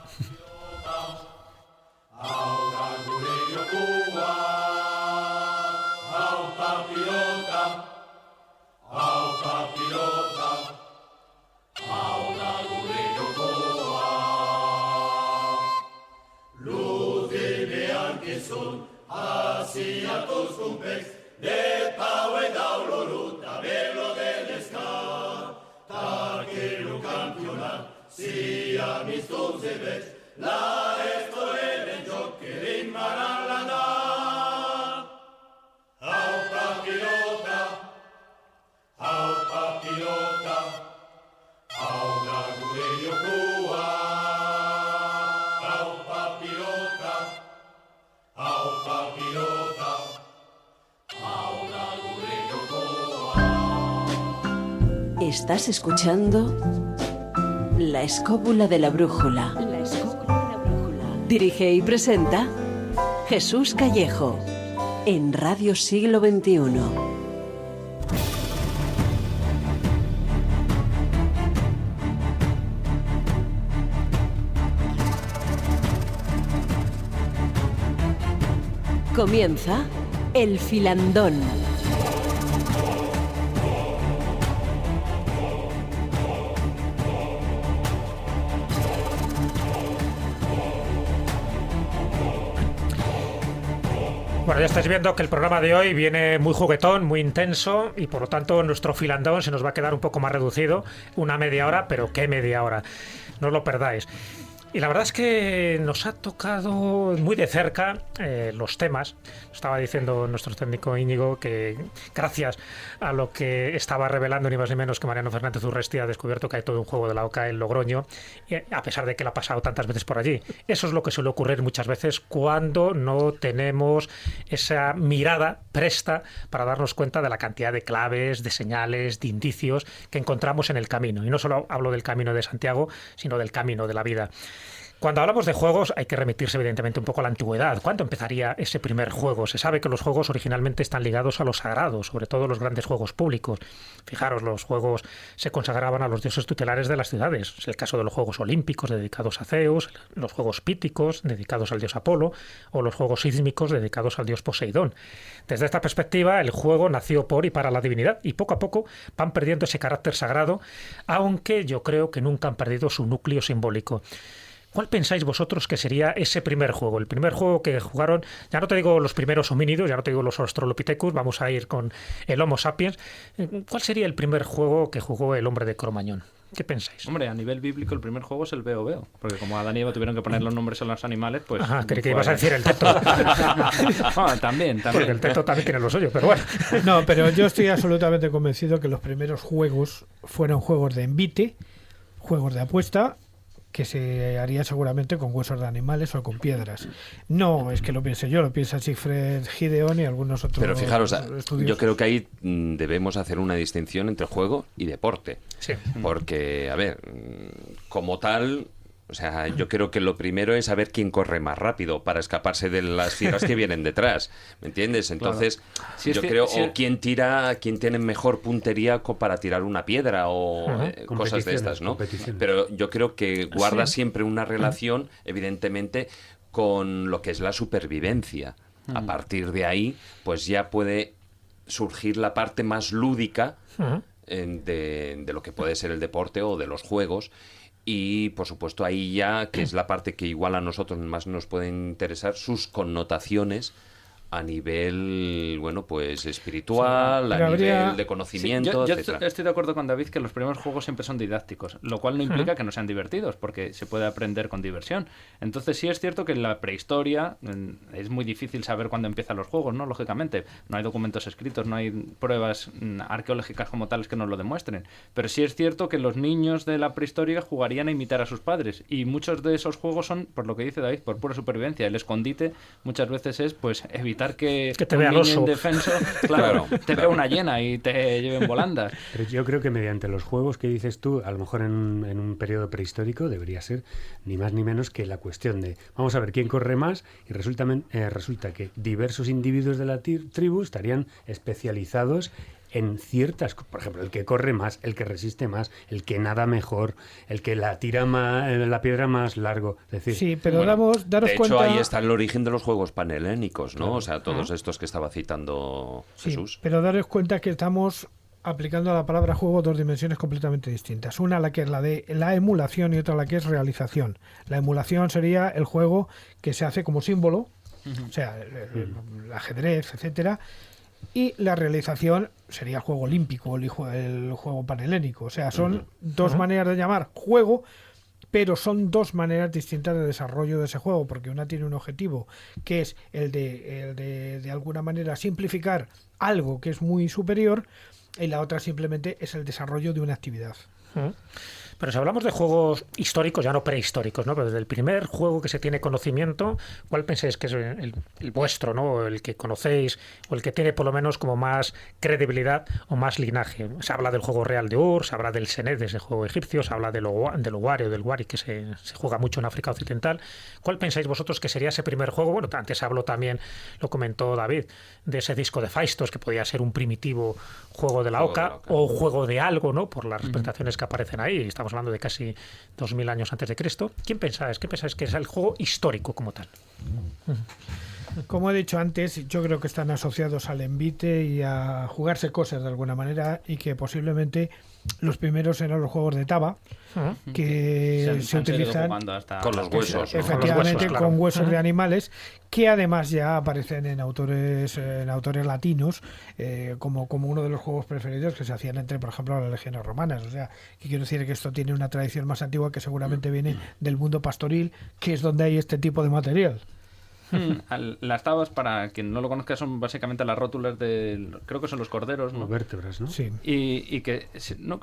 Speaker 2: Estás escuchando La Escóbula de la Brújula. Dirige y presenta Jesús Callejo en Radio Siglo XXI. Comienza El Filandón.
Speaker 3: Bueno, ya estáis viendo que el programa de hoy viene muy juguetón, muy intenso, y por lo tanto nuestro filandón se nos va a quedar un poco más reducido, una media hora, pero ¿qué media hora? No os lo perdáis. Y la verdad es que nos ha tocado muy de cerca los temas. Estaba diciendo nuestro técnico Íñigo que gracias a lo que estaba revelando ni más ni menos que Mariano Fernández Urresti ha descubierto que hay todo un juego de la OCA en Logroño, a pesar de que la ha pasado tantas veces por allí. Eso es lo que suele ocurrir muchas veces cuando no tenemos esa mirada presta para darnos cuenta de la cantidad de claves, de señales, de indicios que encontramos en el camino. Y no solo hablo del camino de Santiago, sino del camino de la vida. Cuando hablamos de juegos hay que remitirse evidentemente un poco a la antigüedad. ¿Cuándo empezaría ese primer juego? Se sabe que los juegos originalmente están ligados a lo sagrado, sobre todo los grandes juegos públicos. Fijaros, los juegos se consagraban a los dioses tutelares de las ciudades. Es el caso de los Juegos Olímpicos dedicados a Zeus, los Juegos Píticos dedicados al dios Apolo o los Juegos Sísmicos dedicados al dios Poseidón. Desde esta perspectiva, el juego nació por y para la divinidad y poco a poco van perdiendo ese carácter sagrado, aunque yo creo que nunca han perdido su núcleo simbólico. ¿Cuál pensáis vosotros que sería ese primer juego? El primer juego que jugaron, ya no te digo los primeros homínidos, ya no te digo los Australopithecus, vamos a ir con el Homo sapiens. ¿Cuál sería el primer juego que jugó el hombre de Cro-Magnon? ¿Qué pensáis?
Speaker 5: Hombre, a nivel bíblico el primer juego es el Veo Veo, porque como Adán y Eva tuvieron que poner los nombres a los animales, pues...
Speaker 3: Ajá, creí que ibas a decir el teto.
Speaker 5: También.
Speaker 3: Porque el teto también tiene lo suyo, pero bueno.
Speaker 4: No, pero yo estoy absolutamente convencido que los primeros juegos fueron juegos de envite, juegos de apuesta, que se haría seguramente con huesos de animales o con piedras. No es que lo piense yo, lo piensa Siegfried Gideon y algunos otros.
Speaker 6: Pero fijaros,
Speaker 4: estudiosos.
Speaker 6: yo creo que ahí debemos hacer una distinción entre juego y deporte.
Speaker 3: Sí.
Speaker 6: Porque, a ver, como tal, o sea, yo creo que lo primero es saber quién corre más rápido para escaparse de las fieras que vienen detrás, ¿me entiendes? Entonces,
Speaker 5: claro.
Speaker 6: yo creo, o quién tiene mejor puntería para tirar una piedra o cosas de estas, ¿no? Pero yo creo que guarda siempre una relación, evidentemente, con lo que es la supervivencia. A partir de ahí, pues ya puede surgir la parte más lúdica de lo que puede ser el deporte o de los juegos. Y, por supuesto, ahí ya, que es la parte que igual a nosotros más nos pueden interesar, sus connotaciones a nivel, bueno, pues espiritual,
Speaker 4: sí,
Speaker 6: a nivel de conocimiento,
Speaker 5: yo
Speaker 6: etcétera.
Speaker 5: estoy de acuerdo con David que los primeros juegos siempre son didácticos, lo cual no implica que no sean divertidos, porque se puede aprender con diversión. Entonces sí es cierto que en la prehistoria es muy difícil saber cuándo empiezan los juegos, ¿no? Lógicamente, no hay documentos escritos, no hay pruebas arqueológicas como tales que nos lo demuestren. Pero sí es cierto que los niños de la prehistoria jugarían a imitar a sus padres, y muchos de esos juegos son, por lo que dice David, por pura supervivencia. El escondite muchas veces es, pues, evitar que
Speaker 3: te vea el oso
Speaker 5: indefenso, claro, te vea una hiena y te lleven volandas.
Speaker 1: Pero yo creo que mediante los juegos que dices tú, a lo mejor en un periodo prehistórico debería ser ni más ni menos que la cuestión de vamos a ver quién corre más, y resulta que diversos individuos de la tribu estarían especializados en ciertas, por ejemplo, el que corre más, el que resiste más, el que nada mejor, el que la tira más, la piedra más largo. Es decir,
Speaker 4: sí, pero daros
Speaker 6: de hecho,
Speaker 4: cuenta...
Speaker 6: ahí está el origen de los juegos panhelénicos, ¿no? Claro. O sea, todos estos que estaba citando Jesús.
Speaker 4: Sí, pero daros cuenta que estamos aplicando a la palabra juego dos dimensiones completamente distintas. Una, la que es la de la emulación, y otra la que es realización. La emulación sería el juego que se hace como símbolo, o sea, el ajedrez, etcétera. Y la realización sería el juego olímpico, el juego panhelénico. O sea, son dos maneras de llamar juego, pero son dos maneras distintas de desarrollo de ese juego, porque una tiene un objetivo que es el de alguna manera simplificar algo que es muy superior, y la otra simplemente es el desarrollo de una actividad.
Speaker 3: Pero si hablamos de juegos históricos, ya no prehistóricos, ¿no? Pero desde el primer juego que se tiene conocimiento, ¿cuál pensáis que es el vuestro, ¿no? El que conocéis, o el que tiene por lo menos como más credibilidad o más linaje? Se habla del juego real de Ur, se habla del Senet, de ese juego egipcio, se habla del Owari o del Wari, que se juega mucho en África Occidental. ¿Cuál pensáis vosotros que sería ese primer juego? Bueno, antes se habló también, lo comentó David, de ese disco de Phaistos, que podía ser un primitivo juego de la Oca o juego de algo, ¿no? Por las representaciones que aparecen ahí. Estamos hablando de casi 2000 años antes de Cristo. ¿Qué pensáis que es el juego histórico como tal?
Speaker 4: Como he dicho antes, yo creo que están asociados al envite y a jugarse cosas de alguna manera, y que posiblemente los primeros eran los juegos de taba, que se utilizan
Speaker 6: con los huesos, ¿no?
Speaker 4: Efectivamente, con huesos de animales, que además ya aparecen en autores latinos, como uno de los juegos preferidos que se hacían entre, por ejemplo, las legiones romanas. O sea, que quiero decir que esto tiene una tradición más antigua que seguramente viene del mundo pastoril, que es donde hay este tipo de material.
Speaker 5: Las tabas, para quien no lo conozca, son básicamente las rótulas creo que son los corderos, ¿no?
Speaker 1: Vértebras, ¿no?
Speaker 4: Sí.
Speaker 5: Y que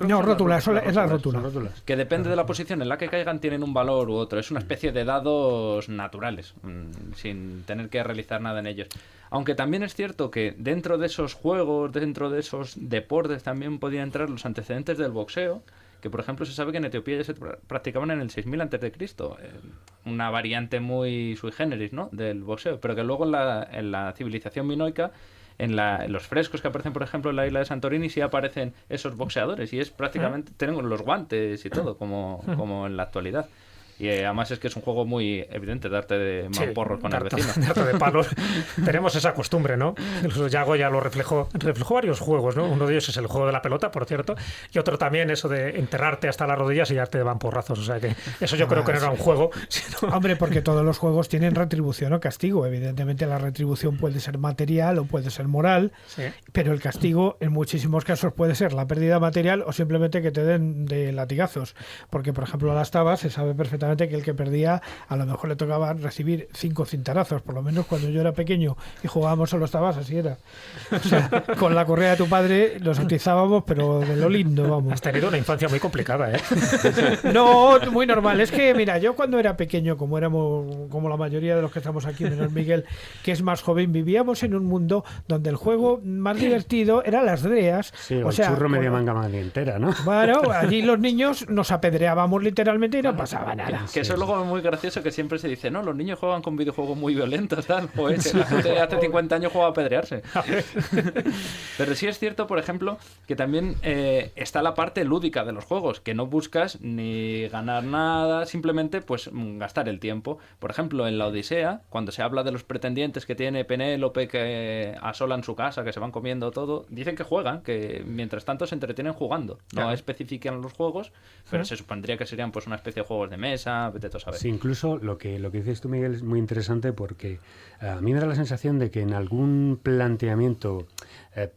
Speaker 4: rótulas, es la rótula.
Speaker 5: Que depende de la posición en la que caigan, tienen un valor u otro. Es una especie de dados naturales, sin tener que realizar nada en ellos. Aunque también es cierto que dentro de esos juegos, dentro de esos deportes, también podían entrar los antecedentes del boxeo, que por ejemplo se sabe que en Etiopía ya se practicaban en el 6000 a.C., una variante muy sui generis, ¿no?, del boxeo, pero que luego en la civilización minoica, en los frescos que aparecen, por ejemplo, en la isla de Santorini, sí aparecen esos boxeadores y es prácticamente, tienen los guantes y todo, como en la actualidad. Y además es que es un juego muy evidente, darte de mamporros con el vecino.
Speaker 3: Darte de palos. Tenemos esa costumbre, ¿no? Yago ya lo reflejó varios juegos, ¿no? Uno de ellos es el juego de la pelota, por cierto, y otro también eso de enterrarte hasta las rodillas y darte de mamporrazos. O sea que eso yo creo que no era un juego. Sino...
Speaker 4: Hombre, porque todos los juegos tienen retribución o castigo. Evidentemente la retribución puede ser material o puede ser moral, pero el castigo en muchísimos casos puede ser la pérdida material o simplemente que te den de latigazos. Porque, por ejemplo, a las tabas se sabe perfectamente que el que perdía a lo mejor le tocaba recibir 5 cintarazos, por lo menos cuando yo era pequeño y jugábamos a los tabas, así era. O sea, con la correa de tu padre los utilizábamos, pero de lo lindo, vamos.
Speaker 3: Has tenido una infancia muy complicada, ¿eh?
Speaker 4: No, muy normal. Es que, mira, yo cuando era pequeño, como la mayoría de los que estamos aquí, menos Miguel, que es más joven, vivíamos en un mundo donde el juego más divertido era las dreas.
Speaker 1: Sí, o sea, churro media manga entera, ¿no?
Speaker 4: Bueno, allí los niños nos apedreábamos literalmente y no pasaba nada.
Speaker 5: Que eso es luego muy gracioso, que siempre se dice, no, los niños juegan con videojuegos muy violentos, tal. Pues hace 50 años jugaba a apedrearse. Pero sí es cierto, por ejemplo, que también está la parte lúdica de los juegos, que no buscas ni ganar nada, simplemente pues gastar el tiempo. Por ejemplo, en la Odisea, cuando se habla de los pretendientes que tiene Penélope, que asolan su casa, que se van comiendo todo, dicen que juegan, que mientras tanto se entretienen jugando. No especifican los juegos, pero se supondría que serían pues una especie de juegos de mesa. Vete a saber.
Speaker 1: Sí, incluso lo que dices tú, Miguel, es muy interesante porque a mí me da la sensación de que en algún planteamiento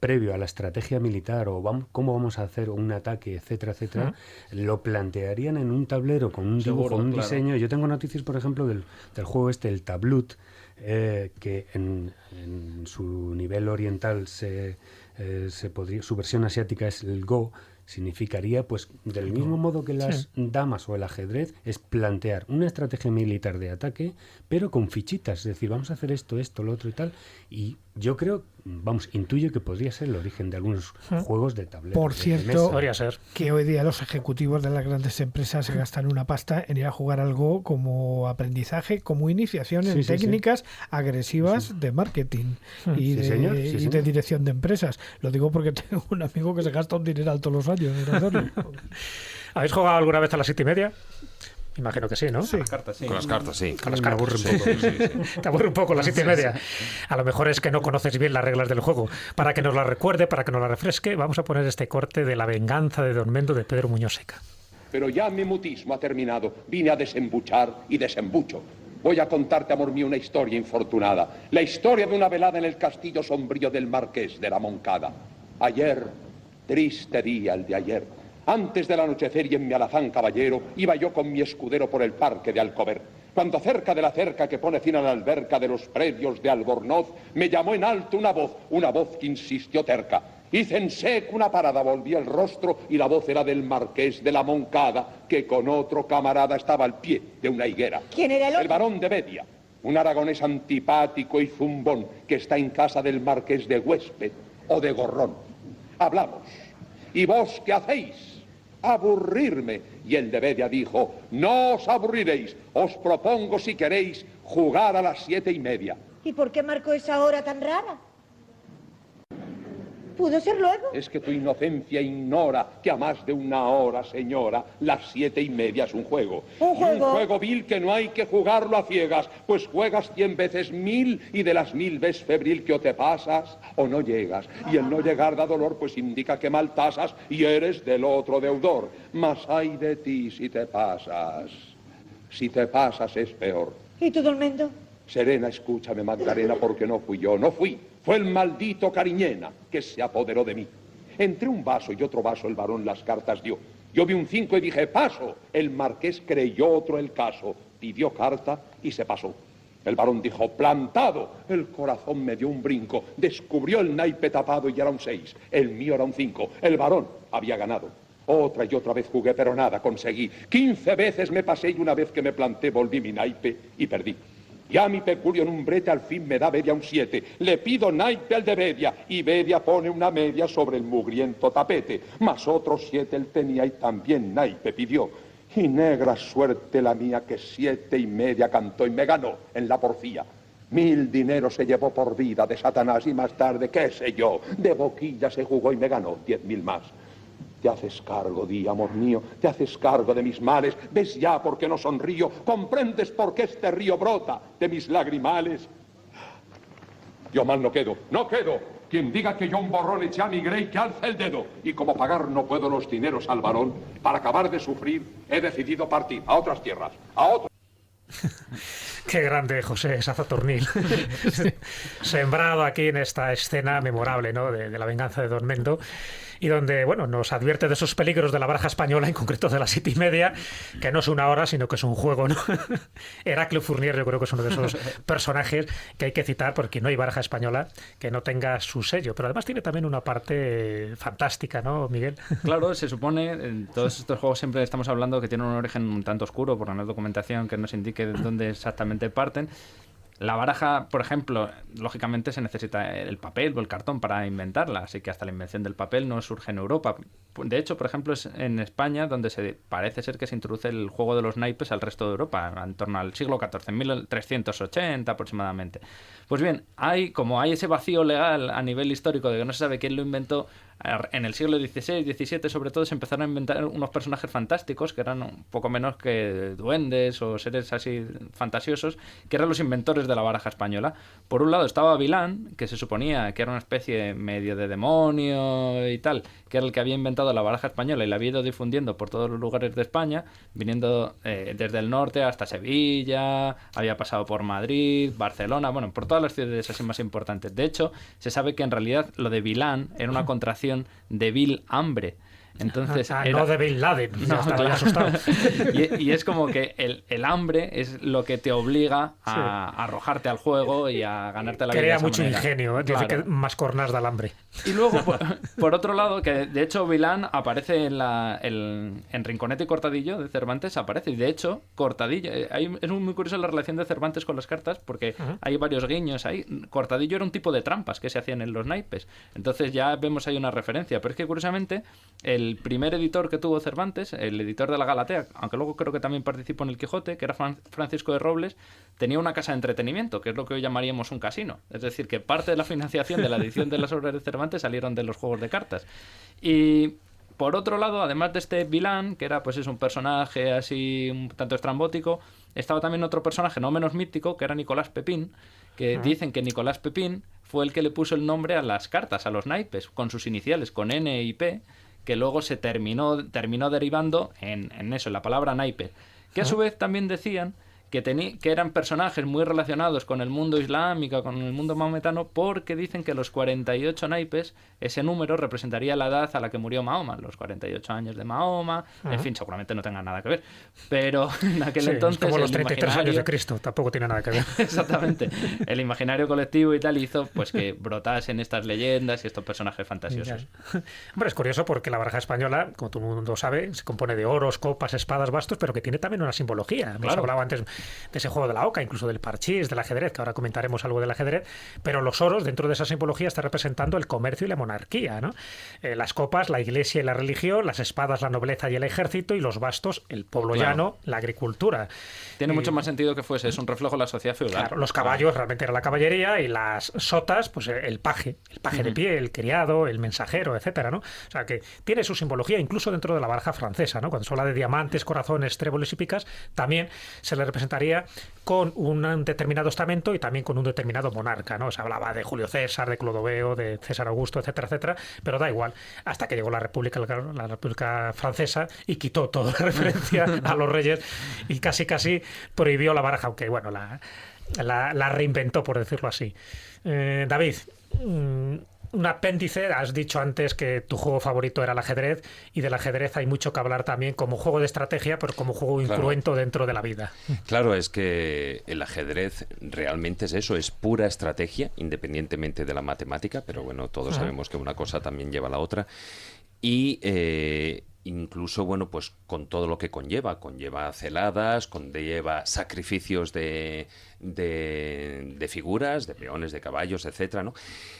Speaker 1: previo a la estrategia militar o cómo vamos a hacer un ataque, etcétera, etcétera, lo plantearían en un tablero con un dibujo, un diseño. Yo tengo noticias, por ejemplo, del juego el Tablut, que en su nivel oriental su versión asiática es el Go. Significaría, pues, del mismo modo que las damas o el ajedrez, es plantear una estrategia militar de ataque, pero con fichitas. Es decir, vamos a hacer esto, lo otro y tal. Y yo creo, intuyo que podría ser el origen de algunos juegos de tablero.
Speaker 4: Por cierto,
Speaker 3: podría ser
Speaker 4: que hoy día los ejecutivos de las grandes empresas se gastan una pasta en ir a jugar algo como aprendizaje, como iniciación en técnicas agresivas de marketing y de dirección de empresas. Lo digo porque tengo un amigo que se gasta un dineral todos los años.
Speaker 3: ¿Habéis jugado alguna vez a las 7:30? Imagino que sí, ¿no?
Speaker 5: Sí. Con las cartas, sí.
Speaker 6: Con las cartas, sí.
Speaker 3: Con las cartas. Me aburre un poco. Te aburre un poco las 7:30. A lo mejor es que no conoces bien las reglas del juego. Para que nos la recuerde, para que nos la refresque, vamos a poner este corte de La venganza de Don Mendo de Pedro Muñoz Seca.
Speaker 8: Pero ya mi mutismo ha terminado. Vine a desembuchar y desembucho. Voy a contarte, amor mío, una historia infortunada. La historia de una velada en el castillo sombrío del Marqués de la Moncada. Ayer, triste día el de ayer. Antes del anochecer y en mi alazán caballero, iba yo con mi escudero por el parque de Alcover. Cuando cerca de la cerca que pone fin a la alberca de los predios de Albornoz, me llamó en alto una voz que insistió terca. Hice en seco una parada, volví el rostro y la voz era del Marqués de la Moncada, que con otro camarada estaba al pie de una higuera.
Speaker 9: ¿Quién era el otro?
Speaker 8: El barón de Bedia, un aragonés antipático y zumbón que está en casa del Marqués de Huésped o de Gorrón. Hablamos. ¿Y vos qué hacéis? Aburrirme. Y el de Bedia dijo, no os aburriréis, os propongo si queréis jugar a las 7:30.
Speaker 9: ¿Y por qué marcó esa hora tan rara? ¿Pudo ser luego?
Speaker 8: Es que tu inocencia ignora que a más de una hora, señora, las 7:30 es un juego.
Speaker 9: ¿Un juego?
Speaker 8: Y un juego vil que no hay que jugarlo a ciegas, pues juegas 100 veces 1000 y de las 1000 ves febril que o te pasas o no llegas. Y el no llegar da dolor, pues indica que mal tasas y eres del otro deudor. Mas ay de ti si te pasas. Si te pasas es peor.
Speaker 9: ¿Y tú, Don Mendo?
Speaker 8: Serena, escúchame, Magdalena, porque no fui yo, no fui. Fue el maldito Cariñena que se apoderó de mí. Entre un vaso y otro vaso el varón las cartas dio. Yo vi un 5 y dije, paso. El marqués creyó otro el caso. Pidió carta y se pasó. El varón dijo, plantado. El corazón me dio un brinco. Descubrió el naipe tapado y era un 6. El mío era un 5. El varón había ganado. Otra y otra vez jugué, pero nada conseguí. 15 veces me pasé y una vez que me planté volví mi naipe y perdí. Ya mi peculio en un brete al fin me da Bedia un 7. Le pido naipe al de Bedia, y Bedia pone una media sobre el mugriento tapete. Mas otro 7 él tenía y también naipe pidió. Y negra suerte la mía que 7,5 cantó y me ganó en la porfía. 1000 dineros se llevó por vida de Satanás y más tarde, qué sé yo, de boquilla se jugó y me ganó 10.000 más. Te haces cargo, di, amor mío, te haces cargo de mis males. ¿Ves ya por qué no sonrío? ¿Comprendes por qué este río brota de mis lagrimales? Yo mal no quedo, no quedo. Quien diga que yo un borrón eché a mi grey, que alce el dedo. Y como pagar no puedo los dineros al varón, para acabar de sufrir, he decidido partir a otras tierras, a otros.
Speaker 3: Qué grande José Sazatornil. Sembrado aquí en esta escena memorable, ¿no?, de la venganza de Don Mendo, y donde, bueno, nos advierte de esos peligros de la baraja española, en concreto de la 7,5, que no es una hora, sino que es un juego, ¿no? Heraclio Fournier, yo creo que es uno de esos personajes que hay que citar, porque no hay baraja española que no tenga su sello, pero además tiene también una parte fantástica, ¿no, Miguel?
Speaker 5: Claro, se supone, en todos estos juegos siempre estamos hablando que tienen un origen un tanto oscuro, por no hay documentación que nos indique de dónde exactamente parten. La baraja, por ejemplo, lógicamente se necesita el papel o el cartón para inventarla, así que hasta la invención del papel no surge en Europa. De hecho, por ejemplo, es en España donde parece ser que se introduce el juego de los naipes al resto de Europa, en torno al siglo XIV, 1380 aproximadamente. Pues bien, como hay ese vacío legal a nivel histórico de que no se sabe quién lo inventó, en el siglo XVI, XVII sobre todo se empezaron a inventar unos personajes fantásticos que eran un poco menos que duendes o seres así fantasiosos, que eran los inventores de la baraja española. Por un lado estaba Vilán, que se suponía que era una especie medio de demonio y tal, que era el que había inventado la baraja española y la había ido difundiendo por todos los lugares de España, viniendo desde el norte hasta Sevilla, había pasado por Madrid, Barcelona, bueno, por todas las ciudades así más importantes. De hecho, se sabe que en realidad lo de Vilán era una contracción de vil hambre. Entonces
Speaker 3: no de Bin Laden.
Speaker 5: No, claro.
Speaker 3: Asustado.
Speaker 5: Y es como que el hambre es lo que te obliga a arrojarte al juego y a ganarte la vida.
Speaker 3: Crea
Speaker 5: de esa
Speaker 3: mucho
Speaker 5: manera.
Speaker 3: ingenio, dice
Speaker 5: Claro.
Speaker 3: que más cornas da el hambre.
Speaker 5: Y luego, por otro lado, que de hecho Vilán aparece en Rinconete y Cortadillo de Cervantes, aparece. Y de hecho, Cortadillo, es muy curiosa la relación de Cervantes con las cartas, porque hay varios guiños ahí. Cortadillo era un tipo de trampas que se hacían en los naipes. Entonces ya vemos ahí una referencia. Pero es que curiosamente, el primer editor que tuvo Cervantes, el editor de la Galatea, aunque luego creo que también participó en el Quijote, que era Francisco de Robles, tenía una casa de entretenimiento, que es lo que hoy llamaríamos un casino. Es decir, que parte de la financiación de la edición de las obras de Cervantes salieron de los juegos de cartas. Y por otro lado, además de este Vilán, que era pues es un personaje así un tanto estrambótico, estaba también otro personaje no menos mítico, que era Nicolás Pepín, que dicen que Nicolás Pepín fue el que le puso el nombre a las cartas, a los naipes, con sus iniciales, con N y P, que luego se terminó derivando en eso, en la palabra naipe, que a su vez también decían que eran personajes muy relacionados con el mundo islámico, con el mundo maometano, porque dicen que los 48 naipes, ese número representaría la edad a la que murió Mahoma, los 48 años de Mahoma. En fin, seguramente no tenga nada que ver, pero en aquel entonces...
Speaker 3: Es como los 33 años de Cristo, tampoco tiene nada que ver.
Speaker 5: Exactamente. El imaginario colectivo y tal hizo pues que brotasen estas leyendas y estos personajes fantasiosos.
Speaker 3: Hombre, es curioso porque la baraja española, como todo el mundo sabe, se compone de oros, copas, espadas, bastos, pero que tiene también una simbología. Hemos hablado antes de ese juego de la oca, incluso del parchís, del ajedrez, que ahora comentaremos algo del ajedrez, pero los oros, dentro de esa simbología, está representando el comercio y la monarquía, ¿no? Las copas, la iglesia y la religión, las espadas, la nobleza y el ejército, y los bastos, el pueblo llano, la agricultura.
Speaker 5: Tiene mucho más sentido que fuese, es un reflejo de la sociedad feudal.
Speaker 3: Claro, los caballos realmente era la caballería, y las sotas, pues el paje de pie, el criado, el mensajero, etcétera, ¿no? O sea, que tiene su simbología incluso dentro de la baraja francesa, ¿no? Cuando se habla de diamantes, corazones, tréboles y picas, también se le representaría con un determinado estamento y también con un determinado monarca, ¿no? Se hablaba de Julio César, de Clodoveo, de César Augusto, etcétera, etcétera, pero da igual, hasta que llegó la República Francesa y quitó toda referencia a los reyes y casi prohibió la baraja, aunque bueno, la reinventó, por decirlo así. David, un apéndice, has dicho antes que tu juego favorito era el ajedrez, y del ajedrez hay mucho que hablar también como juego de estrategia, pero como juego incruento dentro de la vida.
Speaker 6: Claro, es que el ajedrez realmente es eso, es pura estrategia, independientemente de la matemática, pero bueno, todos sabemos que una cosa también lleva a la otra. Y incluso, bueno, pues con todo lo que conlleva celadas, conlleva sacrificios de figuras, de peones, de caballos, etcétera, ¿no?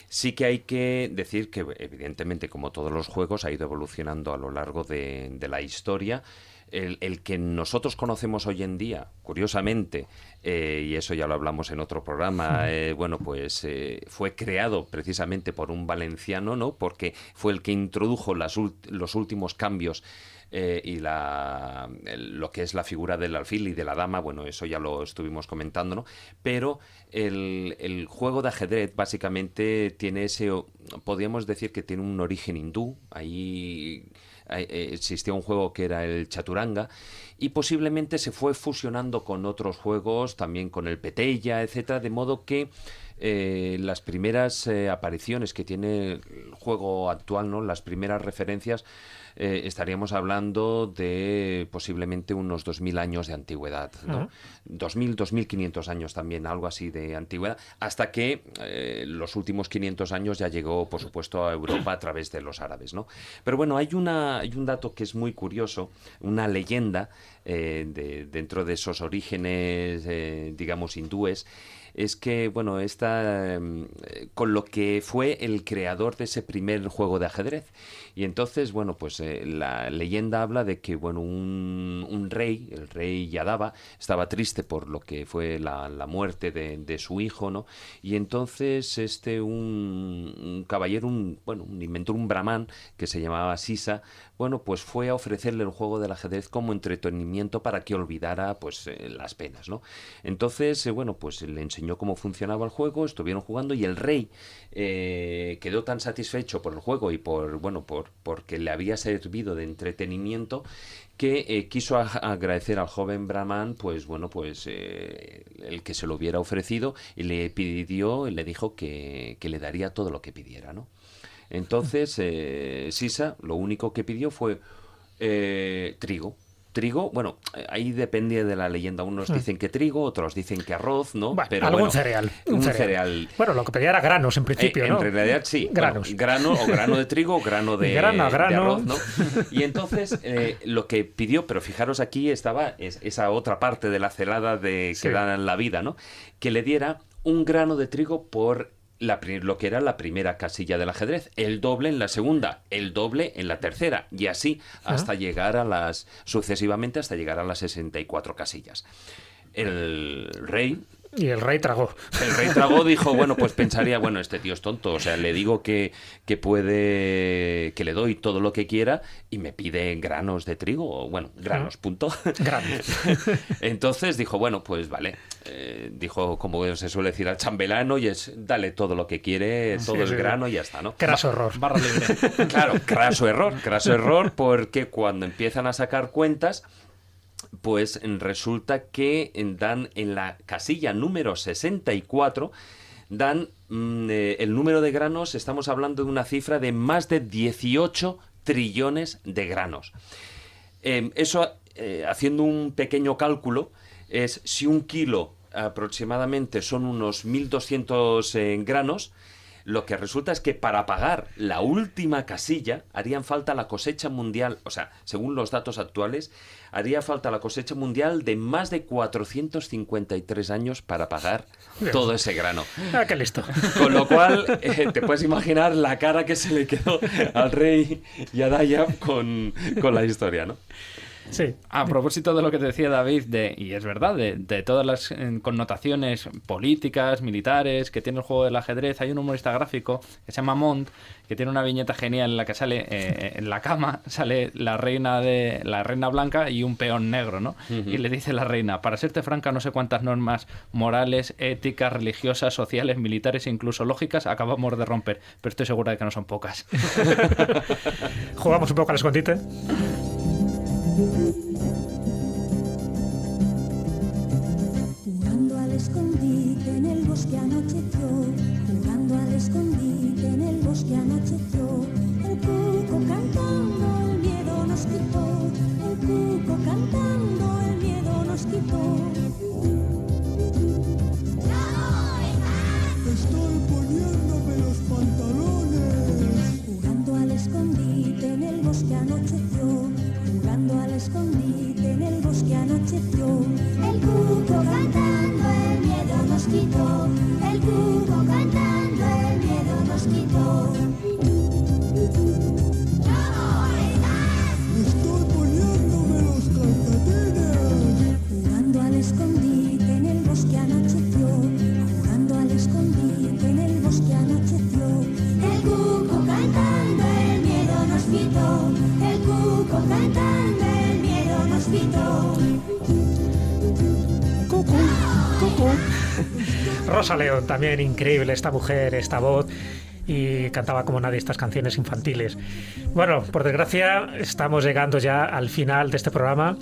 Speaker 6: Sí que hay que decir que, evidentemente, como todos los juegos, ha ido evolucionando a lo largo de la historia. El que nosotros conocemos hoy en día, curiosamente, y eso ya lo hablamos en otro programa, fue creado precisamente por un valenciano, ¿no? Porque fue el que introdujo los últimos cambios y lo que es la figura del alfil y de la dama, bueno, eso ya lo estuvimos comentando, ¿no? Pero el juego de ajedrez básicamente tiene podríamos decir que tiene un origen hindú. Ahí existía un juego que era el chaturanga y posiblemente se fue fusionando con otros juegos, también con el peteya, etcétera, de modo que las primeras apariciones que tiene el juego actual, ¿no? Las primeras referencias, estaríamos hablando de posiblemente unos 2000 años de antigüedad, ¿no? 2000, 2500 años también, algo así de antigüedad, hasta que los últimos 500 años ya llegó, por supuesto, a Europa a través de los árabes, ¿no? Pero bueno, hay un dato que es muy curioso, una leyenda dentro de esos orígenes, digamos, hindúes, es que, bueno, con lo que fue el creador de ese primer juego de ajedrez. Y entonces, bueno, pues la leyenda habla de que, bueno, un rey, el rey Yadava, estaba triste por lo que fue la muerte de su hijo, ¿no? Y entonces un caballero, un inventor, un brahman, que se llamaba Sisa, bueno, pues fue a ofrecerle el juego del ajedrez como entretenimiento para que olvidara, pues, las penas, ¿no? Entonces, pues le enseñó cómo funcionaba el juego, estuvieron jugando y el rey quedó tan satisfecho por el juego y porque le había servido de entretenimiento que quiso agradecer al joven brahman, el que se lo hubiera ofrecido, y le dijo que le daría todo lo que pidiera, ¿no? Entonces, Sisa lo único que pidió fue trigo. Trigo, bueno, ahí depende de la leyenda. Unos dicen que trigo, otros dicen que arroz, ¿no?
Speaker 3: Bueno, pero algún cereal. Un cereal. Bueno, lo que pedía era granos en principio, ¿no?
Speaker 6: En realidad sí.
Speaker 3: Granos.
Speaker 6: Grano de trigo o grano de arroz, ¿no? Y entonces lo que pidió, pero fijaros aquí estaba esa otra parte de la celada que da en la vida, ¿no? Que le diera un grano de trigo por lo que era la primera casilla del ajedrez, el doble en la segunda, el doble en la tercera, y así hasta llegar sucesivamente hasta llegar a las 64 casillas. El rey...
Speaker 3: Y el rey tragó.
Speaker 6: El rey tragó, dijo, pues pensaría, este tío es tonto, o sea, le digo que le doy todo lo que quiera y me pide granos de trigo, granos, punto.
Speaker 3: Granos.
Speaker 6: Entonces dijo, pues vale, dijo, como se suele decir al chambelano, y es, dale todo lo que quiere, todo el grano y ya está, ¿no?
Speaker 3: Craso error.
Speaker 5: Barra libre.
Speaker 6: Claro, craso error, porque cuando empiezan a sacar cuentas, pues resulta que dan en la casilla número 64, dan el número de granos, estamos hablando de una cifra de más de 18 trillones de granos. Eso, haciendo un pequeño cálculo, es si un kilo aproximadamente son unos 1.200 granos, lo que resulta es que para pagar la última casilla harían falta la cosecha mundial, o sea, según los datos actuales, haría falta la cosecha mundial de más de 453 años para pagar todo ese grano.
Speaker 3: Ah, qué listo.
Speaker 6: Con lo cual, te puedes imaginar la cara que se le quedó al rey Yadava con la historia, ¿no?
Speaker 3: Sí.
Speaker 5: A propósito de lo que te decía David, y es verdad, de todas las connotaciones políticas, militares que tiene el juego del ajedrez, hay un humorista gráfico que se llama Mont, que tiene una viñeta genial en la que sale en la cama, sale la reina blanca y un peón negro, ¿no? Y le dice la reina, para serte franca, no sé cuántas normas morales, éticas, religiosas, sociales, militares e incluso lógicas acabamos de romper, pero estoy segura de que no son pocas.
Speaker 3: ¿Jugamos un poco al escondite?
Speaker 10: Jugando al escondite en el bosque anocheció, jugando al escondite en el bosque anocheció, el cuco cantando el miedo nos quitó, el cuco cantando el miedo nos quitó. Estoy poniéndome los pantalones. Jugando al escondite escondite en el bosque anocheció, jugando al escondite en el bosque anocheció. El cuco cantando el miedo nos quitó, el cuco cantando el miedo nos quitó.
Speaker 11: Estoy poniéndome los calcetines.
Speaker 10: Jugando al escondite en el bosque anocheció, jugando al escondite en el bosque anocheció. El cuco cantando el miedo nos quitó, el cuco cantando el miedo nos quitó.
Speaker 3: Cucu, cucu. Rosa León, también increíble esta mujer, esta voz, y cantaba como nadie estas canciones infantiles. Bueno, por desgracia estamos llegando ya al final de este programa,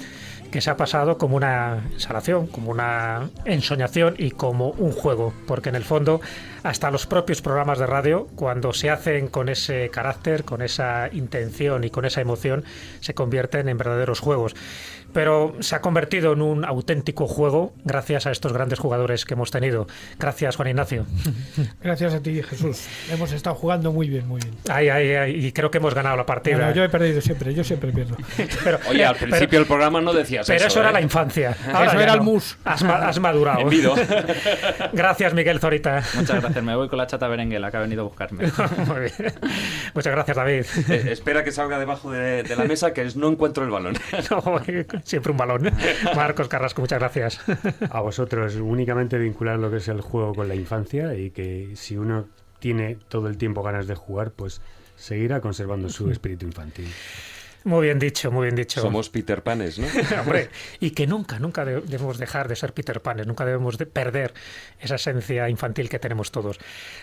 Speaker 3: que se ha pasado como una exhalación, como una ensoñación y como un juego, porque en el fondo hasta los propios programas de radio, cuando se hacen con ese carácter, con esa intención y con esa emoción, se convierten en verdaderos juegos. Pero se ha convertido en un auténtico juego gracias a estos grandes jugadores que hemos tenido. Gracias, Juan Ignacio.
Speaker 4: Gracias a ti, Jesús. Hemos estado jugando muy bien, muy bien.
Speaker 3: Y creo que hemos ganado la partida.
Speaker 4: Bueno, yo he perdido siempre, yo siempre pierdo.
Speaker 6: Pero, oye, al principio del programa no decías
Speaker 3: pero eso era la infancia. Ahora
Speaker 4: eso era el mus.
Speaker 3: Has madurado. Gracias, Miguel Zorita.
Speaker 5: Muchas gracias. Me voy con la chata berenguela que ha venido a buscarme.
Speaker 3: Muy bien. Muchas gracias, David.
Speaker 6: Espera que salga debajo de la mesa, que no encuentro el balón.
Speaker 3: No, siempre un balón. Marcos Carrasco, muchas gracias.
Speaker 1: A vosotros, únicamente vincular lo que es el juego con la infancia, y que si uno tiene todo el tiempo ganas de jugar, pues seguirá conservando su espíritu infantil.
Speaker 3: Muy bien dicho, muy bien dicho.
Speaker 6: Somos Peter Panes, ¿no?
Speaker 3: Hombre, y que nunca debemos dejar de ser Peter Panes, nunca debemos de perder esa esencia infantil que tenemos todos.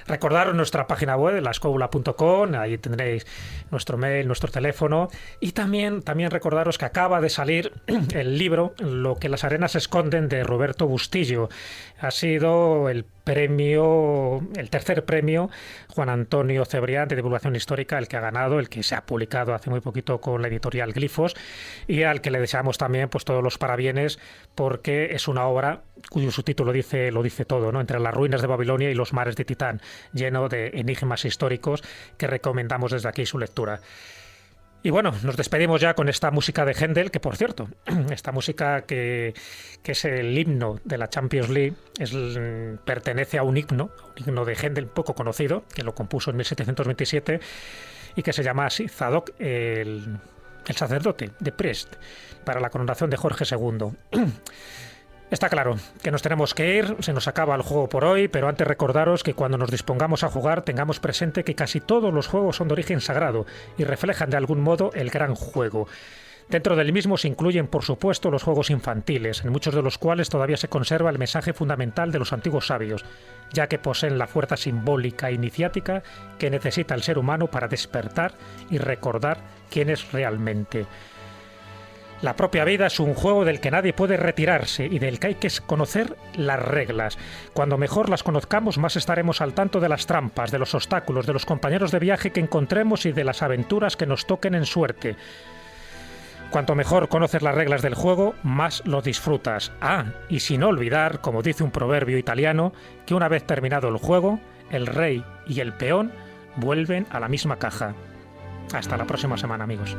Speaker 3: Recordaros nuestra página web, laescobula.com, ahí tendréis nuestro mail, nuestro teléfono, y también recordaros que acaba de salir el libro Lo que las arenas esconden, de Roberto Bustillo. Ha sido el tercer premio Juan Antonio Cebrián de divulgación histórica, el que ha ganado, el que se ha publicado hace muy poquito con la editorial Glifos, y al que le deseamos también pues todos los parabienes, porque es una obra cuyo subtítulo lo dice todo, ¿no? Entre las ruinas de Babilonia y los mares de Titán, lleno de enigmas históricos que recomendamos desde aquí su lectura. Y bueno, nos despedimos ya con esta música de Händel, que por cierto, esta música que es el himno de la Champions League, pertenece a un himno de Händel poco conocido, que lo compuso en 1727 y que se llama así, Zadok, el sacerdote de Priest, para la coronación de Jorge II. Está claro que nos tenemos que ir, se nos acaba el juego por hoy, pero antes recordaros que cuando nos dispongamos a jugar tengamos presente que casi todos los juegos son de origen sagrado y reflejan de algún modo el gran juego. Dentro del mismo se incluyen, por supuesto, los juegos infantiles, en muchos de los cuales todavía se conserva el mensaje fundamental de los antiguos sabios, ya que poseen la fuerza simbólica e iniciática que necesita el ser humano para despertar y recordar quién es realmente. La propia vida es un juego del que nadie puede retirarse y del que hay que conocer las reglas. Cuando mejor las conozcamos, más estaremos al tanto de las trampas, de los obstáculos, de los compañeros de viaje que encontremos y de las aventuras que nos toquen en suerte. Cuanto mejor conoces las reglas del juego, más lo disfrutas. Y sin olvidar, como dice un proverbio italiano, que una vez terminado el juego, el rey y el peón vuelven a la misma caja. Hasta la próxima semana, amigos.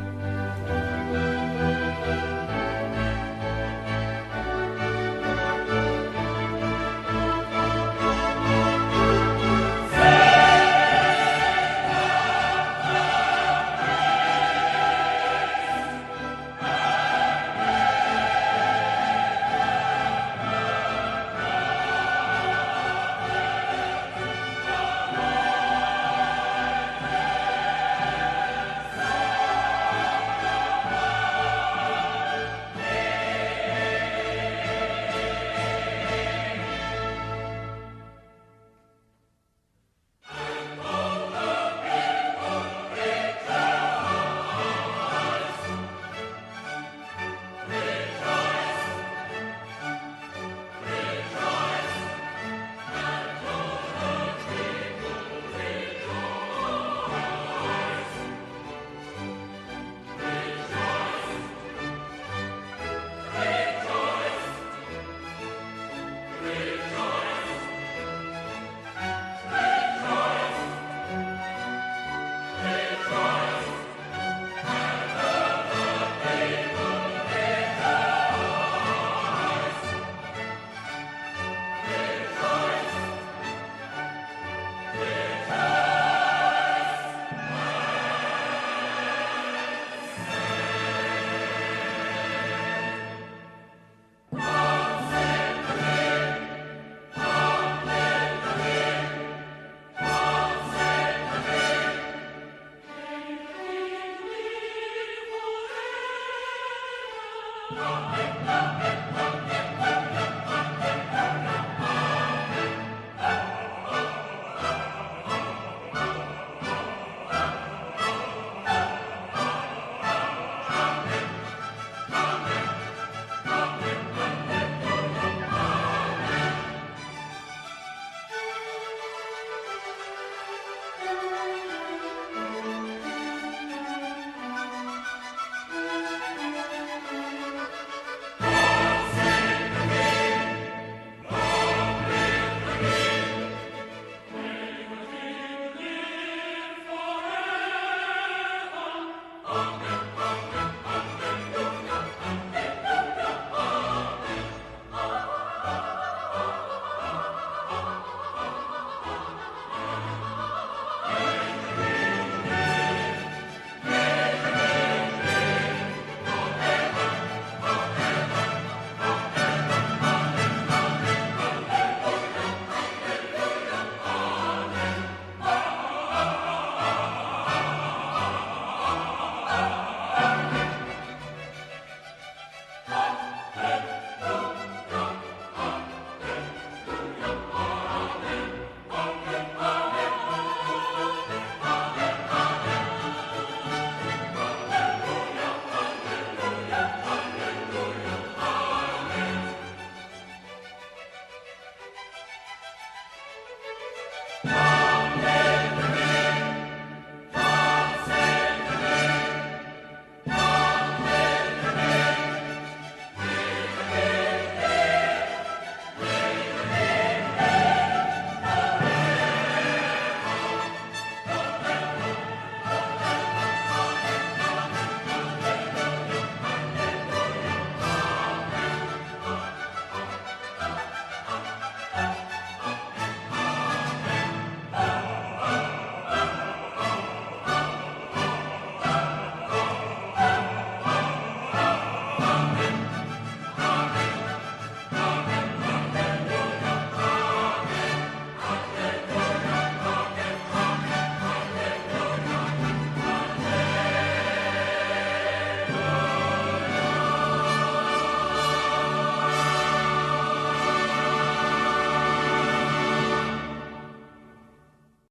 Speaker 12: Lametta